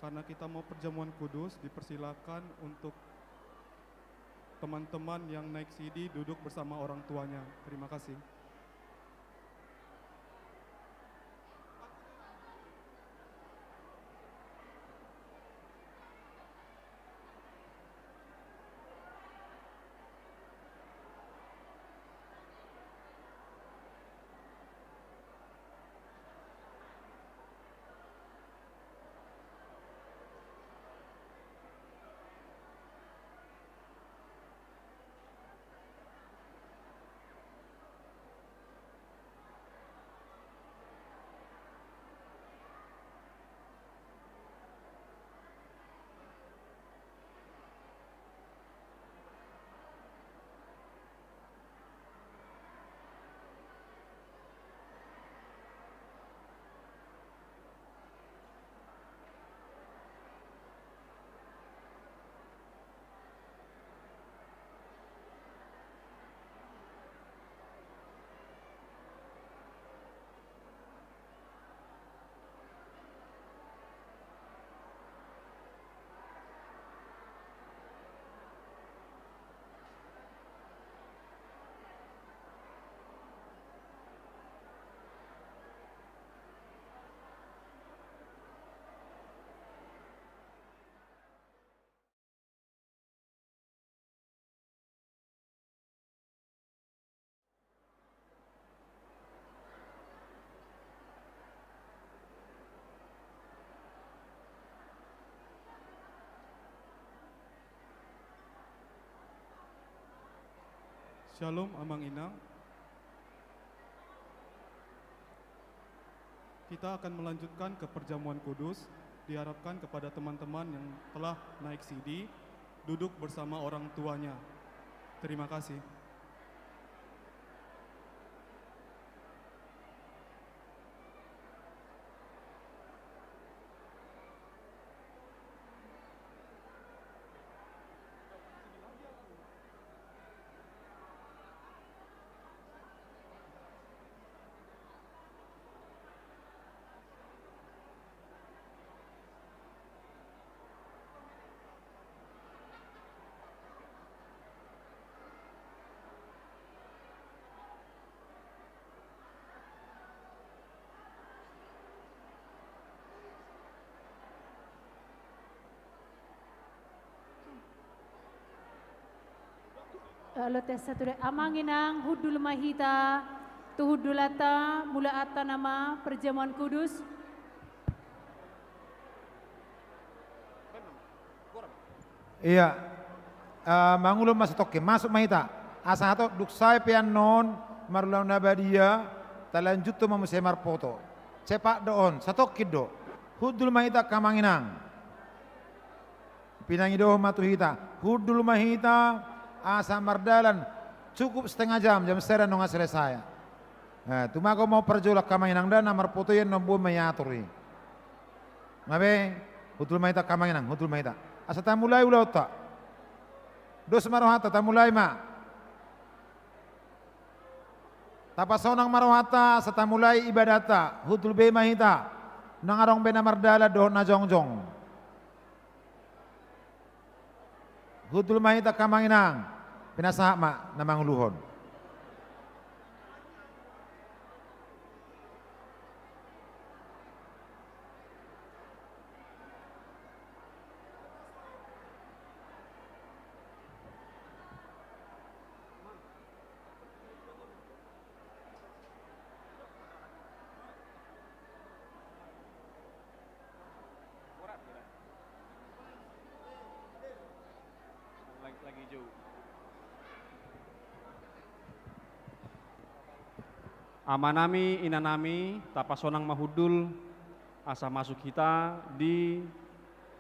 karena kita mau perjamuan kudus, dipersilakan untuk teman-teman yang naik CD duduk bersama orang tuanya. Terima kasih. Shalom Amang Inang. Kita akan melanjutkan ke perjamuan kudus. Diharapkan kepada teman-teman yang telah naik CD duduk bersama orang tuanya. Terima kasih. Lotes sature amanginang hudul mahita tuhudulata mula atta nama perjamuan kudus. Iya, mangulum masuk toke, masuk mahita. Asa hato duksai pian non marulau nabadia talanjut tu mamusemar poto. Cepak doon, satokid do. Hudul mahita kamanginang. Pinangidoh matuhita. Hudul mahita asa mardalan cukup setengah jam setengah nonga selesai. Nah, tumago mau perjolak kamanginang dan namar poto yang nombu mayaturi. Nabe, hudul mahita kamanginang, hudul mahita. Asa tamulai ulau tak. Dos marohata tamulai ma. Tapasonang marohata asa tamulai ibadata. Hudul be mahita. Nangarong be namardala doon na jongjong. Hudul mahita kamanginang. Pinasaha ma namang luhon. Lagi jauh. Amanami inanami tapasonang mahudul asa masuk kita di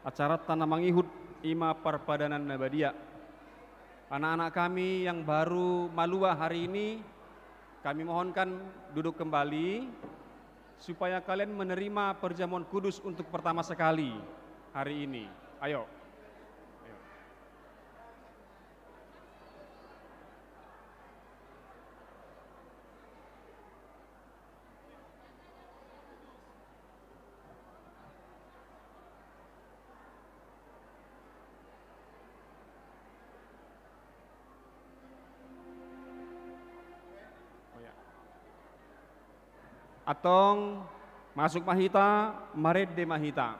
acara tanah mangihud ima perpadanan nabadia. Anak-anak kami yang baru malua hari ini kami mohonkan duduk kembali supaya kalian menerima perjamuan kudus untuk pertama sekali hari ini. Ayo. Atong masuk mahita, maredde mahita.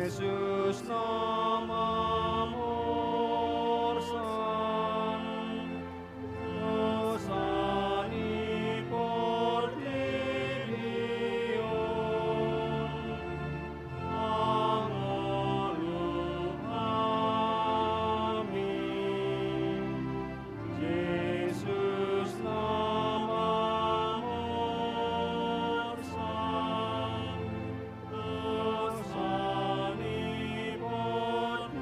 Yesus namamu orsan, dosani portidion, angolu amin. Yesus namamu orsan, dosani portidion,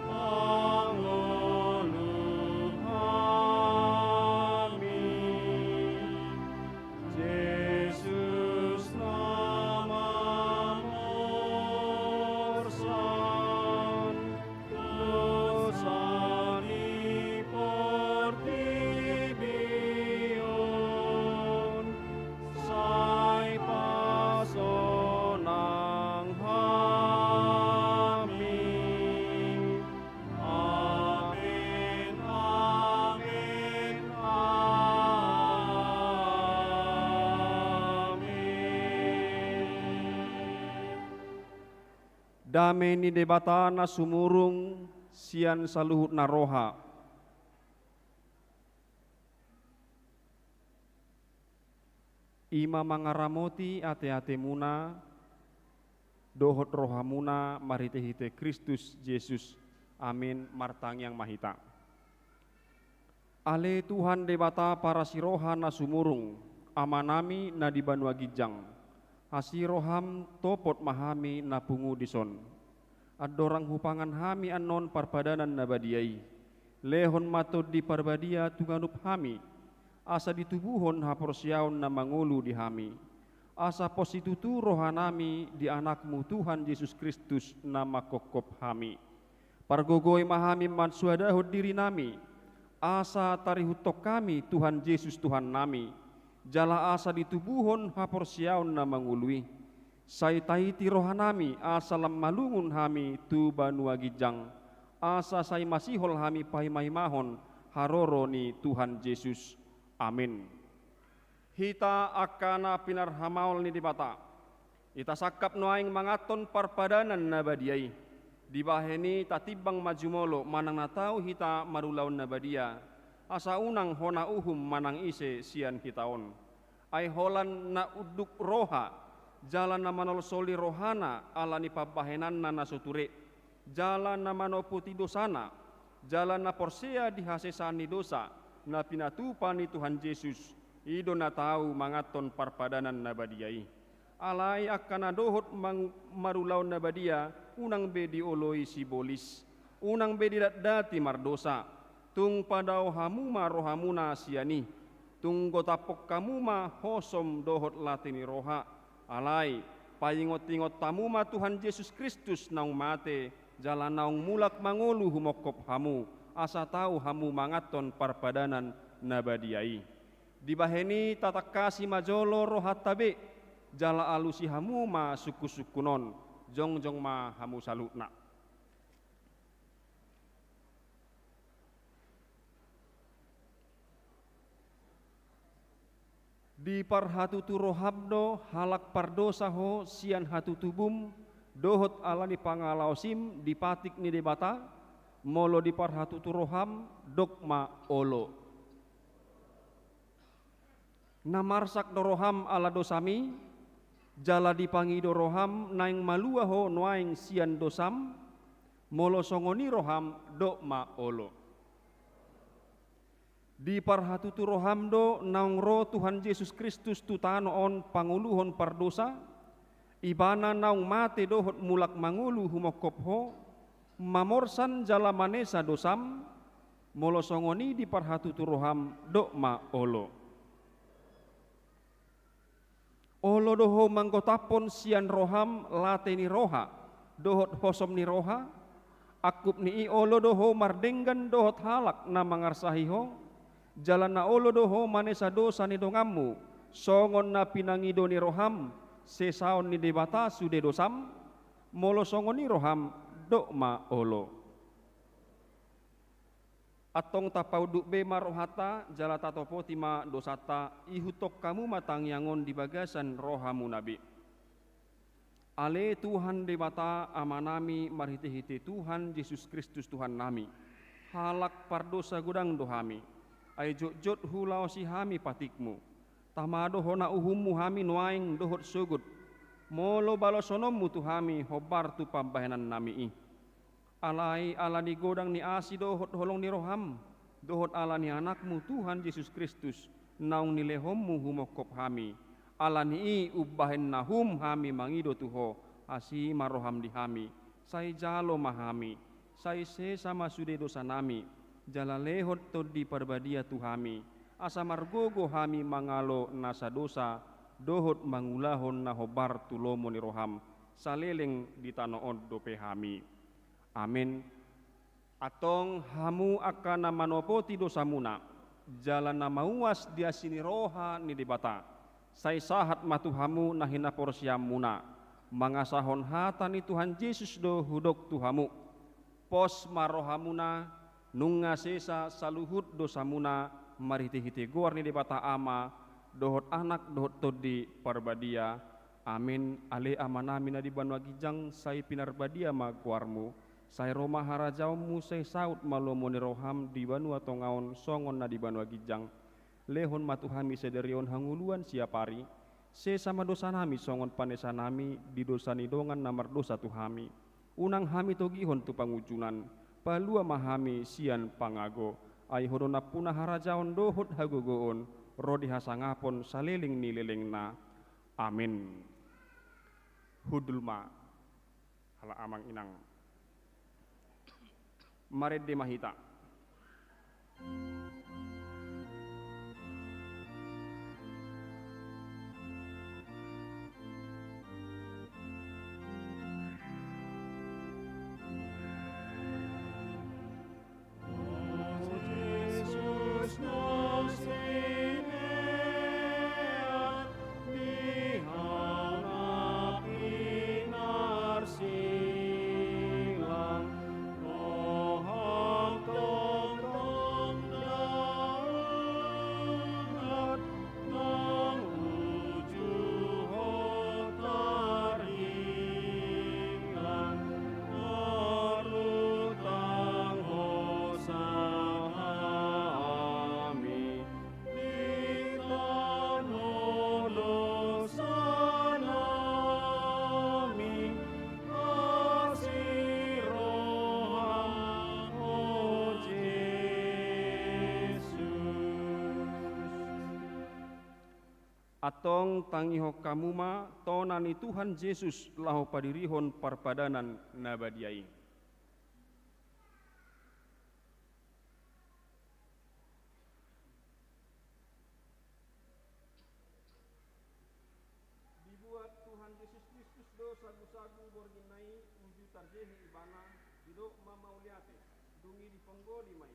angolu amin. Yesus namamu orsan, dosani portidion, sai pasonang hami. Amin, amin, amin. Dame ni debata na sumurung sian saluhut na roha. Ima mangaramoti ate-ate muna, dohot rohamuna maritehite Kristus Yesus. Amin, martang yang mahita. Ale Tuhan debata para siroha na sumurung, amanami na di Banua Gijang. Asiroham topot mahami na pungu dison. Adorang hupangan hami anon parpadanan na badiai. Lehon matod di parbadia tunganup hami. Asa ditubuhon haporsiaon na mangulu di hami. Asa positutu rohanami di anakmu Tuhan Yesus Kristus nama kokop hami. Pargogoy mahami mansuadahod diri nami. Asa tarihutok kami Tuhan Yesus Tuhan nami. Jala asa ditubuhon haporsiaon na mangului. Say taiti rohanami asa lam malungun hami tu Banua Gijang. Asa say masihol hami pahimahimahon haroro ni Tuhan Yesus. Amin. Hita akana pinarhamaol ni dibata. Ita sakap noaing mangaton parpadanan na badiai. Dibaheni tatibang majumolo manang natau hita marulaon na badia. Asa unang hona uhum manang ise sian hitaon. Ay holan na uduk roha. Jalan na manolsoli rohana ala ni pabahenan na nasuture. Jalan na manoputi dosana. Jalan na porsia dihasesani dosa. Na pinatupan ni Tuhan Yesus. Ido na tahu mangaton parpadanan na badiai. Alay akan dohot marulaw na badia. Unang bedi oloi sibolis. Unang bedi dati mardosa. Tung padaw hamuma rohamuna siani. Tung gotapok kamuma hosom dohot latini roha. Alay payingot-ingot tamuma Tuhan Yesus Kristus naung mate. Jalan naung mulak mangolu humokop hamu. Asa tahu hamu mangaton parpadanan nabadiai. Dibaheni tatak kasi majolo rohat tabe. Jala alusi hamu ma suku-sukunon. Jong-jong ma hamu salutna. Di parhatutu rohabdo halak pardosa ho sian hatutubum. Dohot alani pangalausim dipatik ni debata. Molo di parhatutu roham dogma olo. Namarsak doroham ala dosami. Jala dipangi doroham naing malua ho noaing sian dosam. Molo songoni roham dogma olo. Di parhatutu roham do naung ro Tuhan Yesus Kristus tutano on panguluhon pardosa. Ibana naung mate dohot mulak mangulu humokop ho. mamorsan jala manesa dosam, molo songoni di parhatu turoham dokma olo. Olo doho manggotapon sian roham lateni roha, dohot hosom ni roha, akup ni olo doho mardenggan dohot halak na mangarsahiho, jalan na olo doho manesa dosa ni dongamu, songon na pinangido ni roham, sesaon ni debata sude dosam, molo songon ni roham dokma olo. Atong tapauduk be marohata jala tatopo tima dosata ihutok kamu matang yangon di bagasan rohamu nabi. Ale Tuhan debata amanami marhiti-hiti Tuhan Yesus Kristus Tuhan nami. Halak pardosa gudang dohami. Ay jot hulau si hami patikmu. Tamado hona uhummu hami nuaing dohot sugud. Molo balosonommu tuhami hobar tu pambahanan nami i. Alai ala di godang ni asi dohot holong ni roham, dohot ala ni anakmu Tuhan Yesus Kristus, naung ni lehommu humokop hami, ala ni i ubahen nahum hami mangido tuho, asi maroham di hami, sai jalo mahami, sai se sama sude dosa nami, jala lehot to di parbadia tuhami, asa margogo hami mangalo nasa dosa, dohot mangulahon na hobar tulomo ni roham, saleleng di tanoon dope hami. Amin. Atong hamu akan manopoti dosamuna, jalan nama uas dia sini roha ni debata. Sai sahat matu hamu nahina porsiamuna, mangasahon hata ni Tuhan Yesus do hudok tuhamu. Pos marohamuna, nunga sesa saluhut dosamuna, marhiti-hiti guar ni debata ama, dohot anak dohot todi parbadia. Amin. Ale amanamina di banwa gijang sai pinarbadia maguarmu. Sai Roma harajaumu sai saut malomoni roham di banua tongaon songon na di banua gijang. Lehon matuhami sederion hanguluan siapari. Se sama dosa nami songon panesa nami di dosa nidongan namar dosa tuhami. Unang hami togihon tu pangujunan. Palua mahami sian pangago. Ay hodona punah harajaon dohot hagogoon. Rodi hasangapon saleling nileleng na. Amin. Hudulma hala amang inang. Maret de mahita. Atong tangiho kamuma tonani Tuhan Yesus laho padirihon parpadanan nabadiai. Dibuat Tuhan Yesus Kristus do sagu-sagu borginai uju tarjehi ibana didok mamauliate dungi di penggoli mai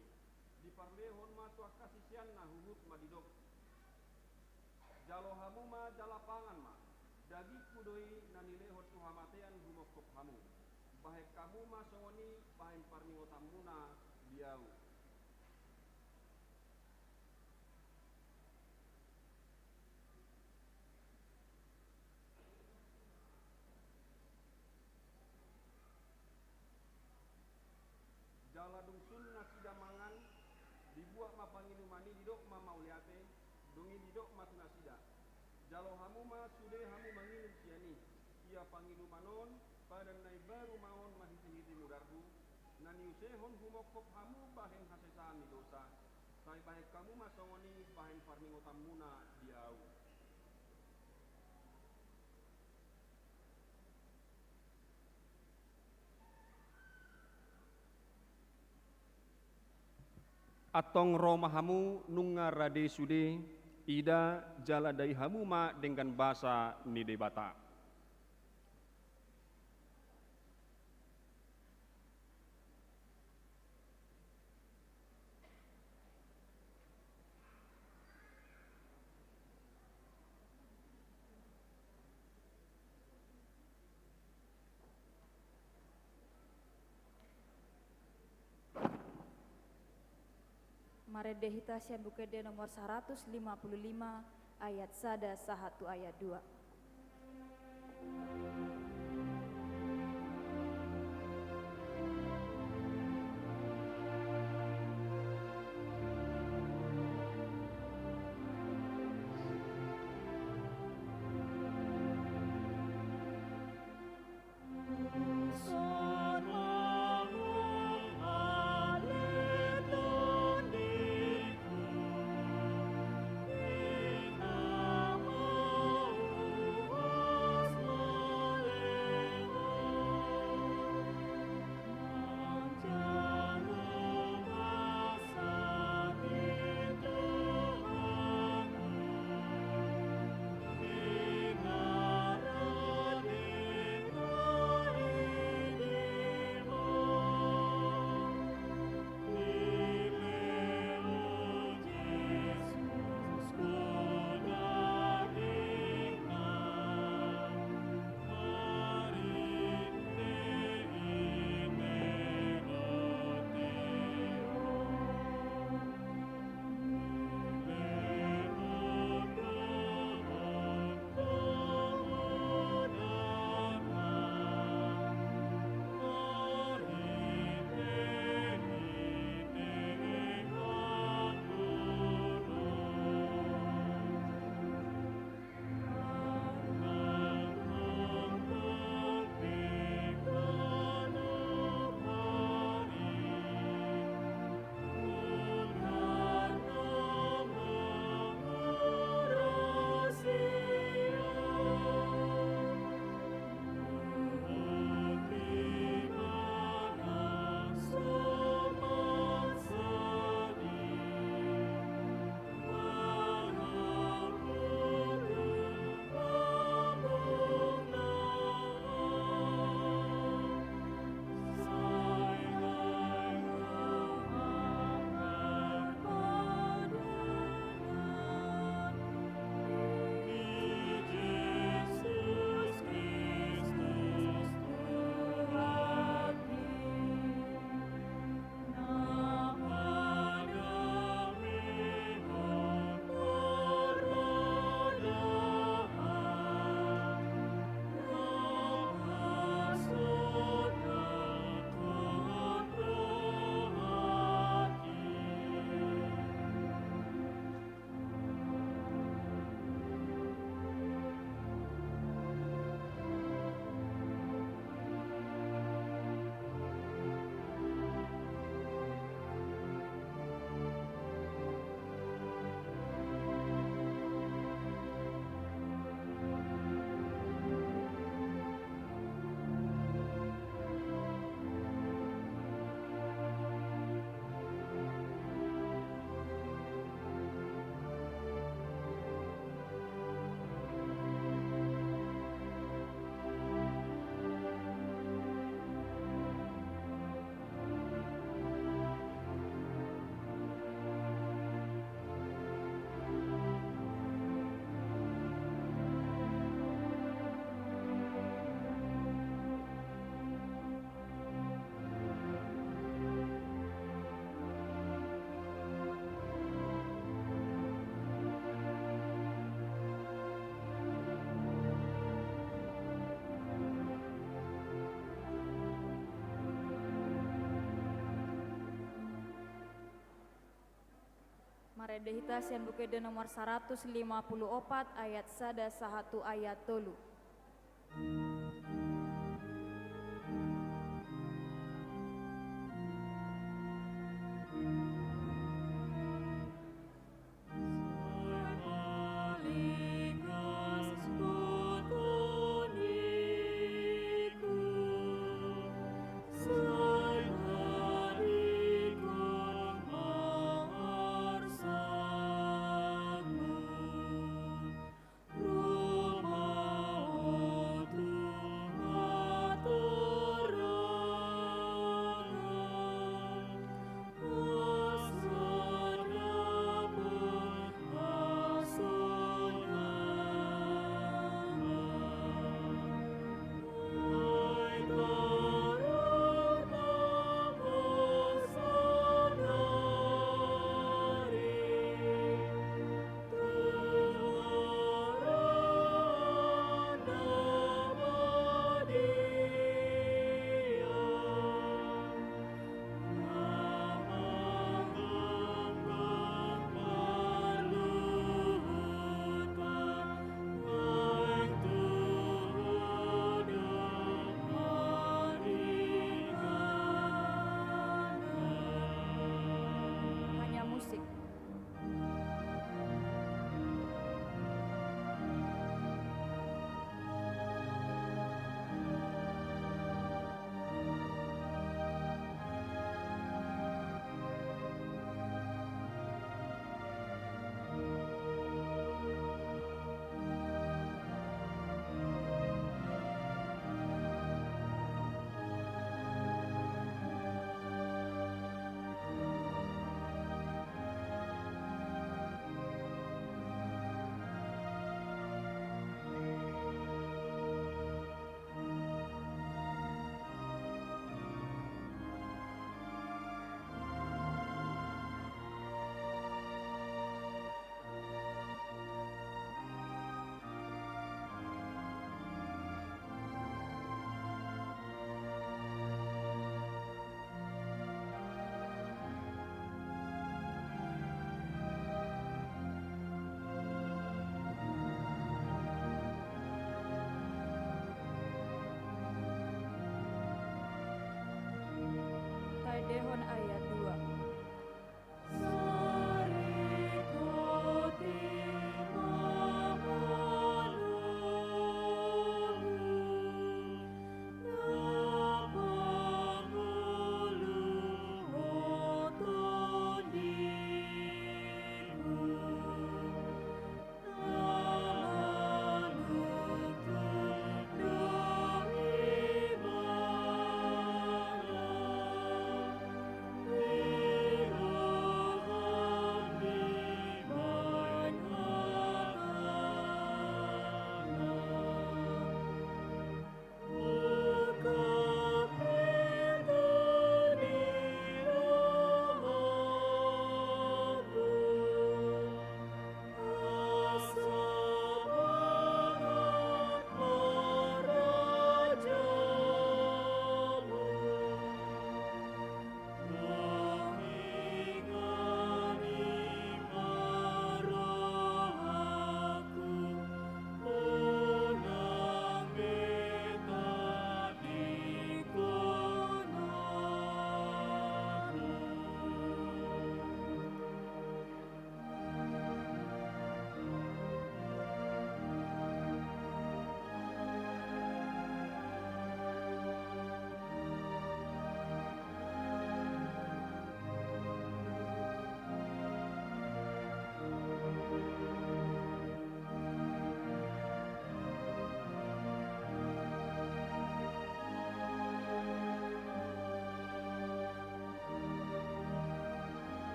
di parlehon ma tua kasisian na huhut madidok. Jalo hamu ma jala pangan ma dagi kudoi nani lehot tuhamatean gumokop hamu bahek kamu ma songoni bahen parningotamuna diau. Jala dungsun nasida mangan dibuat ma panginumani didok ma mauliate dungi didok matu nasida. Jalo hamu ma sude hamu manginum siani. Ia panginumanon pada nai baru maon mahiti-hiti mudarhu. Nani usehon humokop hamu bahen hasesami dosa. Sai bahek kamu ma songoni bahen parningotamuna diau. Atong romahamu nunga rade sude, ida jala dai hamu ma dengan bahasa ni debata. Maredehita Sian Bukede nomor 155 ayat 1 ayat 2. Maredehita Sian Bukede nomor 154 ayat 1 ayat 3.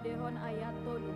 dehon ayat tolu.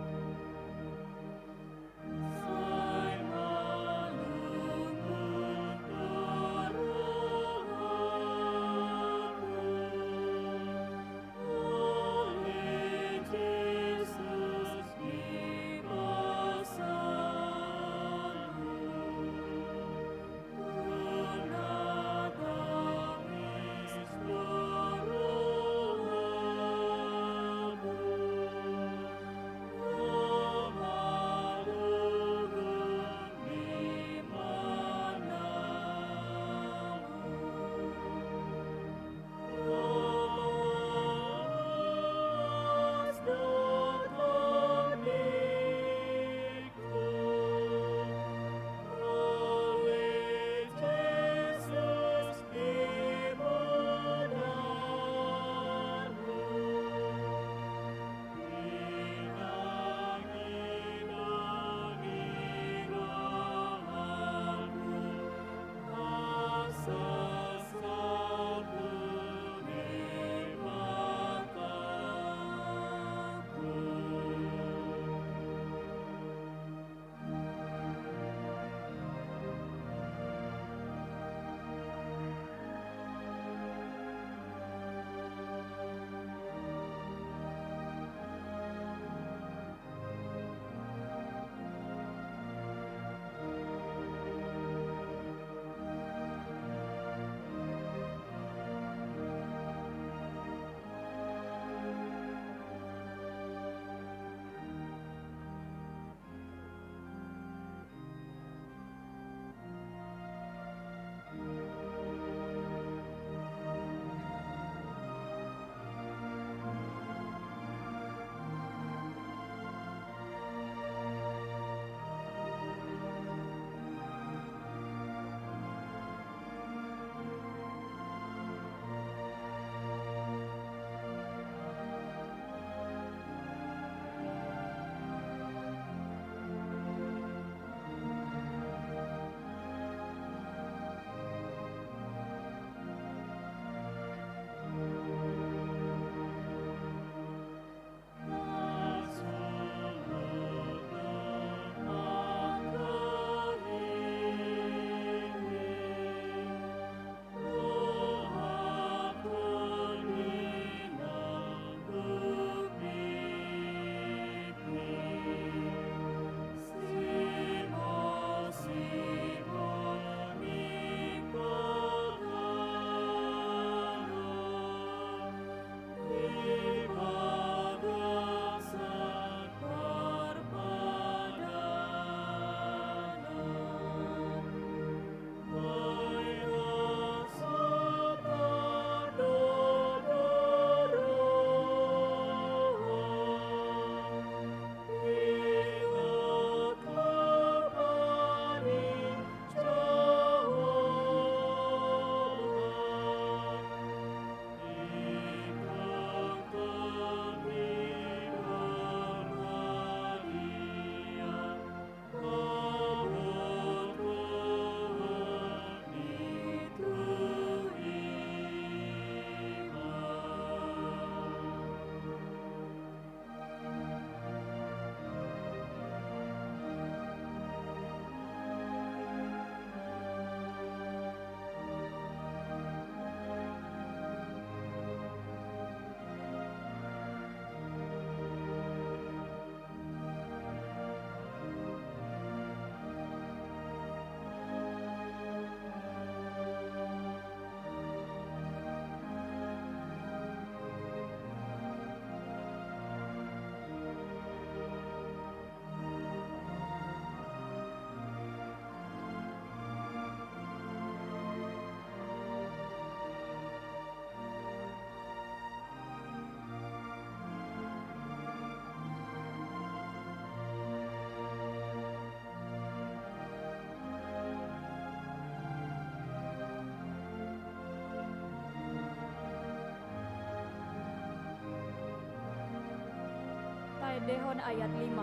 Dehon ayat 5.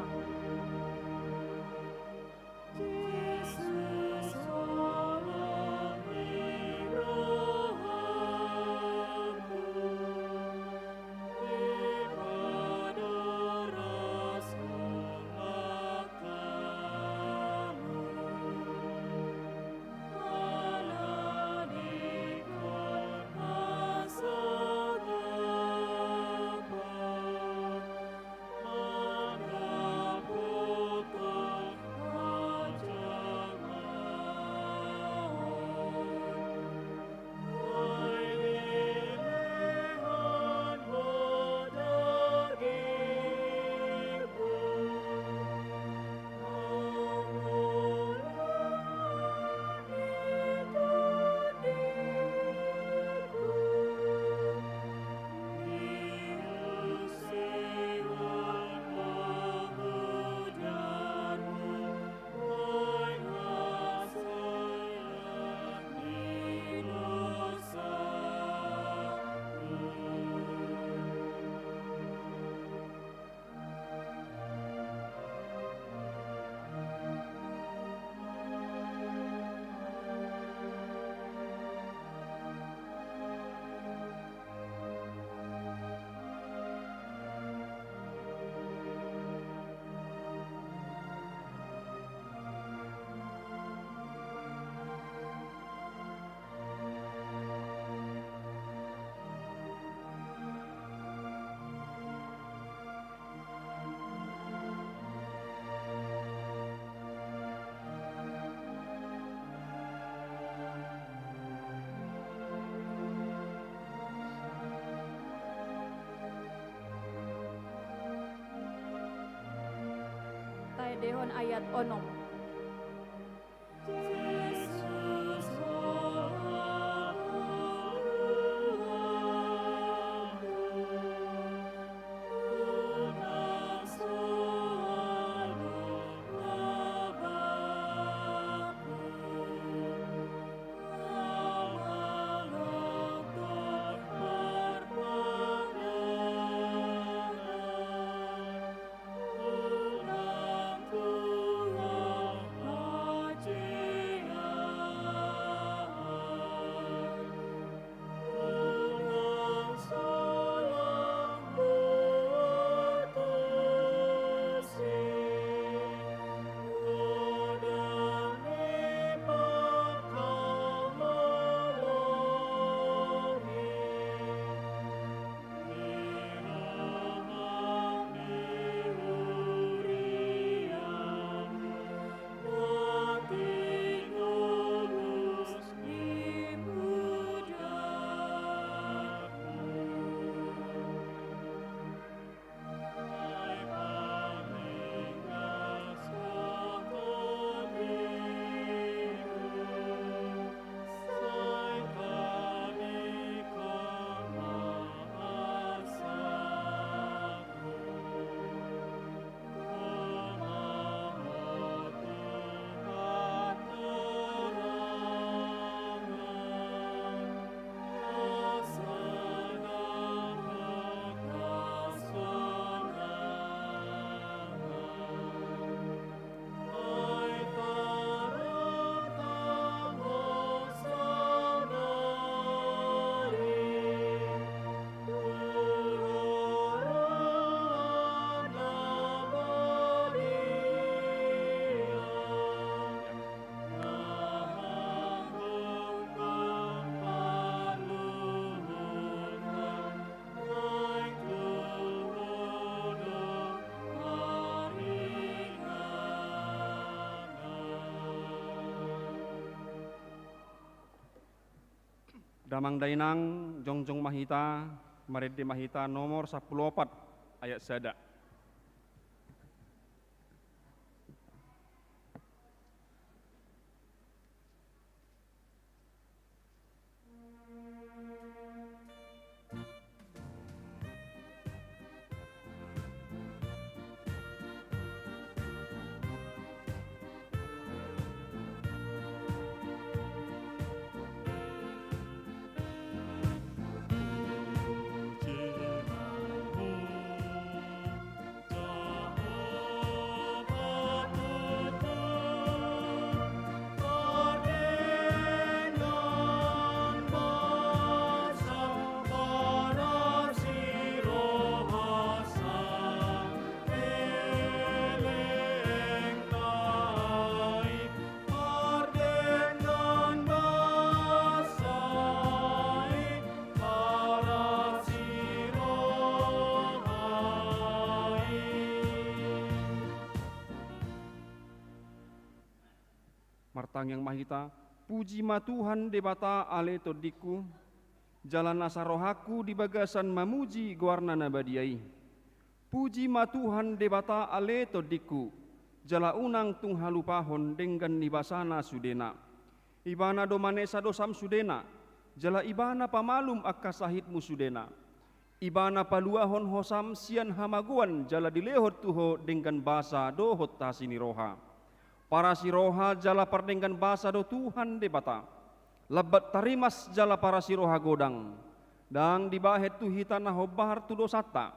dehon ayat onom. Damang Dainang, Jongjong Mahita, Marede Mahita nomor 14 ayat sada. Martang yang Mahita, puji ma Tuhan debata ale todiku, jalan nasa rohaku di bagasan mamuji guarna nabadiai. Puji ma Tuhan debata ale todiku, jala unang tung halupahon dengan nibasana sudena. Ibana domanesa dosam sudena, jala ibana pamalum akka sahitmu sudena. Ibana paluahon hosam sian hamaguan jala dilehot tuho dengan basa dohot tasini roha. Para siroha jala perdenggan basa do Tuhan debata. Lebat tarimas jala para siroha godang. Dang dibahet tuhita nahobar tu dosata.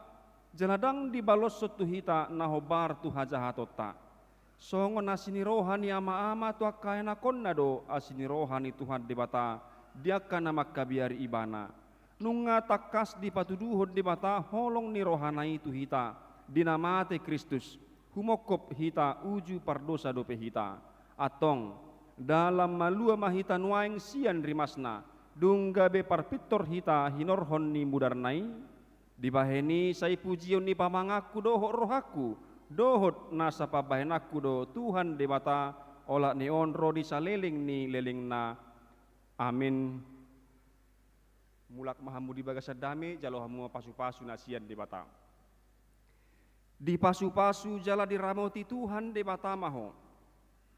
Jaladang dibalos tuhita nahobar tu hajahatota. Songo nasini rohani ama-ama tu akayana konna do asini rohani Tuhan debata. Diaka nama kabiari ibana. Nunga takas di patuduhod debata holong ni rohanai tuhita. Dinamate Kristus. Humokop hita uju pardosa dope hita atong dalam malua mahita nuaing sian rimasna dunggabe parpitor hita hinorhon ni mudarnai dibaheni sai pujion ni pamangaku dohot rohaku dohot nasa pabahenaku do Tuhan debata ola neon rodi saleling ni lelingna amin. Mulak mahamudi bagasa dame jalo hamu pasu-pasu nasian debata. Di pasu-pasu jala diramoti Tuhan de batamaho.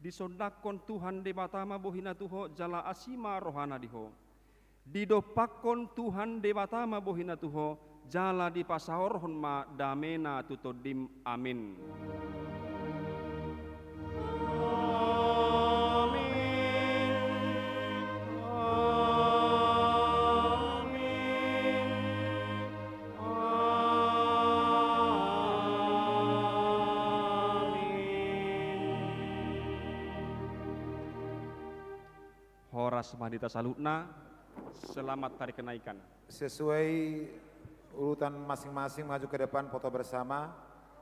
Disondakon Tuhan de batama bohina tuho jala asima rohana diho. Didopakon Tuhan de batama bohina tuho jala di pasahorhon ma damena tutodim. Amin. Horas Mahdita Salutna, selamat hari kenaikan. Sesuai urutan masing-masing maju ke depan foto bersama.